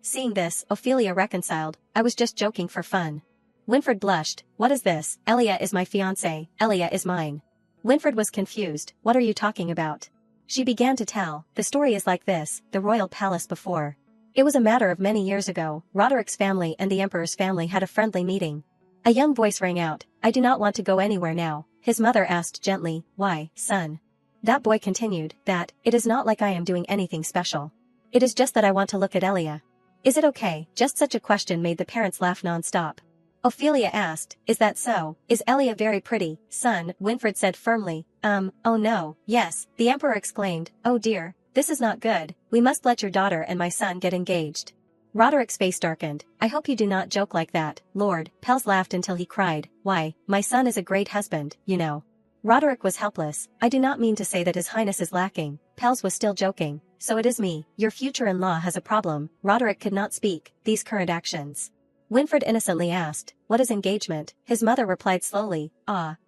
seeing this, Ophelia reconciled. I was just joking for fun. Winfred blushed. What is this? Elia is my fiancé. Elia is mine. Winfred was confused. What are you talking about? She began to tell. The story is like this. The royal palace before. It was a matter of many years ago. Roderick's family and the emperor's family had a friendly meeting. A young voice rang out. I do not want to go anywhere now. His mother asked gently. Why, son? That boy continued. It is not like I am doing anything special. It is just that I want to look at Elia. Is it okay? Just such a question made the parents laugh non-stop. Ophelia asked, is that so? Is Elia very pretty, son? Winfred said firmly. Oh no, yes, the emperor exclaimed. Oh dear, this is not good. We must let your daughter and my son get engaged. Roderick's face darkened. I hope you do not joke like that, Lord. Pels laughed until he cried. Why, my son is a great husband, you know. Roderick was helpless. I do not mean to say that his highness is lacking. Pels was still joking. So it is me. Your future-in-law has a problem. Roderick could not speak. These current actions. Winfred innocently asked, what is engagement? His mother replied slowly,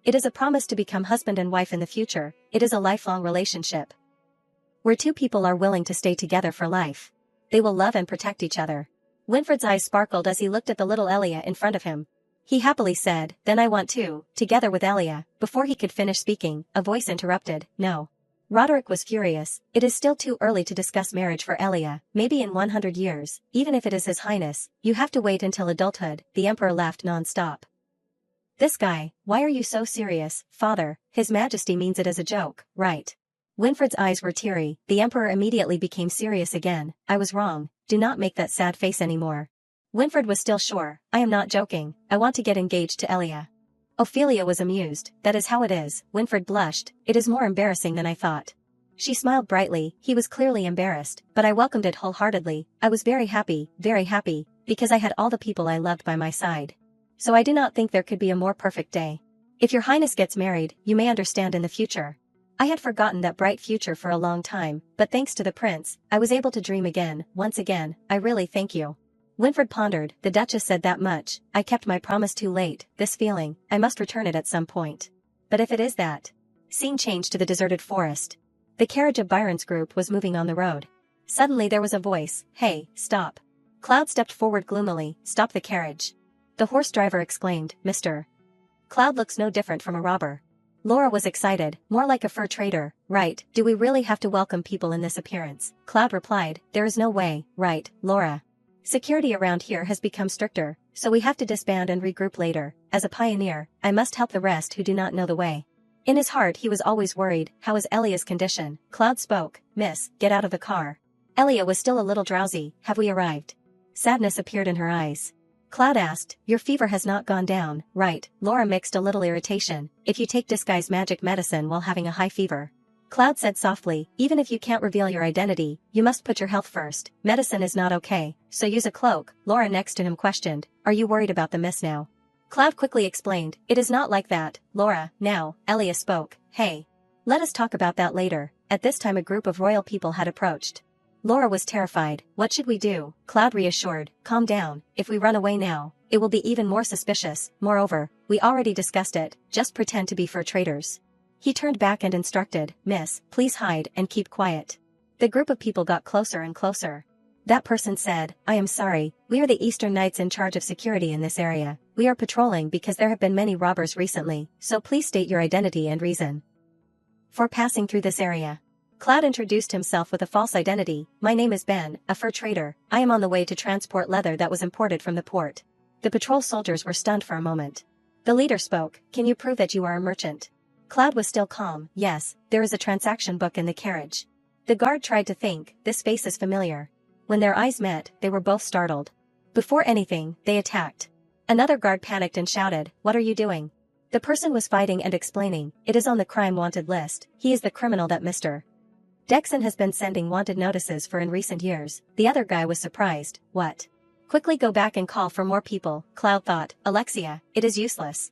it is a promise to become husband and wife in the future. It is a lifelong relationship. Where two people are willing to stay together for life. They will love and protect each other. Winfred's eyes sparkled as he looked at the little Elia in front of him. He happily said, then I want to, together with Elia. Before he could finish speaking, a voice interrupted, no. Roderick was furious. It is still too early to discuss marriage for Elia, maybe in 100 years, even if it is his highness, you have to wait until adulthood. The emperor laughed non-stop. This guy, why are you so serious, father? His majesty means it as a joke, right? Winfred's eyes were teary. The emperor immediately became serious again. I was wrong. Do not make that sad face anymore. Winfred was still sure. I am not joking. I want to get engaged to Elia. Ophelia was amused. That is how it is. Winfred blushed. It is more embarrassing than I thought. She smiled brightly. He was clearly embarrassed, but I welcomed it wholeheartedly. I was very happy, because I had all the people I loved by my side. So I do not think there could be a more perfect day. If your highness gets married, you may understand in the future. I had forgotten that bright future for a long time, but thanks to the prince, I was able to dream again. Once again, I really thank you. Winfred pondered. The Duchess said that much. I kept my promise too late. This feeling, I must return it at some point. But if it is that. Scene changed to the deserted forest. The carriage of Byron's group was moving on the road. Suddenly there was a voice. Hey, stop. Cloud stepped forward gloomily. Stop the carriage. The horse driver exclaimed, Mr. Cloud looks no different from a robber. Laura was excited, more like a fur trader. Right, do we really have to welcome people in this appearance? Cloud replied, there is no way, right, Laura. Security around here has become stricter, so we have to disband and regroup later. As a pioneer, I must help the rest who do not know the way. In his heart he was always worried. How is Elia's condition? Cloud spoke. Miss, get out of the car. Elia was still a little drowsy. Have we arrived? Sadness appeared in her eyes. Cloud asked, your fever has not gone down, right? Laura mixed a little irritation. If you take disguise magic medicine while having a high fever. Cloud said softly, even if you can't reveal your identity, you must put your health first. Medicine is not okay, so use a cloak. Laura next to him questioned, are you worried about the miss now? Cloud quickly explained, it is not like that, Laura. Now, Elia spoke, hey. Let us talk about that later. At this time a group of royal people had approached. Laura was terrified. What should we do? Cloud reassured, calm down. If we run away now, it will be even more suspicious. Moreover, we already discussed it. Just pretend to be fur traders. He turned back and instructed, Miss, please hide and keep quiet. The group of people got closer and closer. That person said, I am sorry, we are the Eastern Knights in charge of security in this area. We are patrolling because there have been many robbers recently, so please state your identity and reason for passing through this area. Cloud introduced himself with a false identity. My name is Ben, a fur trader. I am on the way to transport leather that was imported from the port. The patrol soldiers were stunned for a moment. The leader spoke, can you prove that you are a merchant? Cloud was still calm. Yes, there is a transaction book in the carriage. The guard tried to think, this face is familiar. When their eyes met, they were both startled. Before anything, they attacked. Another guard panicked and shouted, what are you doing? The person was fighting and explaining, it is on the crime wanted list. He is the criminal that Mr. Dexon has been sending wanted notices for in recent years. The other guy was surprised. What? Quickly go back and call for more people, Cloud thought. Alexia, it is useless.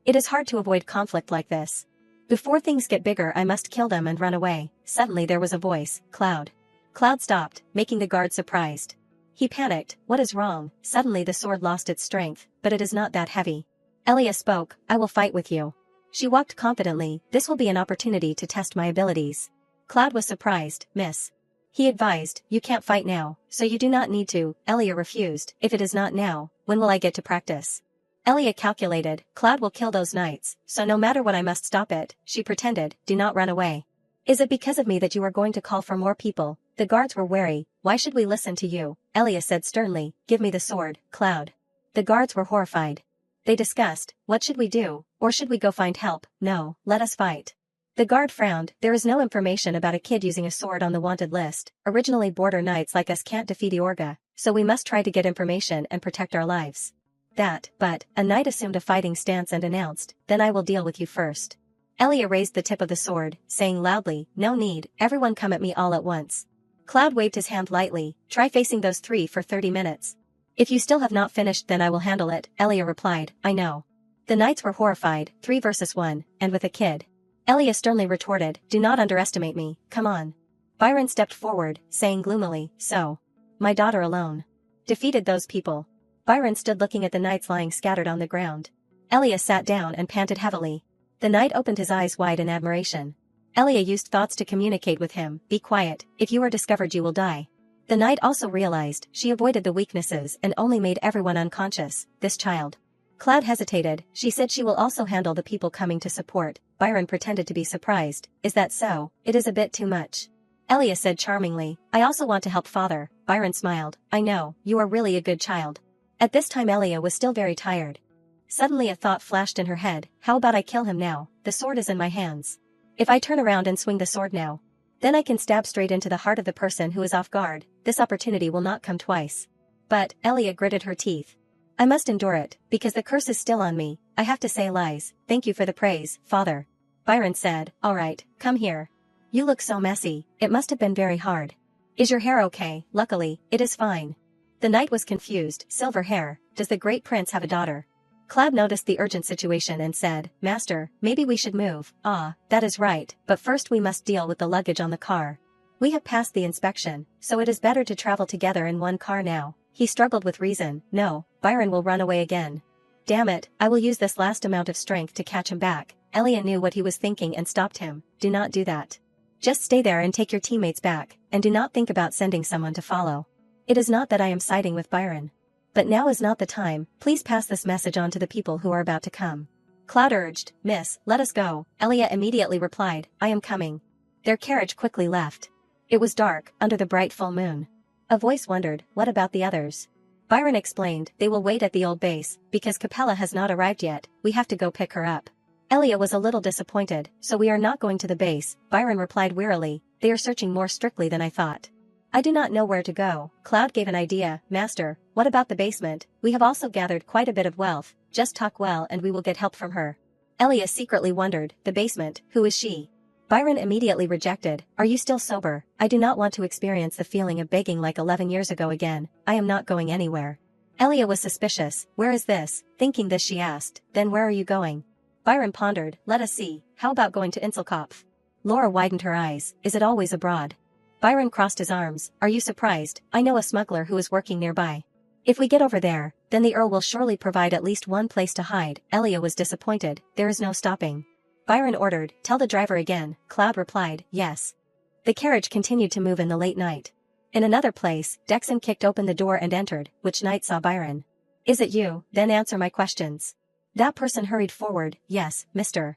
It is hard to avoid conflict like this. Before things get bigger I must kill them and run away. Suddenly there was a voice, Cloud. Cloud stopped, making the guard surprised. He panicked, what is wrong? Suddenly the sword lost its strength, but it is not that heavy. Elia spoke, I will fight with you. She walked confidently, this will be an opportunity to test my abilities. Cloud was surprised, miss. He advised, you can't fight now, so you do not need to. Elia refused, if it is not now, when will I get to practice? Elia calculated, Cloud will kill those knights, so no matter what I must stop it. She pretended, do not run away. Is it because of me that you are going to call for more people? The guards were wary, why should we listen to you? Elia said sternly, give me the sword, Cloud. The guards were horrified. They discussed, what should we do, or should we go find help? No, let us fight. The guard frowned, there is no information about a kid using a sword on the wanted list. Originally border knights like us can't defeat Eorga, so we must try to get information and protect our lives. But, a knight assumed a fighting stance and announced, then I will deal with you first. Elia raised the tip of the sword, saying loudly, no need, everyone come at me all at once. Cloud waved his hand lightly, try facing those three for 30 minutes. If you still have not finished then I will handle it, Elia replied, I know. The knights were horrified, 3 versus 1, and with a kid. Elia sternly retorted, do not underestimate me, come on. Byron stepped forward, saying gloomily, so. My daughter alone defeated those people. Byron stood looking at the knights lying scattered on the ground. Elia sat down and panted heavily. The knight opened his eyes wide in admiration. Elia used thoughts to communicate with him, be quiet, if you are discovered you will die. The knight also realized, she avoided the weaknesses and only made everyone unconscious, this child. Cloud hesitated, she said she will also handle the people coming to support. Byron pretended to be surprised, is that so? It is a bit too much. Elia said charmingly, I also want to help father. Byron smiled, I know, you are really a good child. At this time Elia was still very tired. Suddenly a thought flashed in her head, how about I kill him now? The sword is in my hands. If I turn around and swing the sword now, then I can stab straight into the heart of the person who is off guard. This opportunity will not come twice. But, Elia gritted her teeth. I must endure it, because the curse is still on me. I have to say lies. Thank you for the praise, father. Byron said, all right, come here. You look so messy, it must have been very hard. Is your hair okay? Luckily, it is fine. The knight was confused, silver hair, does the great prince have a daughter? Cloud noticed the urgent situation and said, Master, maybe we should move. Ah, that is right, but first we must deal with the luggage on the car. We have passed the inspection, so it is better to travel together in one car now. He struggled with reason, no, Byron will run away again. Damn it, I will use this last amount of strength to catch him back. Elia knew what he was thinking and stopped him, do not do that. Just stay there and take your teammates back, and do not think about sending someone to follow. It is not that I am siding with Byron. But now is not the time, please pass this message on to the people who are about to come. Cloud urged, Miss, let us go. Elia immediately replied, I am coming. Their carriage quickly left. It was dark, under the bright full moon. A voice wondered, what about the others? Byron explained, they will wait at the old base, because Capella has not arrived yet, we have to go pick her up. Elia was a little disappointed, so we are not going to the base, Byron replied wearily, they are searching more strictly than I thought. I do not know where to go. Cloud gave an idea, Master, what about the basement? We have also gathered quite a bit of wealth, just talk well and we will get help from her. Elia secretly wondered, the basement, who is she? Byron immediately rejected, are you still sober? I do not want to experience the feeling of begging like 11 years ago again, I am not going anywhere. Elia was suspicious, where is this? Thinking this she asked, then where are you going? Byron pondered, let us see, how about going to Inselkopf? Laura widened her eyes, is it always abroad? Byron crossed his arms, are you surprised? I know a smuggler who is working nearby. If we get over there, then the Earl will surely provide at least one place to hide. Elia was disappointed, there is no stopping. Byron ordered, tell the driver again. Cloud replied, yes. The carriage continued to move in the late night. In another place, Dexon kicked open the door and entered, which knight saw Byron. "Is it you? Then answer my questions." That person hurried forward. "Yes, Mr.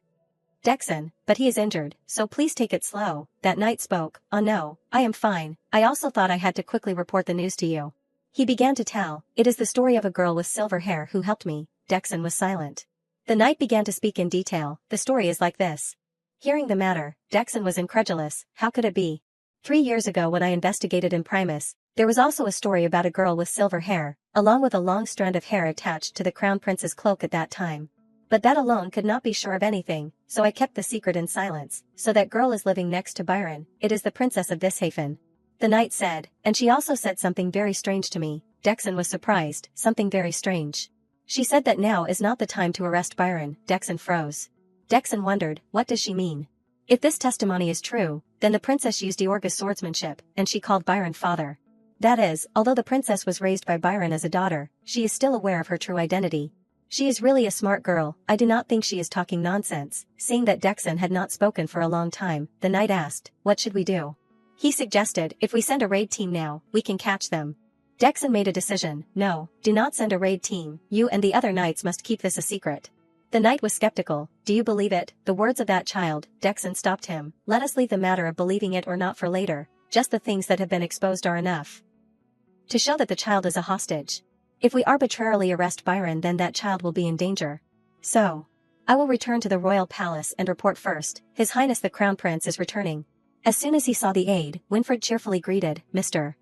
Dexon, but he is injured, so please take it slow." That knight spoke. "Oh no, I am fine. I also thought I had to quickly report the news to you." He began to tell. "It is the story of a girl with silver hair who helped me." Dexon was silent. The knight began to speak in detail. "The story is like this." Hearing the matter, Dexon was incredulous. How could it be? 3 years ago when I investigated in Primus, there was also a story about a girl with silver hair, along with a long strand of hair attached to the crown prince's cloak at that time. But that alone could not be sure of anything, so I kept the secret in silence. "So that girl is living next to Byron. It is the princess of Vishafen," the knight said, "and she also said something very strange to me." Dexon was surprised. Something very strange. "She said that now is not the time to arrest Byron." Dexon froze. Dexon wondered, what does she mean? If this testimony is true, then the princess used Eorga's swordsmanship, and she called Byron father. That is, although the princess was raised by Byron as a daughter, she is still aware of her true identity. She is really a smart girl. I do not think she is talking nonsense. Seeing that Dexon had not spoken for a long time, the knight asked, "What should we do?" He suggested, "If we send a raid team now, we can catch them." Dexon made a decision. "No, do not send a raid team. You and the other knights must keep this a secret." The knight was skeptical. "Do you believe it? The words of that child?" Dexon stopped him. "Let us leave the matter of believing it or not for later. Just the things that have been exposed are enough to show that the child is a hostage. If we arbitrarily arrest Byron, then that child will be in danger. So, I will return to the royal palace and report first. His Highness the Crown Prince is returning." As soon as he saw the aide, Winfried cheerfully greeted, "Mr.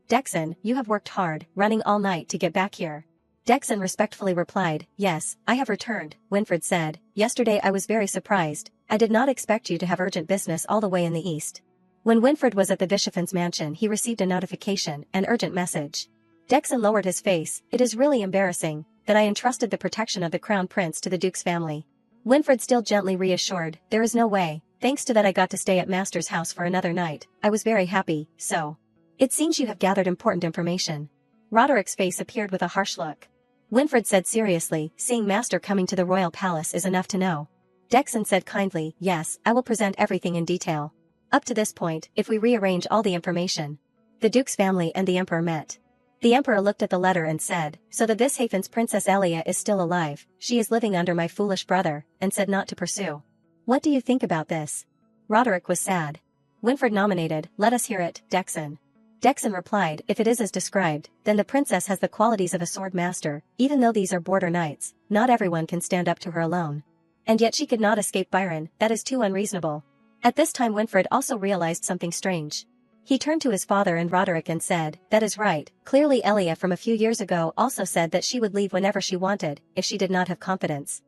Dexon, you have worked hard, running all night to get back here." Dexon respectfully replied, "Yes, I have returned." Winfried said, "Yesterday I was very surprised. I did not expect you to have urgent business all the way in the east." When Winfried was at the Vishafen's mansion, he received a notification, an urgent message. Dexon lowered his face. "It is really embarrassing that I entrusted the protection of the Crown Prince to the Duke's family." Winfried still gently reassured, "There is no way. Thanks to that I got to stay at Master's house for another night. I was very happy, so. It seems you have gathered important information." Roderick's face appeared with a harsh look. Winfried said seriously, "Seeing Master coming to the royal palace is enough to know." Dexon said kindly, "Yes, I will present everything in detail. Up to this point, if we rearrange all the information." The Duke's family and the Emperor met. The Emperor looked at the letter and said, "So the Vishafen's Princess Elia is still alive. She is living under my foolish brother," and said not to pursue. "What do you think about this?" Roderick was sad. Winfried nominated, "Let us hear it, Dexon." Dexon replied, "If it is as described, then the princess has the qualities of a sword master. Even though these are border knights, not everyone can stand up to her alone. And yet she could not escape Byron. That is too unreasonable." At this time Winfried also realized something strange. He turned to his father and Roderick and said, "That is right. Clearly Elia from a few years ago also said that she would leave whenever she wanted, if she did not have confidence.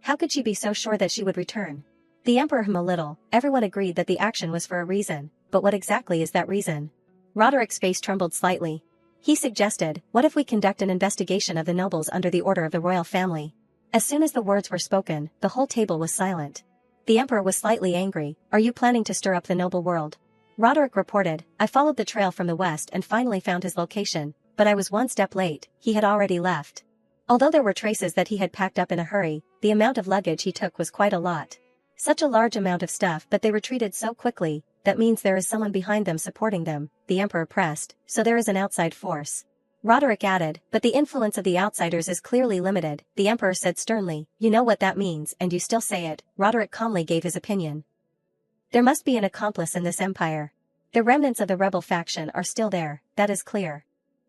How could she be so sure that she would return?" The Emperor hummed a little. Everyone agreed that the action was for a reason, but what exactly is that reason? Roderick's face trembled slightly. He suggested, "What if we conduct an investigation of the nobles under the order of the royal family?" As soon as the words were spoken, the whole table was silent. The Emperor was slightly angry. "Are you planning to stir up the noble world?" Roderick reported, "I followed the trail from the west and finally found his location, but I was one step late. He had already left. Although there were traces that he had packed up in a hurry, the amount of luggage he took was quite a lot. Such a large amount of stuff, but they retreated so quickly. That means there is someone behind them supporting them," the Emperor pressed, "so there is an outside force." Roderick added, "But the influence of the outsiders is clearly limited," the Emperor said sternly. "You know what that means and you still say it." Roderick calmly gave his opinion. "There must be an accomplice in this empire. The remnants of the rebel faction are still there, that is clear."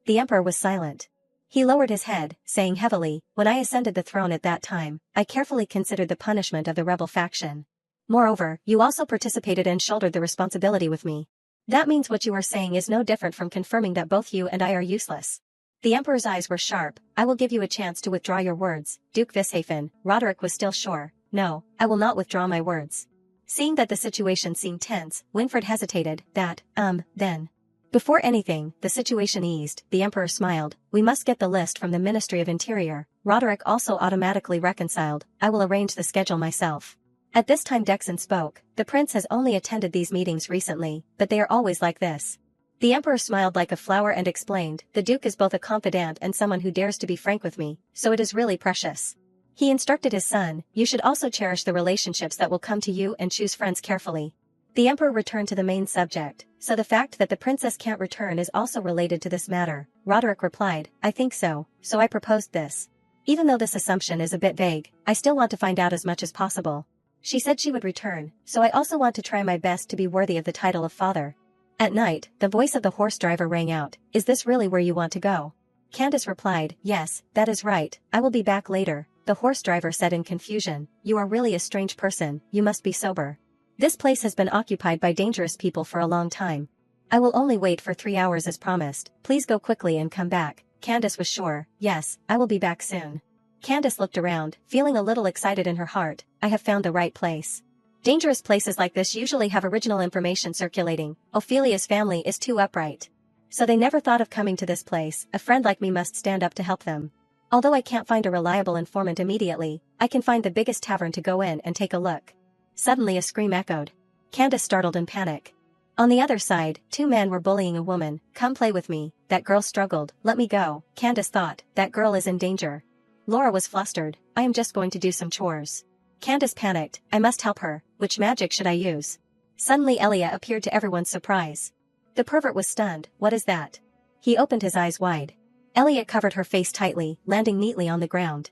The Emperor was silent. He lowered his head, saying heavily, "When I ascended the throne at that time, I carefully considered the punishment of the rebel faction. Moreover, you also participated and shouldered the responsibility with me. That means what you are saying is no different from confirming that both you and I are useless." The Emperor's eyes were sharp. "I will give you a chance to withdraw your words, Duke Vishafen." Roderick was still sure. "No, I will not withdraw my words." Seeing that the situation seemed tense, Winfried hesitated. Then. Before anything, the situation eased. The Emperor smiled. "We must get the list from the Ministry of Interior." Roderick also automatically reconciled. "I will arrange the schedule myself." At this time Dexon spoke. "The prince has only attended these meetings recently, but they are always like this." The Emperor smiled like a flower and explained, "The Duke is both a confidant and someone who dares to be frank with me, so it is really precious." He instructed his son, "You should also cherish the relationships that will come to you and choose friends carefully. The emperor returned to the main subject, so the fact that the princess can't return is also related to this matter. Roderick replied, I think so I proposed this. Even though this assumption is a bit vague, I still want to find out as much as possible. She said she would return, so I also want to try my best to be worthy of the title of father. At night, the voice of the horse driver rang out, is this really where you want to go? Candace replied, yes, that is right, I will be back later. The horse driver said in confusion, you are really a strange person, you must be sober. This place has been occupied by dangerous people for a long time. I will only wait for 3 hours as promised, please go quickly and come back. Candace was sure, yes, I will be back soon. Candace looked around, feeling a little excited in her heart, I have found the right place. Dangerous places like this usually have original information circulating. Ophelia's family is too upright. So they never thought of coming to this place, a friend like me must stand up to help them. Although I can't find a reliable informant immediately, I can find the biggest tavern to go in and take a look. Suddenly a scream echoed. Candace startled in panic. On the other side, 2 men were bullying a woman, come play with me, that girl struggled, let me go, Candace thought, that girl is in danger. Laura was flustered, I am just going to do some chores. Candace panicked, I must help her, which magic should I use? Suddenly Elia appeared to everyone's surprise. The pervert was stunned, what is that? He opened his eyes wide. Elia covered her face tightly, landing neatly on the ground.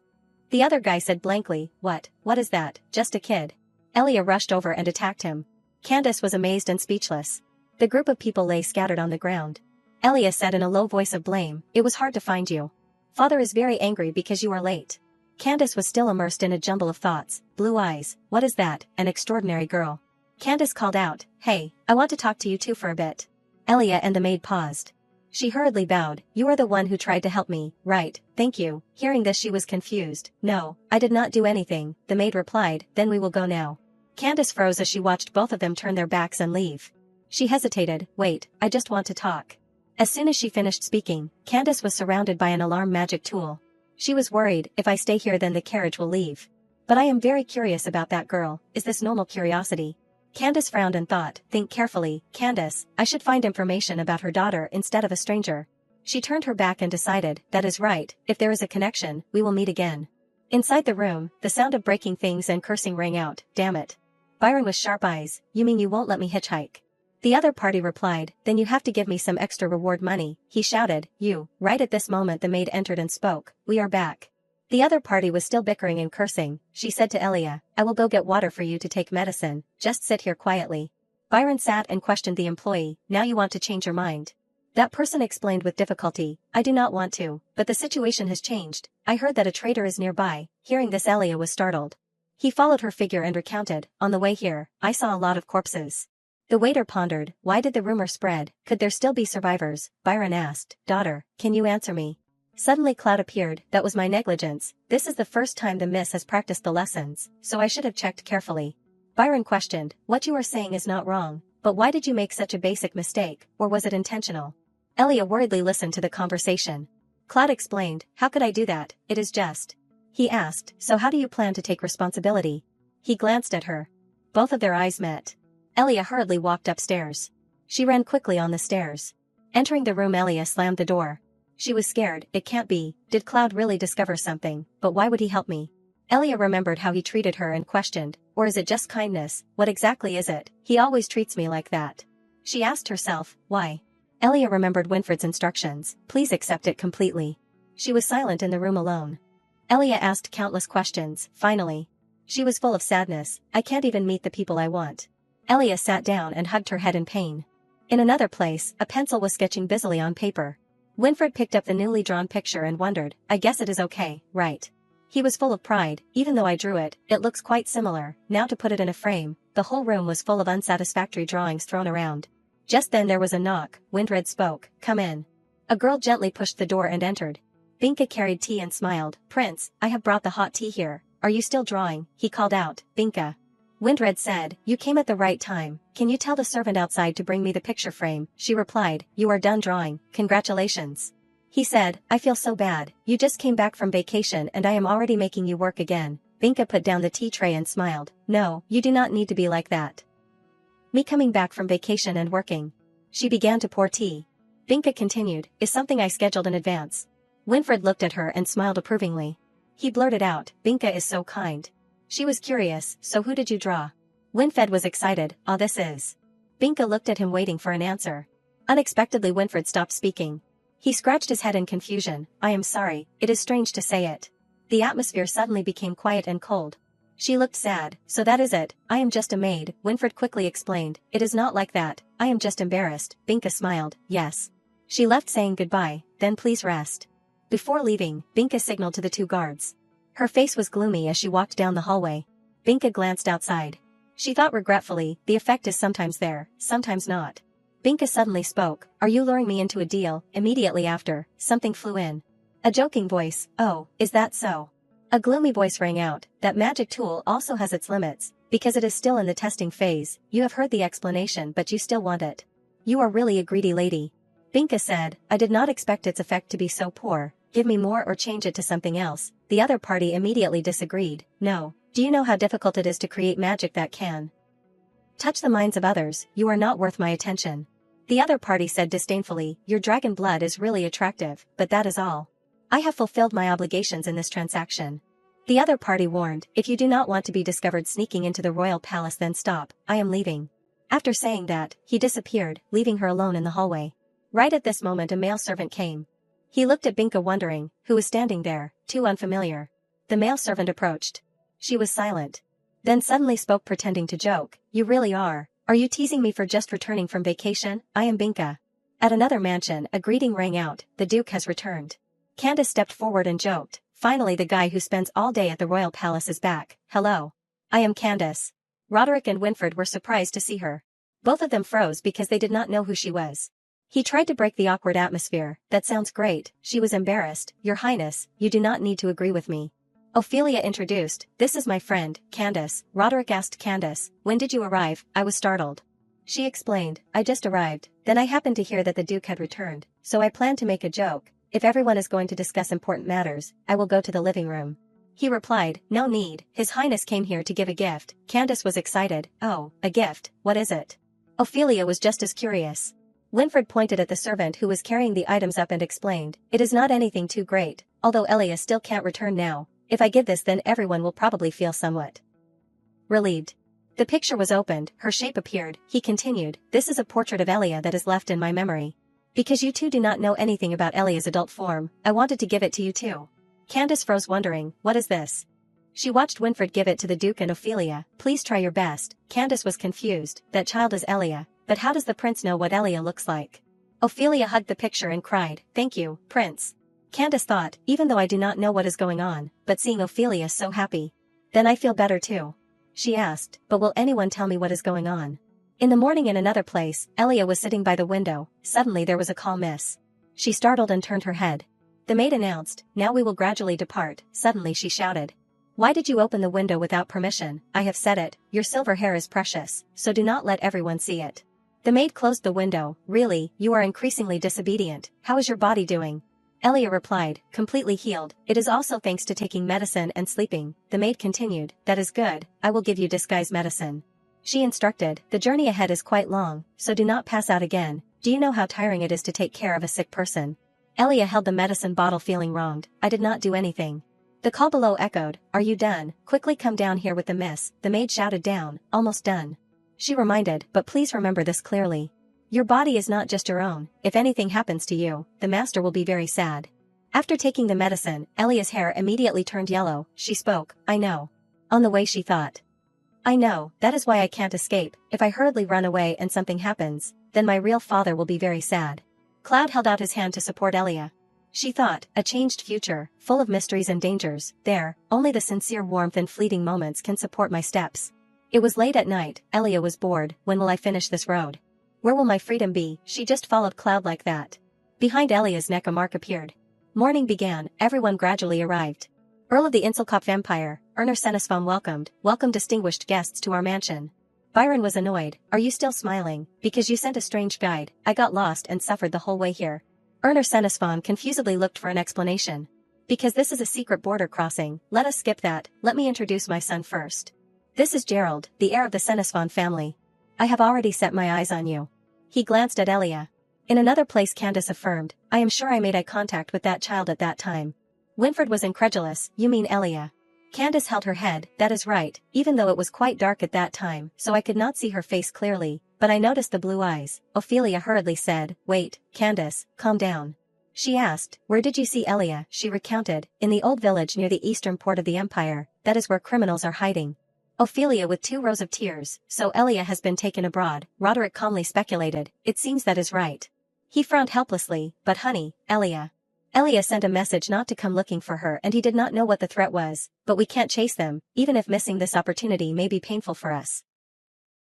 The other guy said blankly, what is that, just a kid? Elia rushed over and attacked him. Candace was amazed and speechless. The group of people lay scattered on the ground. Elia said in a low voice of blame, it was hard to find you. Father is very angry because you are late. Candace was still immersed in a jumble of thoughts. Blue eyes, what is that, an extraordinary girl. Candace called out, hey, I want to talk to you two for a bit. Elia and the maid paused. She hurriedly bowed, you are the one who tried to help me, right, thank you. Hearing this she was confused, no, I did not do anything, the maid replied, then we will go now. Candace froze as she watched both of them turn their backs and leave. She hesitated, wait, I just want to talk. As soon as she finished speaking, Candace was surrounded by an alarm magic tool. She was worried, if I stay here then the carriage will leave. But I am very curious about that girl, is this normal curiosity? Candace frowned and thought, think carefully, Candace, I should find information about her daughter instead of a stranger. She turned her back and decided, that is right, if there is a connection, we will meet again. Inside the room, the sound of breaking things and cursing rang out, damn it. Byron with sharp eyes, you mean you won't let me hitchhike? The other party replied, then you have to give me some extra reward money, he shouted, you. Right at this moment the maid entered and spoke, we are back. The other party was still bickering and cursing. She said to Elia, I will go get water for you to take medicine, just sit here quietly. Byron sat and questioned the employee, now you want to change your mind. That person explained with difficulty, I do not want to, but the situation has changed, I heard that a traitor is nearby. Hearing this Elia was startled. He followed her figure and recounted, on the way here, I saw a lot of corpses. The waiter pondered, why did the rumor spread, could there still be survivors? Byron asked, daughter, can you answer me? Suddenly Cloud appeared, that was my negligence, this is the first time the miss has practiced the lessons, so I should have checked carefully. Byron questioned, what you are saying is not wrong, but why did you make such a basic mistake, or was it intentional? Elia worriedly listened to the conversation. Cloud explained, how could I do that, it is just. He asked, so how do you plan to take responsibility? He glanced at her. Both of their eyes met. Elia hurriedly walked upstairs. She ran quickly on the stairs. Entering the room Elia slammed the door. She was scared, it can't be, did Cloud really discover something, but why would he help me? Elia remembered how he treated her and questioned, or is it just kindness, what exactly is it, he always treats me like that. She asked herself, why? Elia remembered Winfred's instructions, please accept it completely. She was silent in the room alone. Elia asked countless questions, finally. She was full of sadness, I can't even meet the people I want. Elia sat down and hugged her head in pain. In another place, a pencil was sketching busily on paper. Winfred picked up the newly drawn picture and wondered, I guess it is okay, right? He was full of pride, even though I drew it, it looks quite similar, now to put it in a frame, the whole room was full of unsatisfactory drawings thrown around. Just then there was a knock, Winfred spoke, come in. A girl gently pushed the door and entered. Binka carried tea and smiled, Prince, I have brought the hot tea here, are you still drawing? He called out, Binka. Winfred said, you came at the right time, can you tell the servant outside to bring me the picture frame? She replied, you are done drawing, congratulations. He said, I feel so bad, you just came back from vacation and I am already making you work again. Binka put down the tea tray and smiled, no, you do not need to be like that. Me coming back from vacation and working. She began to pour tea. Binka continued, is something I scheduled in advance. Winfred looked at her and smiled approvingly. He blurted out, Binka is so kind. She was curious, so who did you draw? Winfred was excited. "Ah, this is." Binka looked at him waiting for an answer. Unexpectedly Winfred stopped speaking. He scratched his head in confusion. "I am sorry, it is strange to say it." The atmosphere suddenly became quiet and cold. She looked sad. "So that is it, I am just a maid," Winfred quickly explained. "It is not like that, I am just embarrassed." Binka smiled. "Yes." She left saying goodbye, "Then please rest." Before leaving, Binka signaled to the two guards. Her face was gloomy as she walked down the hallway. Binka glanced outside. She thought regretfully, the effect is sometimes there, sometimes not. Binka suddenly spoke. "Are you luring me into a deal?" Immediately after, something flew in. A joking voice. "Oh, is that so?" A gloomy voice rang out. "That magic tool also has its limits, because it is still in the testing phase. You have heard the explanation but you still want it. You are really a greedy lady." Binka said, "I did not expect its effect to be so poor. Give me more or change it to something else." The other party immediately disagreed. "No. Do you know how difficult it is to create magic that can touch the minds of others? You are not worth my attention." The other party said disdainfully, "Your dragon blood is really attractive, but that is all. I have fulfilled my obligations in this transaction." The other party warned, "If you do not want to be discovered sneaking into the royal palace, then stop, I am leaving." After saying that, he disappeared, leaving her alone in the hallway. Right at this moment a male servant came. He looked at Binka wondering, who was standing there, too unfamiliar. The male servant approached. She was silent. Then suddenly spoke pretending to joke, "You really are. Are you teasing me for just returning from vacation? I am Binka." At another mansion a greeting rang out, "The Duke has returned." Candace stepped forward and joked, "Finally the guy who spends all day at the royal palace is back. Hello. I am Candace." Roderick and Winfred were surprised to see her. Both of them froze because they did not know who she was. He tried to break the awkward atmosphere. "That sounds great." She was embarrassed. "Your Highness, you do not need to agree with me." Ophelia introduced, "This is my friend, Candace." Roderick asked Candace, "When did you arrive?" "I was startled." She explained, "I just arrived, then I happened to hear that the Duke had returned, so I planned to make a joke. If everyone is going to discuss important matters, I will go to the living room." He replied, "No need, His Highness came here to give a gift." Candace was excited. "Oh, a gift, what is it?" Ophelia was just as curious. Winfred pointed at the servant who was carrying the items up and explained, "It is not anything too great, although Elia still can't return now. If I give this, then everyone will probably feel somewhat relieved." The picture was opened, her shape appeared. He continued, "This is a portrait of Elia that is left in my memory. Because you two do not know anything about Elia's adult form, I wanted to give it to you too." Candace froze wondering, "What is this?" She watched Winfred give it to the Duke and Ophelia. "Please try your best." Candace was confused. "That child is Elia, but how does the prince know what Elia looks like?" Ophelia hugged the picture and cried, "Thank you, Prince." Candace thought, even though I do not know what is going on, but seeing Ophelia so happy, then I feel better too. She asked, "But will anyone tell me what is going on?" In the morning in another place, Elia was sitting by the window. Suddenly there was a call miss. She startled and turned her head. The maid announced, "Now we will gradually depart." Suddenly she shouted, "Why did you open the window without permission?" "I have said it, your silver hair is precious, so do not let everyone see it." The maid closed the window. "Really, you are increasingly disobedient. How is your body doing?" Elia replied, "Completely healed. It is also thanks to taking medicine and sleeping." The maid continued, "That is good, I will give you disguise medicine." She instructed, "The journey ahead is quite long, so do not pass out again. Do you know how tiring it is to take care of a sick person?" Elia held the medicine bottle feeling wronged. "I did not do anything." The call below echoed, "Are you done? Quickly come down here with the miss." The maid shouted down, "Almost done." She reminded, "But please remember this clearly. Your body is not just your own. If anything happens to you, the master will be very sad." After taking the medicine, Elia's hair immediately turned yellow. She spoke, "I know." On the way she thought, "I know, that is why I can't escape. If I hurriedly run away and something happens, then my real father will be very sad." Cloud held out his hand to support Elia. She thought, a changed future, full of mysteries and dangers. There, only the sincere warmth and fleeting moments can support my steps. It was late at night. Elia was bored. When will I finish this road? Where will my freedom be? She just followed Cloud like that. Behind Elia's neck a mark appeared. Morning began. Everyone gradually arrived. Earl of the Inselkop Vampire, Erner Senesvam welcome distinguished guests to our mansion. Byron was annoyed. "Are you still smiling? Because you sent a strange guide. I got lost and suffered the whole way here." Erner Senesvam confusedly looked for an explanation. "Because this is a secret border crossing, let us skip that. Let me introduce my son first. This is Gerald, the heir of the Senesvam family. I have already set my eyes on you." He glanced at Elia. In another place Candace affirmed, "I am sure I made eye contact with that child at that time." Winfred was incredulous. "You mean Elia?" Candace held her head. That is right, even though it was quite dark at that time, so I could not see her face clearly, but I noticed the blue eyes. Ophelia hurriedly said, "Wait, Candace, calm down." She asked, "Where did you see Elia?" She recounted, "In the old village near the eastern port of the empire, that is where criminals are hiding." Ophelia with 2 rows of tears, "So Elia has been taken abroad," Roderick calmly speculated, "It seems that is right." He frowned helplessly, "But honey, Elia sent a message not to come looking for her and he did not know what the threat was, but we can't chase them, even if missing this opportunity may be painful for us.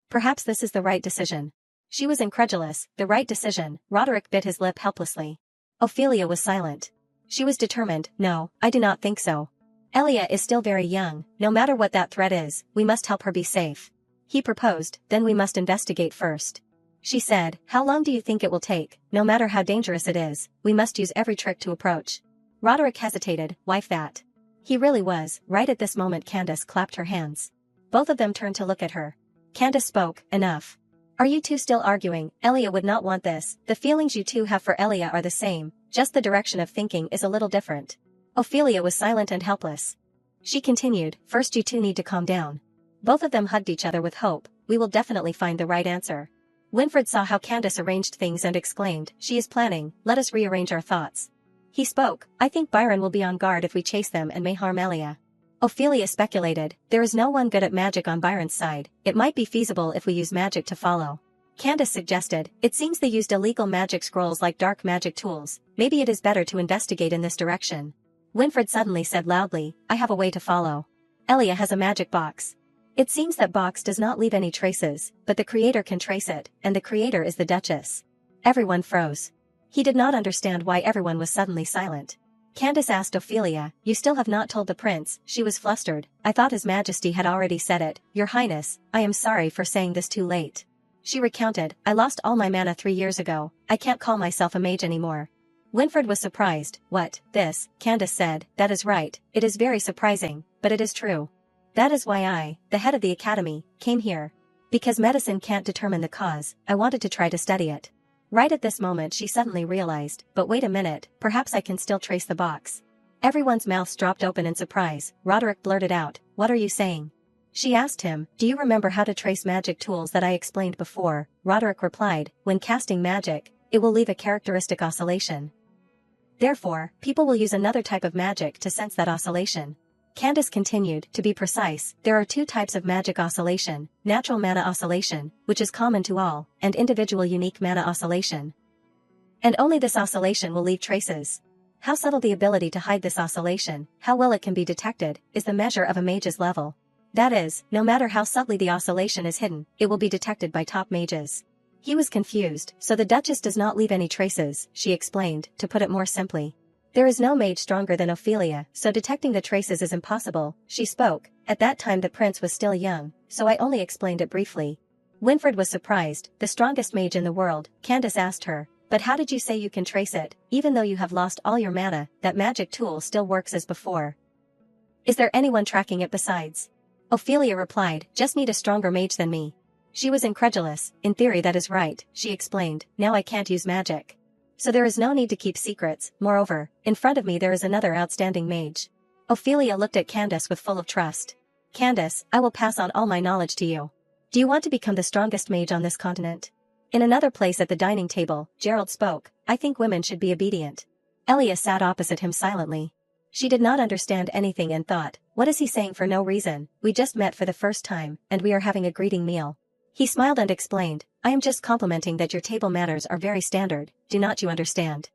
Perhaps this is the right decision." She was incredulous. The right decision. Roderick bit his lip helplessly. Ophelia was silent. She was determined. "No, I do not think so. Elia is still very young, no matter what that threat is, we must help her be safe." He proposed, "Then we must investigate first." She said, "How long do you think it will take? No matter how dangerous it is, we must use every trick to approach." Roderick hesitated. "Wife, that." He really was. Right at this moment Candace clapped her hands. Both of them turned to look at her. Candace spoke, "Enough. Are you two still arguing? Elia would not want this. The feelings you two have for Elia are the same, just the direction of thinking is a little different." Ophelia was silent and helpless. She continued, "First you two need to calm down." Both of them hugged each other with hope. "We will definitely find the right answer." Winfred saw how Candace arranged things and exclaimed, "She is planning, let us rearrange our thoughts." He spoke, "I think Byron will be on guard if we chase them and may harm Elia." Ophelia speculated, "There is no one good at magic on Byron's side, it might be feasible if we use magic to follow." Candace suggested, "It seems they used illegal magic scrolls like dark magic tools, maybe it is better to investigate in this direction." Winfred suddenly said loudly, "I have a way to follow. Elia has a magic box. It seems that box does not leave any traces, but the creator can trace it, and the creator is the Duchess." Everyone froze. He did not understand why everyone was suddenly silent. Candace asked Ophelia, "You still have not told the prince?" She was flustered. "I thought His Majesty had already said it. Your Highness, I am sorry for saying this too late." She recounted, "I lost all my mana 3 years ago, I can't call myself a mage anymore." Winfred was surprised. "What, this?" Candace said, "That is right, it is very surprising, but it is true. That is why I, the head of the academy, came here. Because medicine can't determine the cause, I wanted to try to study it." Right at this moment she suddenly realized, "But wait a minute, perhaps I can still trace the box." Everyone's mouths dropped open in surprise. Roderick blurted out, "What are you saying?" She asked him, "Do you remember how to trace magic tools that I explained before?" Roderick replied, "When casting magic, it will leave a characteristic oscillation. Therefore, people will use another type of magic to sense that oscillation." Candace continued, "To be precise, there are 2 types of magic oscillation, natural mana oscillation, which is common to all, and individual unique mana oscillation. And only this oscillation will leave traces. How subtle the ability to hide this oscillation, how well it can be detected, is the measure of a mage's level. That is, no matter how subtly the oscillation is hidden, it will be detected by top mages." He was confused. "So the Duchess does not leave any traces," she explained, "to put it more simply. There is no mage stronger than Ophelia, so detecting the traces is impossible." She spoke, "At that time the prince was still young, so I only explained it briefly." Winfred was surprised. "The strongest mage in the world," Candace asked her, "but how did you say you can trace it? Even though you have lost all your mana, that magic tool still works as before. Is there anyone tracking it besides?" Ophelia replied, "Just need a stronger mage than me." She was incredulous. "In theory that is right," she explained, "now I can't use magic. So there is no need to keep secrets. Moreover, in front of me there is another outstanding mage." Ophelia looked at Candace with full of trust. "Candace, I will pass on all my knowledge to you. Do you want to become the strongest mage on this continent?" In another place at the dining table, Gerald spoke, "I think women should be obedient." Elia sat opposite him silently. She did not understand anything and thought, "What is he saying for no reason? We just met for the first time, and we are having a greeting meal." He smiled and explained, "I am just complimenting that your table manners are very standard, do not you understand?"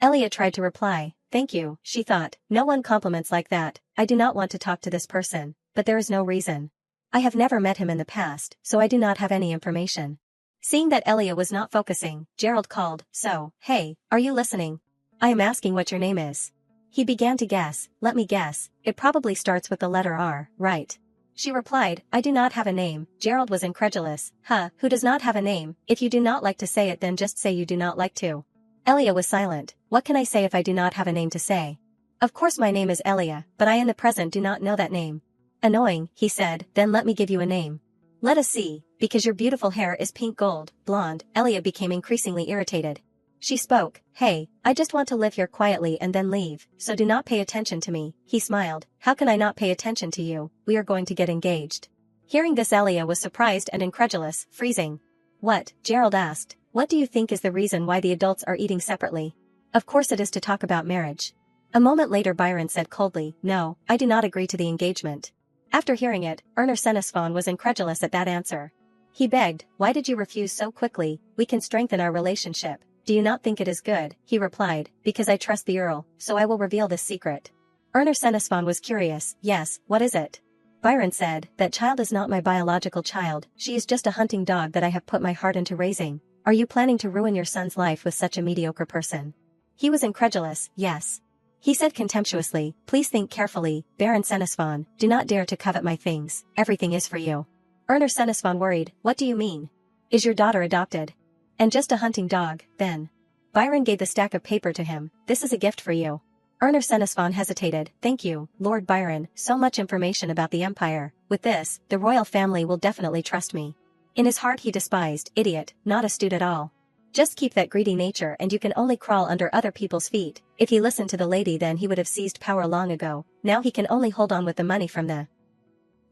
Elia tried to reply, "Thank you," she thought, "no one compliments like that, I do not want to talk to this person, but there is no reason. I have never met him in the past, so I do not have any information." Seeing that Elia was not focusing, Gerald called, "So, hey, are you listening? I am asking what your name is." He began to guess. "Let me guess, it probably starts with the letter R, right?" She replied, "I do not have a name." Gerald was incredulous. Who does not have a name? If you do not like to say it then just say you do not like to." Elia was silent. "What can I say if I do not have a name to say? Of course my name is Elia, but I in the present do not know that name." "Annoying," he said, "then let me give you a name." "Let us see, because your beautiful hair is pink gold, blonde." Elia became increasingly irritated. She spoke, hey, I just want to live here quietly and then leave, so do not pay attention to me. He smiled, how can I not pay attention to you, we are going to get engaged. Hearing this, Elia was surprised and incredulous, freezing. What? Gerald asked. What do you think is the reason why the adults are eating separately? Of course it is to talk about marriage. A moment later Byron said coldly, no, I do not agree to the engagement. After hearing it, Erner Senesfon was incredulous at that answer. He begged, why did you refuse so quickly, we can strengthen our relationship. Do you not think it is good? He replied, because I trust the Earl, so I will reveal this secret. Erner Senesfon was curious, yes, what is it? Byron said, that child is not my biological child, she is just a hunting dog that I have put my heart into raising. Are you planning to ruin your son's life with such a mediocre person? He was incredulous, yes. He said contemptuously, please think carefully, Baron Senesfon, do not dare to covet my things, everything is for you. Erner Senesfon worried, what do you mean? Is your daughter adopted? And just a hunting dog, then? Byron gave the stack of paper to him, this is a gift for you. Erner Senesfon hesitated, thank you, Lord Byron, so much information about the Empire, with this, the royal family will definitely trust me. In his heart he despised, idiot, not astute at all. Just keep that greedy nature and you can only crawl under other people's feet. If he listened to the lady then he would have seized power long ago, now he can only hold on with the money from the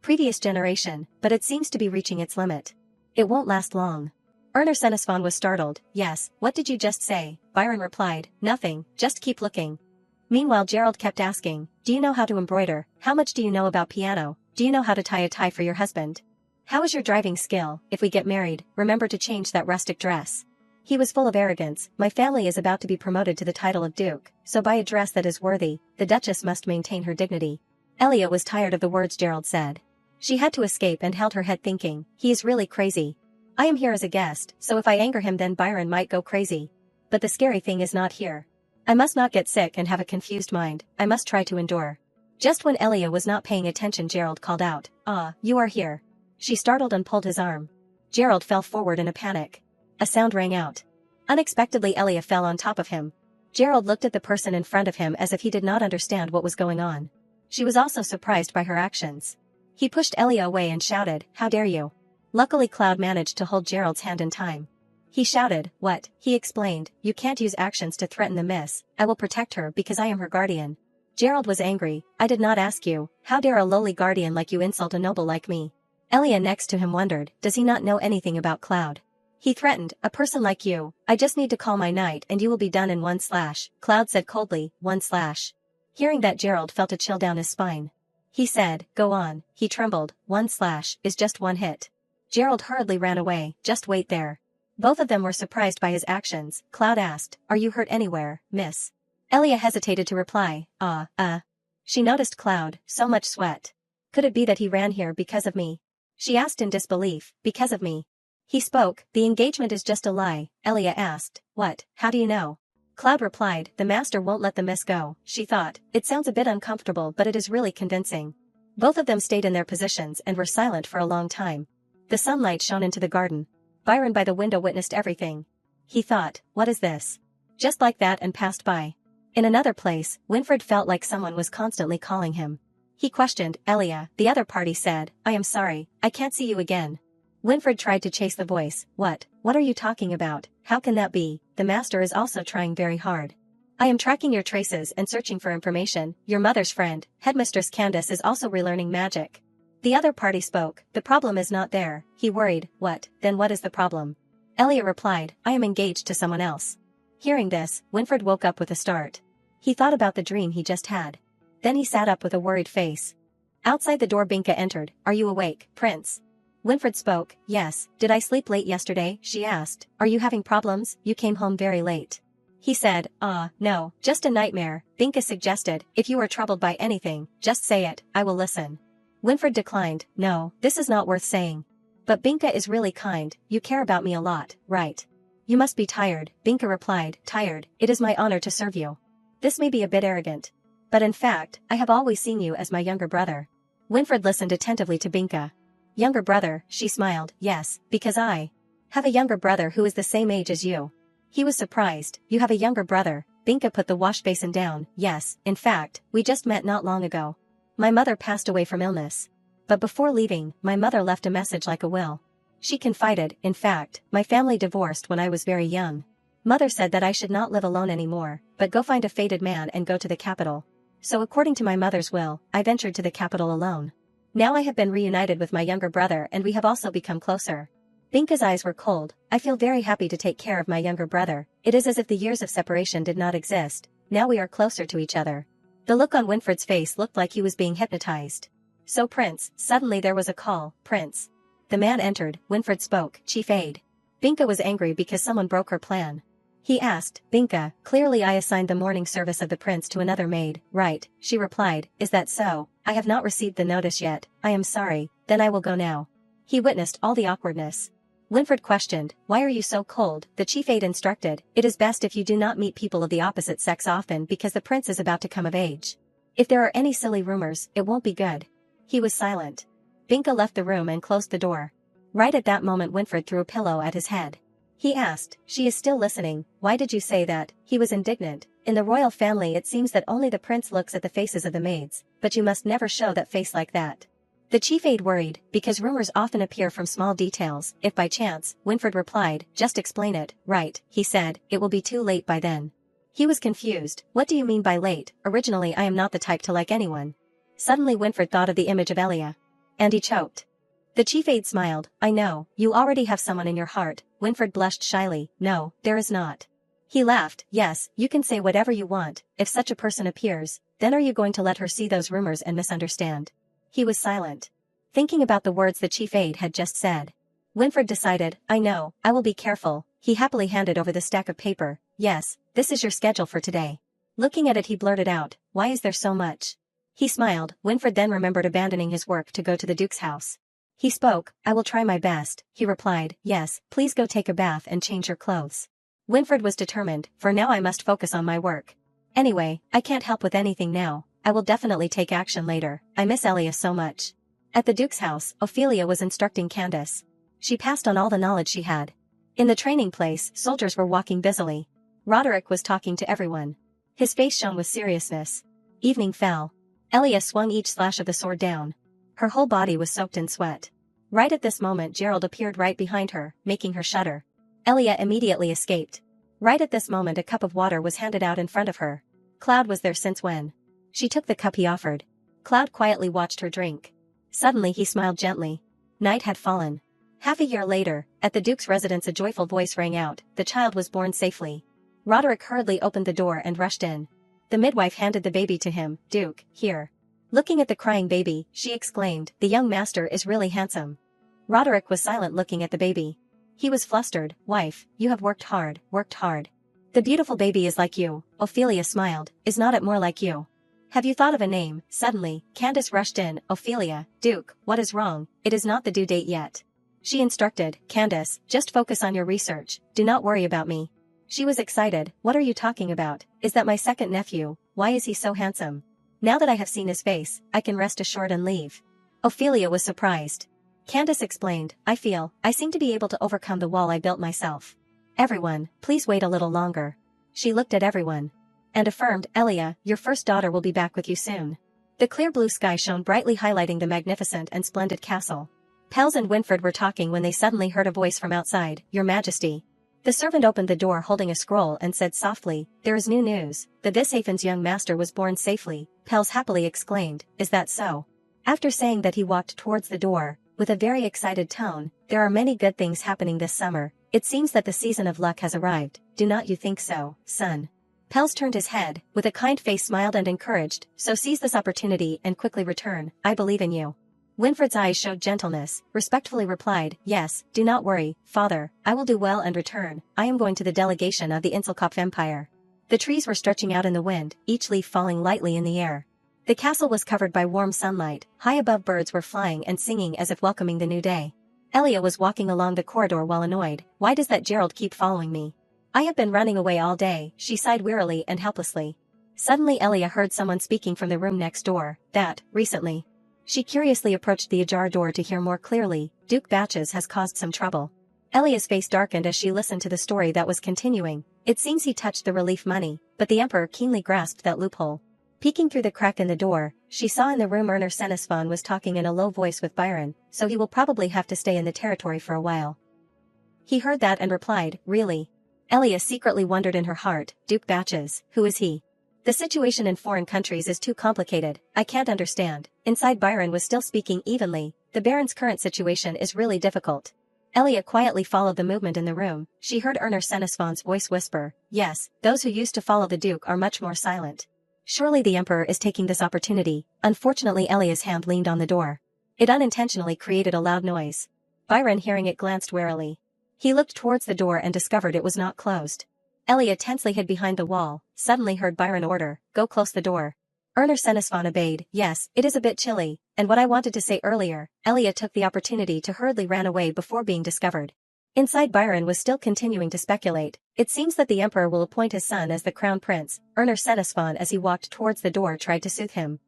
previous generation, but it seems to be reaching its limit. It won't last long. Erner Senesfon was startled, yes, what did you just say? Byron replied, nothing, just keep looking. Meanwhile Gerald kept asking, do you know how to embroider, how much do you know about piano, do you know how to tie a tie for your husband? How is your driving skill? If we get married, remember to change that rustic dress. He was full of arrogance, my family is about to be promoted to the title of Duke, so buy a dress that is worthy, the Duchess must maintain her dignity. Elia was tired of the words Gerald said. She had to escape and held her head thinking, he is really crazy. I am here as a guest, so if I anger him then Byron might go crazy. But the scary thing is not here. I must not get sick and have a confused mind, I must try to endure. Just when Elia was not paying attention Gerald called out, ah, you are here. She startled and pulled his arm. Gerald fell forward in a panic. A sound rang out. Unexpectedly Elia fell on top of him. Gerald looked at the person in front of him as if he did not understand what was going on. She was also surprised by her actions. He pushed Elia away and shouted, how dare you? Luckily Cloud managed to hold Gerald's hand in time. He shouted, what? He explained, you can't use actions to threaten the miss, I will protect her because I am her guardian. Gerald was angry, I did not ask you, how dare a lowly guardian like you insult a noble like me? Elia next to him wondered, does he not know anything about Cloud? He threatened, a person like you, I just need to call my knight and you will be done in one slash, Cloud said coldly, one slash. Hearing that Gerald felt a chill down his spine. He said, go on, he trembled, one slash, is just one hit. Gerald hurriedly ran away, just wait there. Both of them were surprised by his actions. Cloud asked, are you hurt anywhere, miss? Elia hesitated to reply, She noticed Cloud, so much sweat. Could it be that he ran here because of me? She asked in disbelief, because of me. He spoke, the engagement is just a lie. Elia asked, what, how do you know? Cloud replied, the master won't let the miss go. She thought, it sounds a bit uncomfortable but it is really convincing. Both of them stayed in their positions and were silent for a long time. The sunlight shone into the garden. Byron by the window witnessed everything. He thought, what is this? Just like that and passed by. In another place, Winfried felt like someone was constantly calling him. He questioned, Elia, the other party said, I am sorry, I can't see you again. Winfried tried to chase the voice, what are you talking about, how can that be, the master is also trying very hard. I am tracking your traces and searching for information, your mother's friend, Headmistress Candace is also relearning magic. The other party spoke, the problem is not there, he worried, then what is the problem? Elia replied, I am engaged to someone else. Hearing this, Winfried woke up with a start. He thought about the dream he just had. Then he sat up with a worried face. Outside the door Binka entered, are you awake, Prince? Winfried spoke, yes, did I sleep late yesterday, she asked, are you having problems, you came home very late. He said, no, just a nightmare, Binka suggested, if you are troubled by anything, just say it, I will listen. Winfried declined, no, this is not worth saying. But Binka is really kind, you care about me a lot, right? You must be tired, Binka replied, tired, it is my honor to serve you. This may be a bit arrogant. But in fact, I have always seen you as my younger brother. Winfried listened attentively to Binka. Younger brother, she smiled, yes, because I have a younger brother who is the same age as you. He was surprised, you have a younger brother, Binka put the wash basin down, yes, in fact, we just met not long ago. My mother passed away from illness. But before leaving, my mother left a message like a will. She confided, in fact, my family divorced when I was very young. Mother said that I should not live alone anymore, but go find a fated man and go to the capital. So according to my mother's will, I ventured to the capital alone. Now I have been reunited with my younger brother and we have also become closer. Binka's eyes were cold. I feel very happy to take care of my younger brother. It is as if the years of separation did not exist. Now we are closer to each other. The look on Winfred's face looked like he was being hypnotized. So Prince, suddenly there was a call, Prince. The man entered, Winfred spoke, Chief Aide. Binka was angry because someone broke her plan. He asked, Binka, clearly I assigned the morning service of the prince to another maid, right? She replied, is that so? I have not received the notice yet, I am sorry, then I will go now. He witnessed all the awkwardness. Winfred questioned, why are you so cold? The chief aide instructed, it is best if you do not meet people of the opposite sex often because the prince is about to come of age. If there are any silly rumors, it won't be good. He was silent. Binka left the room and closed the door. Right at that moment Winfred threw a pillow at his head. He asked, she is still listening, why did you say that? He was indignant. In the royal family it seems that only the prince looks at the faces of the maids, but you must never show that face like that. The chief aide worried, because rumors often appear from small details, if by chance, Winfred replied, just explain it, right, he said, it will be too late by then. He was confused, what do you mean by late? Originally I am not the type to like anyone. Suddenly Winfred thought of the image of Elia. And he choked. The chief aide smiled, I know, you already have someone in your heart. Winfred blushed shyly, no, there is not. He laughed, yes, you can say whatever you want, if such a person appears, then are you going to let her see those rumors and misunderstand? He was silent. Thinking about the words the chief aide had just said. Winfred decided, I know, I will be careful. He happily handed over the stack of paper, yes, this is your schedule for today. Looking at it he blurted out, why is there so much? He smiled, Winfred then remembered abandoning his work to go to the Duke's house. He spoke, I will try my best, he replied, yes, please go take a bath and change your clothes. Winfred was determined, for now I must focus on my work. Anyway, I can't help with anything now, I will definitely take action later, I miss Elia so much. At the Duke's house, Ophelia was instructing Candace. She passed on all the knowledge she had. In the training place, soldiers were walking busily. Roderick was talking to everyone. His face shone with seriousness. Evening fell. Elia swung each slash of the sword down. Her whole body was soaked in sweat. Right at this moment Gerald appeared right behind her, making her shudder. Elia immediately escaped. Right at this moment a cup of water was handed out in front of her. Cloud was there since when? She took the cup he offered. Cloud quietly watched her drink. Suddenly he smiled gently. Night had fallen. Half a year later, at the Duke's residence a joyful voice rang out, the child was born safely. Roderick hurriedly opened the door and rushed in. The midwife handed the baby to him, Duke, here. Looking at the crying baby, she exclaimed, the young master is really handsome. Roderick was silent looking at the baby. He was flustered, wife, you have worked hard, worked hard. The beautiful baby is like you, Ophelia smiled, is not it more like you? Have you thought of a name? Suddenly, Candace rushed in, Ophelia, Duke, what is wrong? It is not the due date yet. She instructed, Candace, just focus on your research, do not worry about me. She was excited, what are you talking about? Is that my second nephew? Why is he so handsome? Now that I have seen his face, I can rest assured and leave. Ophelia was surprised. Candace explained, I seem to be able to overcome the wall I built myself. Everyone, please wait a little longer. She looked at everyone. And affirmed, Elia, your first daughter will be back with you soon. The clear blue sky shone brightly highlighting the magnificent and splendid castle. Pels and Winfred were talking when they suddenly heard a voice from outside, Your Majesty. The servant opened the door holding a scroll and said softly, there is new news, the Vishafen's young master was born safely. Pels happily exclaimed, is that so? After saying that he walked towards the door, with a very excited tone, there are many good things happening this summer, it seems that the season of luck has arrived, do not you think so, son? Pels turned his head, with a kind face smiled and encouraged, so seize this opportunity and quickly return, I believe in you. Winfred's eyes showed gentleness, respectfully replied, yes, do not worry, father, I will do well and return, I am going to the delegation of the Inselkopf Empire. The trees were stretching out in the wind, each leaf falling lightly in the air. The castle was covered by warm sunlight, high above birds were flying and singing as if welcoming the new day. Elia was walking along the corridor while annoyed, why does that Gerald keep following me? I have been running away all day, she sighed wearily and helplessly. Suddenly Elia heard someone speaking from the room next door, that, recently. She curiously approached the ajar door to hear more clearly, Duke Batches has caused some trouble. Elia's face darkened as she listened to the story that was continuing, it seems he touched the relief money, but the emperor keenly grasped that loophole. Peeking through the crack in the door, she saw in the room Erner Senisvan was talking in a low voice with Byron, so he will probably have to stay in the territory for a while. He heard that and replied, really? Elia secretly wondered in her heart, Duke Batches, who is he? The situation in foreign countries is too complicated, I can't understand. Inside Byron was still speaking evenly, the Baron's current situation is really difficult. Elia quietly followed the movement in the room. She heard Erner Senesfon's voice whisper, yes, those who used to follow the Duke are much more silent. Surely the Emperor is taking this opportunity. Unfortunately Elia's hand leaned on the door. It unintentionally created a loud noise. Byron, hearing it, glanced warily. He looked towards the door and discovered it was not closed. Elia tensely hid behind the wall, suddenly heard Byron order, go close the door. Erner Senesfon obeyed. Yes, it is a bit chilly, and what I wanted to say earlier. Elia took the opportunity to hurriedly ran away before being discovered. Inside Byron was still continuing to speculate. It seems that the Emperor will appoint his son as the crown prince. Erner Senesfon, as he walked towards the door, tried to soothe him.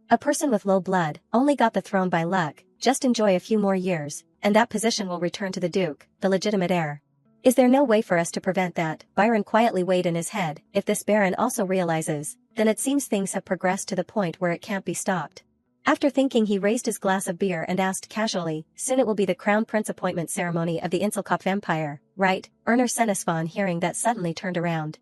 A person with low blood only got the throne by luck. Just enjoy a few more years, and that position will return to the Duke, the legitimate heir. Is there no way for us to prevent that? Byron quietly weighed in his head. If this Baron also realizes, then it seems things have progressed to the point where it can't be stopped. After thinking, he raised his glass of beer and asked casually, soon it will be the crown prince appointment ceremony of the Inselkopf Empire, right? Erner Senesfon, hearing that, suddenly turned around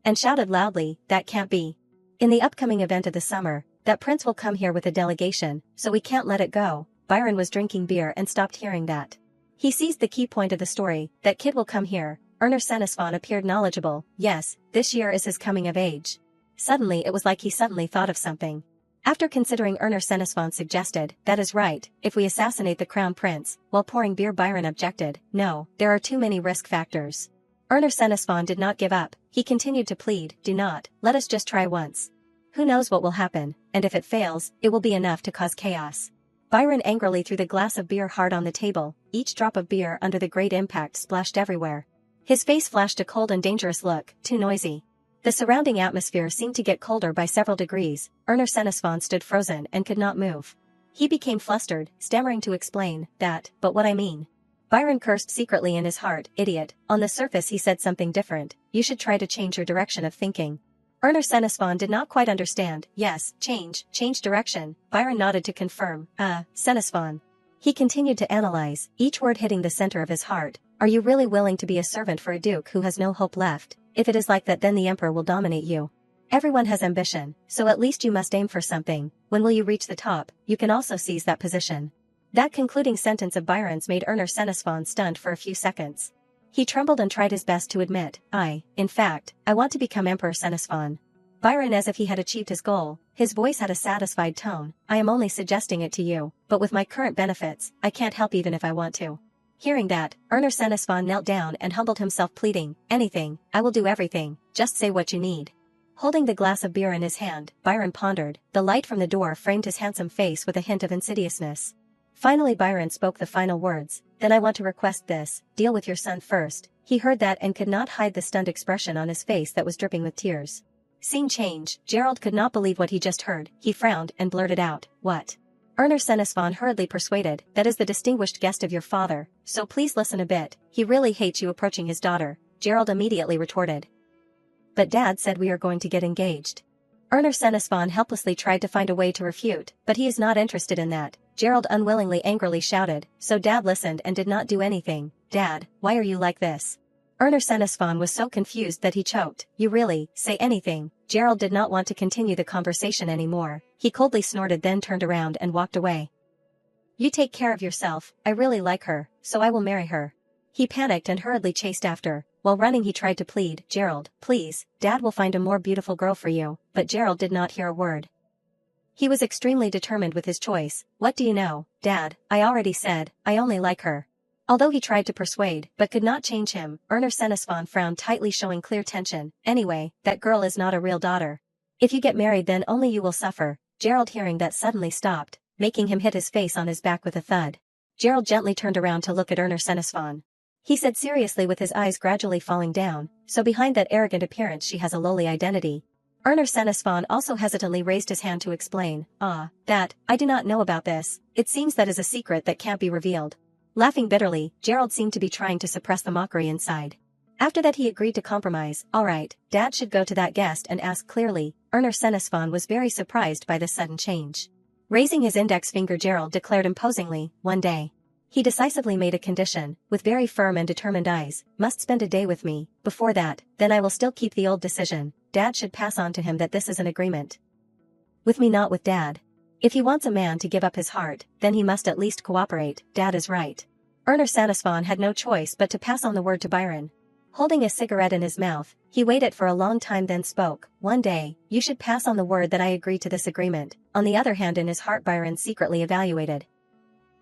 and shouted loudly, that can't be. In the upcoming event of the summer, that prince will come here with a delegation, so we can't let it go. Byron was drinking beer and stopped hearing that. He seized the key point of the story, that kid will come here. Erner Senesfon appeared knowledgeable. Yes, this year is his coming of age. Suddenly it was like he suddenly thought of something. After considering, Erner Senesfon suggested, that is right, if we assassinate the crown prince. While pouring beer, Byron objected, no, there are too many risk factors. Erner Senesfon did not give up. He continued to plead, do not, let us just try once. Who knows what will happen, and if it fails, it will be enough to cause chaos. Byron angrily threw the glass of beer hard on the table, each drop of beer under the great impact splashed everywhere. His face flashed a cold and dangerous look, too noisy. The surrounding atmosphere seemed to get colder by several degrees. Erner Senesfon stood frozen and could not move. He became flustered, stammering to explain, that, but what I mean. Byron cursed secretly in his heart, idiot. On the surface he said something different, you should try to change your direction of thinking. Erner Senesfon did not quite understand. Yes, change direction. Byron nodded to confirm. Senesfon. He continued to analyze, each word hitting the center of his heart. Are you really willing to be a servant for a duke who has no hope left? If it is like that, then the emperor will dominate you. Everyone has ambition, so at least you must aim for something. When will you reach the top? You can also seize that position. That concluding sentence of Byron's made Erner Senesfon stunned for a few seconds. He trembled and tried his best to admit, in fact, I want to become Emperor Senesfon. Byron, as if he had achieved his goal, his voice had a satisfied tone. I am only suggesting it to you, but with my current benefits, I can't help even if I want to. Hearing that, Erner Senesfon knelt down and humbled himself, pleading, anything, I will do everything, just say what you need. Holding the glass of beer in his hand, Byron pondered. The light from the door framed his handsome face with a hint of insidiousness. Finally Byron spoke the final words, then I want to request this, deal with your son first. He heard that and could not hide the stunned expression on his face that was dripping with tears. Scene change. Gerald could not believe what he just heard. He frowned and blurted out, what? Erner Senesfon hurriedly persuaded, that is the distinguished guest of your father, so please listen a bit. He really hates you approaching his daughter. Gerald immediately retorted. But Dad said we are going to get engaged. Erner Senesfon helplessly tried to find a way to refute, but he is not interested in that. Gerald unwillingly angrily shouted, so Dad listened and did not do anything. Dad, why are you like this? Erner Senesfon was so confused that he choked. You really, say anything. Gerald did not want to continue the conversation anymore. He coldly snorted, then turned around and walked away. You take care of yourself. I really like her, so I will marry her. He panicked and hurriedly chased after. While running he tried to plead, Gerald, please, Dad will find a more beautiful girl for you, but Gerald did not hear a word. He was extremely determined with his choice. What do you know, Dad? I already said, I only like her. Although he tried to persuade, but could not change him, Erner Senesfon frowned tightly, showing clear tension. Anyway, that girl is not a real daughter. If you get married, then only you will suffer. Gerald, hearing that, suddenly stopped, making him hit his face on his back with a thud. Gerald gently turned around to look at Erner Senesfon. He said seriously, with his eyes gradually falling down, so behind that arrogant appearance she has a lowly identity. Erner Senesfon also hesitantly raised his hand to explain, that, I do not know about this. It seems that is a secret that can't be revealed. Laughing bitterly, Gerald seemed to be trying to suppress the mockery inside. After that he agreed to compromise. Alright, Dad should go to that guest and ask clearly. Erner Senesfon was very surprised by this sudden change. Raising his index finger, Gerald declared imposingly, one day. He decisively made a condition, with very firm and determined eyes, must spend a day with me, before that, then I will still keep the old decision. Dad should pass on to him that this is an agreement. With me, not with Dad. If he wants a man to give up his heart, then he must at least cooperate. Dad is right. Erner Satisfon had no choice but to pass on the word to Byron. Holding a cigarette in his mouth, he waited for a long time then spoke. One day, you should pass on the word that I agree to this agreement. On the other hand, in his heart Byron secretly evaluated.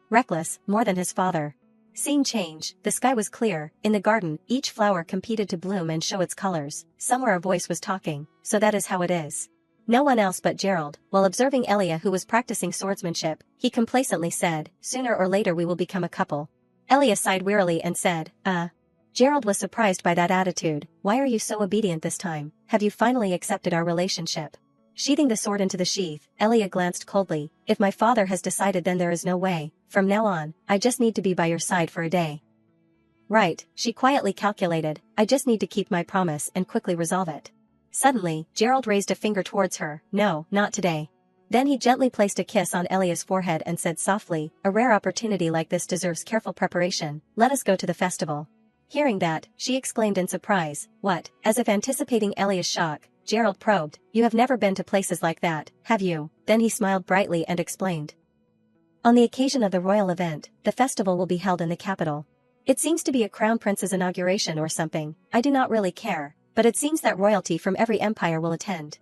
Reckless, more than his father. Scene change, the sky was clear, in the garden, each flower competed to bloom and show its colors. Somewhere a voice was talking, so that is how it is. No one else but Gerald, while observing Elia who was practicing swordsmanship, he complacently said, sooner or later we will become a couple. Elia sighed wearily and said, Gerald was surprised by that attitude. Why are you so obedient this time? Have you finally accepted our relationship? Sheathing the sword into the sheath, Elia glanced coldly. If my father has decided, then there is no way. From now on, I just need to be by your side for a day. Right, she quietly calculated. I just need to keep my promise and quickly resolve it. Suddenly, Gerald raised a finger towards her. No, not today. Then he gently placed a kiss on Elia's forehead and said softly, a rare opportunity like this deserves careful preparation. Let us go to the festival. Hearing that, she exclaimed in surprise. What? As if anticipating Elia's shock, Gerald probed. You have never been to places like that, have you? Then he smiled brightly and explained. On the occasion of the royal event, the festival will be held in the capital. It seems to be a crown prince's inauguration or something. I do not really care, but it seems that royalty from every empire will attend.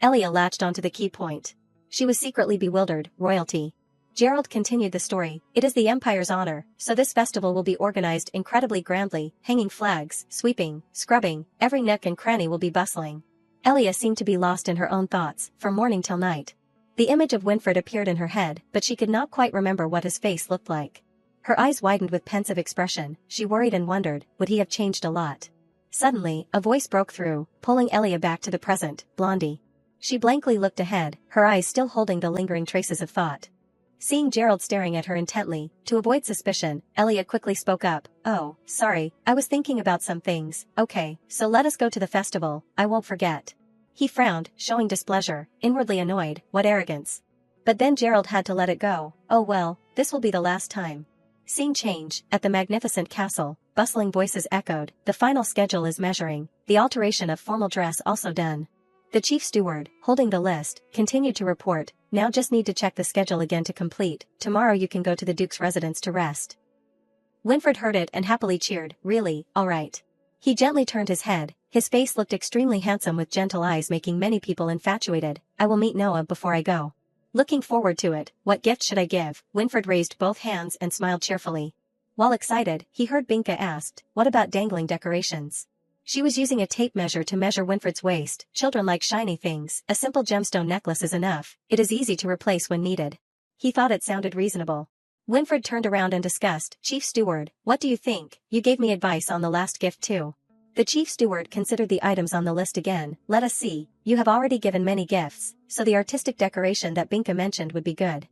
Elia latched onto the key point. She was secretly bewildered. Royalty. Gerald continued the story. It is the empire's honor, so this festival will be organized incredibly grandly, hanging flags, sweeping, scrubbing, every nook and cranny will be bustling. Elia seemed to be lost in her own thoughts, from morning till night. The image of Winfried appeared in her head, but she could not quite remember what his face looked like. Her eyes widened with pensive expression. She worried and wondered, would he have changed a lot? Suddenly, a voice broke through, pulling Elia back to the present. Blondie. She blankly looked ahead, her eyes still holding the lingering traces of thought. Seeing Gerald staring at her intently, to avoid suspicion, Elia quickly spoke up. Oh, sorry, I was thinking about some things. Okay, so let us go to the festival, I won't forget. He frowned, showing displeasure, inwardly annoyed. What arrogance. But then Gerald had to let it go. Oh well, this will be the last time. Scene change, at the magnificent castle, bustling voices echoed. The final schedule is measuring, the alteration of formal dress also done. The chief steward, holding the list, continued to report. Now just need to check the schedule again to complete. Tomorrow you can go to the Duke's residence to rest. Winfried heard it and happily cheered. Really, all right. He gently turned his head. His face looked extremely handsome with gentle eyes making many people infatuated. I will meet Noah before I go. Looking forward to it. What gift should I give? Winfried raised both hands and smiled cheerfully. While excited, he heard Binka asked, what about dangling decorations? She was using a tape measure to measure Winfried's waist. Children like shiny things. A simple gemstone necklace is enough. It is easy to replace when needed. He thought it sounded reasonable. Winfried turned around and discussed. Chief Steward, what do you think? You gave me advice on the last gift too. The chief steward considered the items on the list again. Let us see. You have already given many gifts, so the artistic decoration that Binka mentioned would be good.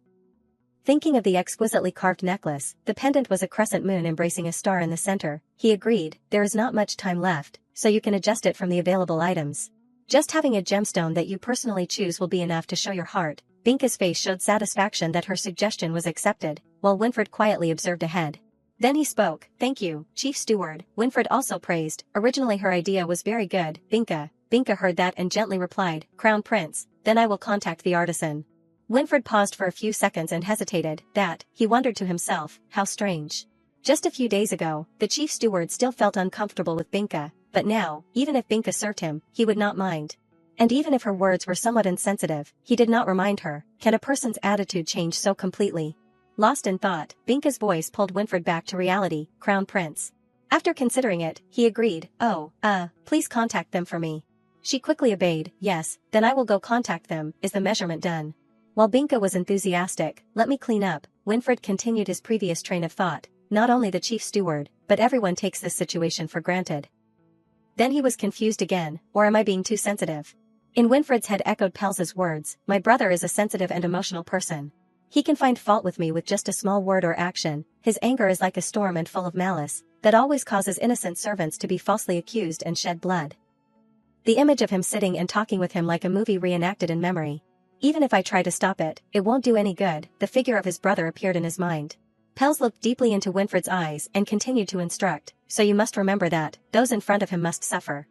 Thinking of the exquisitely carved necklace, the pendant was a crescent moon embracing a star in the center. He agreed, there is not much time left, so you can adjust it from the available items. Just having a gemstone that you personally choose will be enough to show your heart. Binka's face showed satisfaction that her suggestion was accepted, while Winfried quietly observed ahead. Then he spoke. Thank you, Chief Steward. Winfried also praised. Originally her idea was very good. Binka heard that and gently replied, Crown Prince, then I will contact the artisan. Winfried paused for a few seconds and hesitated. That, he wondered to himself, how strange. Just a few days ago, the chief steward still felt uncomfortable with Binka, but now, even if Binka served him, he would not mind. And even if her words were somewhat insensitive, he did not remind her. Can a person's attitude change so completely? Lost in thought, Binka's voice pulled Winfried back to reality. Crown Prince. After considering it, he agreed. Please contact them for me. She quickly obeyed. Yes, then I will go contact them. Is the measurement done? While Binka was enthusiastic, let me clean up, Winfried continued his previous train of thought. Not only the chief steward, but everyone takes this situation for granted. Then he was confused again, or am I being too sensitive? In Winfried's head echoed Pelz's words, my brother is a sensitive and emotional person. He can find fault with me with just a small word or action. His anger is like a storm and full of malice, that always causes innocent servants to be falsely accused and shed blood. The image of him sitting and talking with him like a movie reenacted in memory. Even if I try to stop it, it won't do any good. The figure of his brother appeared in his mind. Pels looked deeply into Winfred's eyes and continued to instruct, so you must remember that, those in front of him must suffer.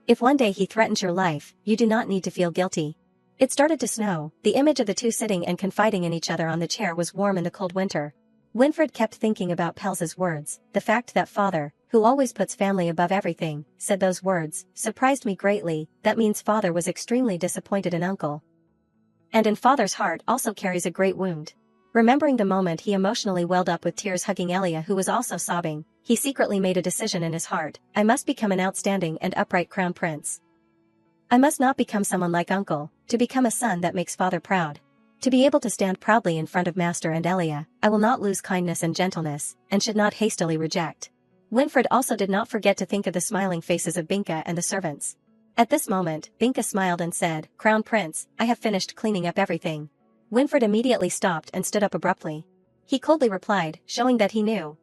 If one day he threatens your life, you do not need to feel guilty. It started to snow. The image of the two sitting and confiding in each other on the chair was warm in the cold winter. Winfred kept thinking about Pels's words. The fact that father, who always puts family above everything, said those words, surprised me greatly. That means father was extremely disappointed in uncle. And in father's heart also carries a great wound. Remembering the moment, he emotionally welled up with tears, hugging Elia, who was also sobbing. He secretly made a decision in his heart. I must become an outstanding and upright crown prince. I must not become someone like uncle, to become a son that makes father proud. To be able to stand proudly in front of master and Elia, I will not lose kindness and gentleness, and should not hastily reject. Winfred also did not forget to think of the smiling faces of Binka and the servants. At this moment, Binka smiled and said, Crown Prince, I have finished cleaning up everything. Winfred immediately stopped and stood up abruptly. He coldly replied, showing that he knew.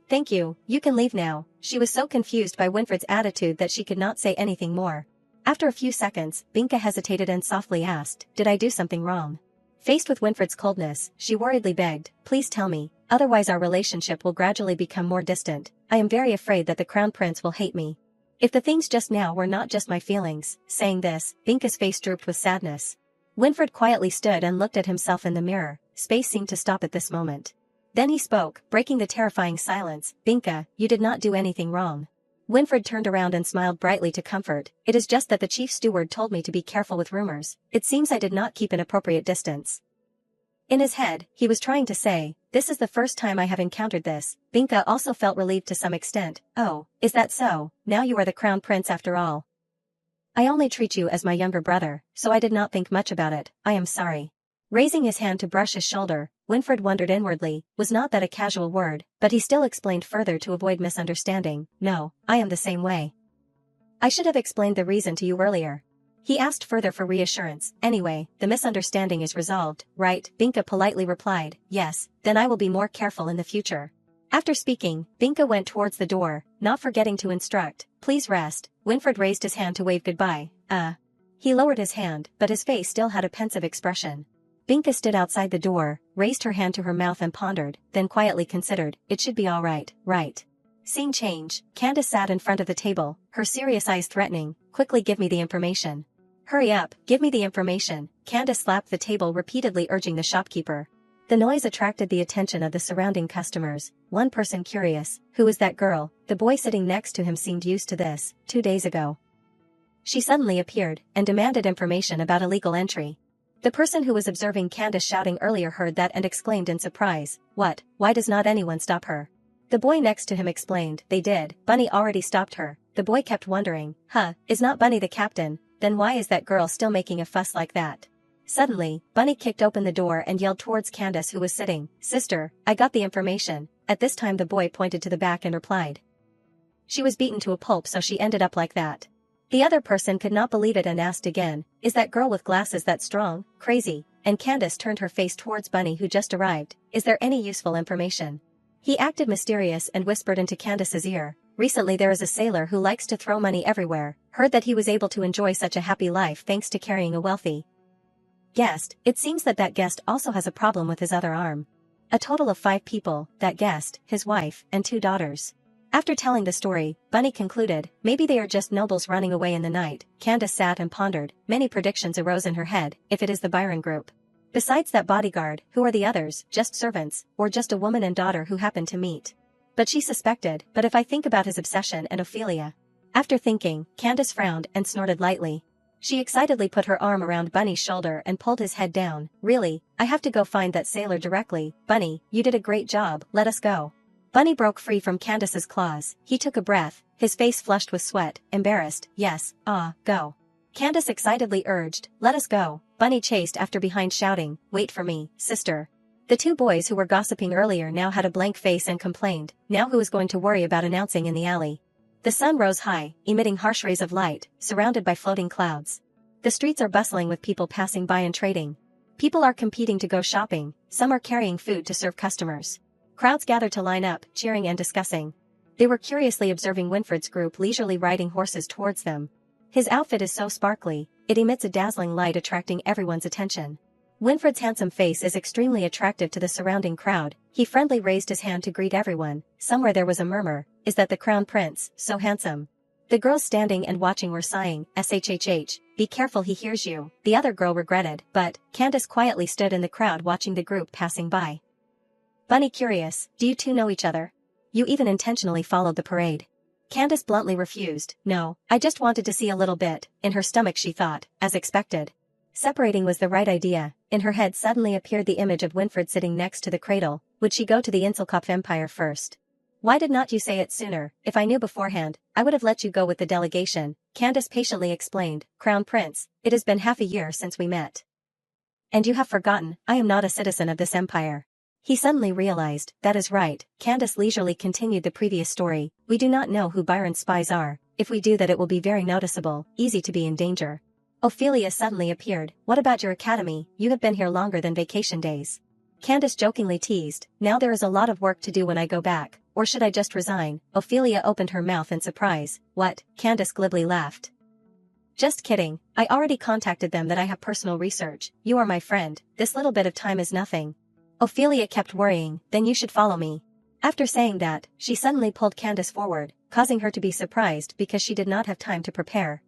Thank you, you can leave now. She was so confused by Winfred's attitude that she could not say anything more. After a few seconds, Binka hesitated and softly asked, did I do something wrong? Faced with Winfred's coldness, she worriedly begged, please tell me, otherwise our relationship will gradually become more distant. I am very afraid that the Crown Prince will hate me. If the things just now were not just my feelings. Saying this, Binka's face drooped with sadness. Winfred quietly stood and looked at himself in the mirror. Space seemed to stop at this moment. Then he spoke, breaking the terrifying silence. Binka, you did not do anything wrong. Winfred turned around and smiled brightly to comfort. It is just that the chief steward told me to be careful with rumors. It seems I did not keep an appropriate distance. In his head, he was trying to say, this is the first time I have encountered this. Binka also felt relieved to some extent. Oh, is that so? Now you are the Crown Prince after all. I only treat you as my younger brother, so I did not think much about it. I am sorry. Raising his hand to brush his shoulder, Winfred wondered inwardly, was not that a casual word, but he still explained further to avoid misunderstanding. No, I am the same way. I should have explained the reason to you earlier. He asked further for reassurance. Anyway, the misunderstanding is resolved, right? Binka politely replied, yes, then I will be more careful in the future. After speaking, Binka went towards the door, not forgetting to instruct, please rest. Winfred raised his hand to wave goodbye. He lowered his hand, but his face still had a pensive expression. Binka stood outside the door, raised her hand to her mouth and pondered, then quietly considered, it should be all right, right? Scene change, Candace sat in front of the table, her serious eyes threatening, quickly give me the information. Hurry up, give me the information. Candace slapped the table repeatedly, urging the shopkeeper. The noise attracted the attention of the surrounding customers, one person curious, who was that girl? The boy sitting next to him seemed used to this. 2 days ago, she suddenly appeared, and demanded information about illegal entry. The person who was observing Candace shouting earlier heard that and exclaimed in surprise, what, why does not anyone stop her? The boy next to him explained, they did, Bunny already stopped her. The boy kept wondering, is not Bunny the captain? Then why is that girl still making a fuss like that? Suddenly, Bunny kicked open the door and yelled towards Candace, who was sitting, sister, I got the information. At this time the boy pointed to the back and replied, she was beaten to a pulp, so she ended up like that. The other person could not believe it and asked again, is that girl with glasses that strong? Crazy? And Candace turned her face towards Bunny, who just arrived. Is there any useful information? He acted mysterious and whispered into Candace's ear, recently there is a sailor who likes to throw money everywhere, heard that he was able to enjoy such a happy life thanks to carrying a wealthy guest. It seems that that guest also has a problem with his other arm. A total of 5 people, that guest, his wife, and 2 daughters. After telling the story, Bunny concluded, maybe they are just nobles running away in the night. Candace sat and pondered. Many predictions arose in her head. If it is the Byron group. Besides that bodyguard, who are the others? Just servants, or just a woman and daughter who happened to meet? But she suspected, but if I think about his obsession and Ophelia. After thinking, Candace frowned and snorted lightly. She excitedly put her arm around Bunny's shoulder and pulled his head down. Really, I have to go find that sailor directly. Bunny, you did a great job, let us go. Bunny broke free from Candace's claws. He took a breath, his face flushed with sweat, embarrassed. Yes, go. Candace excitedly urged, let us go. Bunny chased after behind, shouting, wait for me, sister. The 2 boys who were gossiping earlier now had a blank face and complained, now who is going to worry about announcing in the alley? The sun rose high, emitting harsh rays of light, surrounded by floating clouds. The streets are bustling with people passing by and trading. People are competing to go shopping, some are carrying food to serve customers. Crowds gathered to line up, cheering and discussing. They were curiously observing Winfred's group leisurely riding horses towards them. His outfit is so sparkly, it emits a dazzling light, attracting everyone's attention. Winfred's handsome face is extremely attractive to the surrounding crowd. He friendly raised his hand to greet everyone. Somewhere there was a murmur, is that the crown prince, so handsome? The girls standing and watching were sighing, shhh, be careful he hears you, the other girl regretted, but Candace quietly stood in the crowd watching the group passing by. Bunny curious, do you two know each other? You even intentionally followed the parade. Candace bluntly refused, no, I just wanted to see a little bit. In her stomach she thought, as expected. Separating was the right idea. In her head suddenly appeared the image of Winfred sitting next to the cradle. Would she go to the Inselkopf Empire first? Why did not you say it sooner? If I knew beforehand, I would have let you go with the delegation, Candace patiently explained. Crown Prince, it has been half a year since we met. And you have forgotten, I am not a citizen of this empire. He suddenly realized, that is right. Candace leisurely continued the previous story. We do not know who Byron's spies are. If we do that it will be very noticeable, easy to be in danger. Ophelia suddenly appeared. What about your academy? You have been here longer than vacation days. Candace jokingly teased, now there is a lot of work to do when I go back, or should I just resign? Ophelia opened her mouth in surprise. What? Candace glibly laughed. Just kidding, I already contacted them that I have personal research. You are my friend, this little bit of time is nothing. Ophelia kept worrying, then you should follow me. After saying that, she suddenly pulled Candace forward, causing her to be surprised because she did not have time to prepare.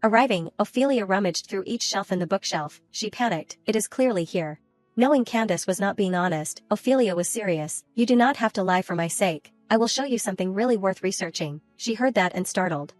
Arriving, Ophelia rummaged through each shelf in the bookshelf. She panicked, it is clearly here. Knowing Candace was not being honest, Ophelia was serious. You do not have to lie for my sake. I will show you something really worth researching. She heard that and startled.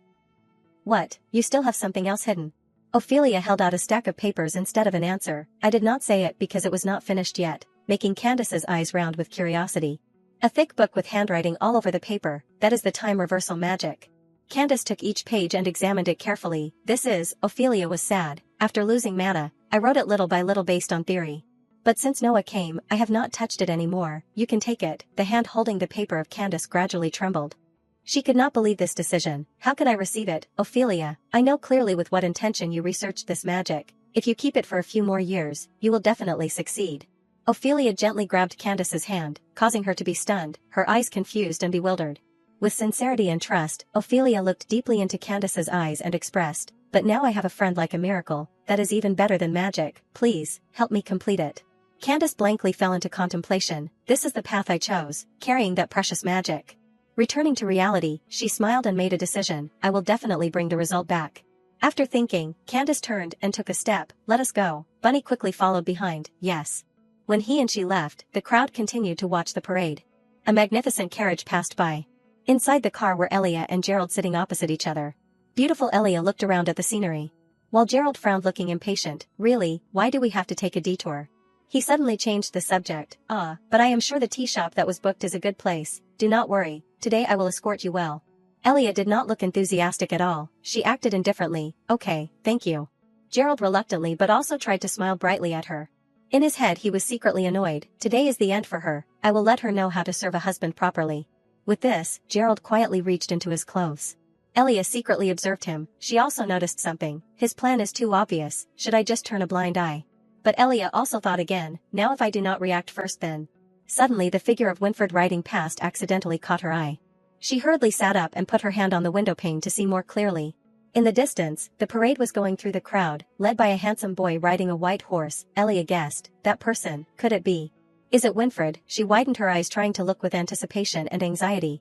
What, you still have something else hidden? Ophelia held out a stack of papers instead of an answer. I did not say it because it was not finished yet, making Candace's eyes round with curiosity. A thick book with handwriting all over the paper, that is the time reversal magic. Candace took each page and examined it carefully. This is, Ophelia was sad. After losing mana, I wrote it little by little based on theory. But since Noah came, I have not touched it anymore. You can take it. The hand holding the paper of Candace gradually trembled. She could not believe this decision. How could I receive it, Ophelia? I know clearly with what intention you researched this magic. If you keep it for a few more years, you will definitely succeed. Ophelia gently grabbed Candace's hand, causing her to be stunned, her eyes confused and bewildered. With sincerity and trust, Ophelia looked deeply into Candace's eyes and expressed, but now I have a friend like a miracle, that is even better than magic. Please, help me complete it. Candace blankly fell into contemplation. This is the path I chose, carrying that precious magic. Returning to reality, she smiled and made a decision. I will definitely bring the result back. After thinking, Candace turned and took a step. Let us go. Bunny quickly followed behind. Yes. When he and she left, the crowd continued to watch the parade. A magnificent carriage passed by. Inside the car were Elia and Gerald sitting opposite each other. Beautiful Elia looked around at the scenery, while Gerald frowned looking impatient. Really, why do we have to take a detour? He suddenly changed the subject. But I am sure the tea shop that was booked is a good place. Do not worry, today I will escort you well. Elia did not look enthusiastic at all. She acted indifferently. Okay, thank you. Gerald reluctantly but also tried to smile brightly at her. In his head he was secretly annoyed. Today is the end for her. I will let her know how to serve a husband properly. With this, Gerald quietly reached into his clothes. Elia secretly observed him. She also noticed something. His plan is too obvious. Should I just turn a blind eye? But Elia also thought again. Now if I do not react first then. Suddenly the figure of Winfred riding past accidentally caught her eye. She hurriedly sat up and put her hand on the windowpane to see more clearly. In the distance, the parade was going through the crowd, led by a handsome boy riding a white horse. Elia guessed. That person, could it be? Is it Winfred? She widened her eyes trying to look with anticipation and anxiety.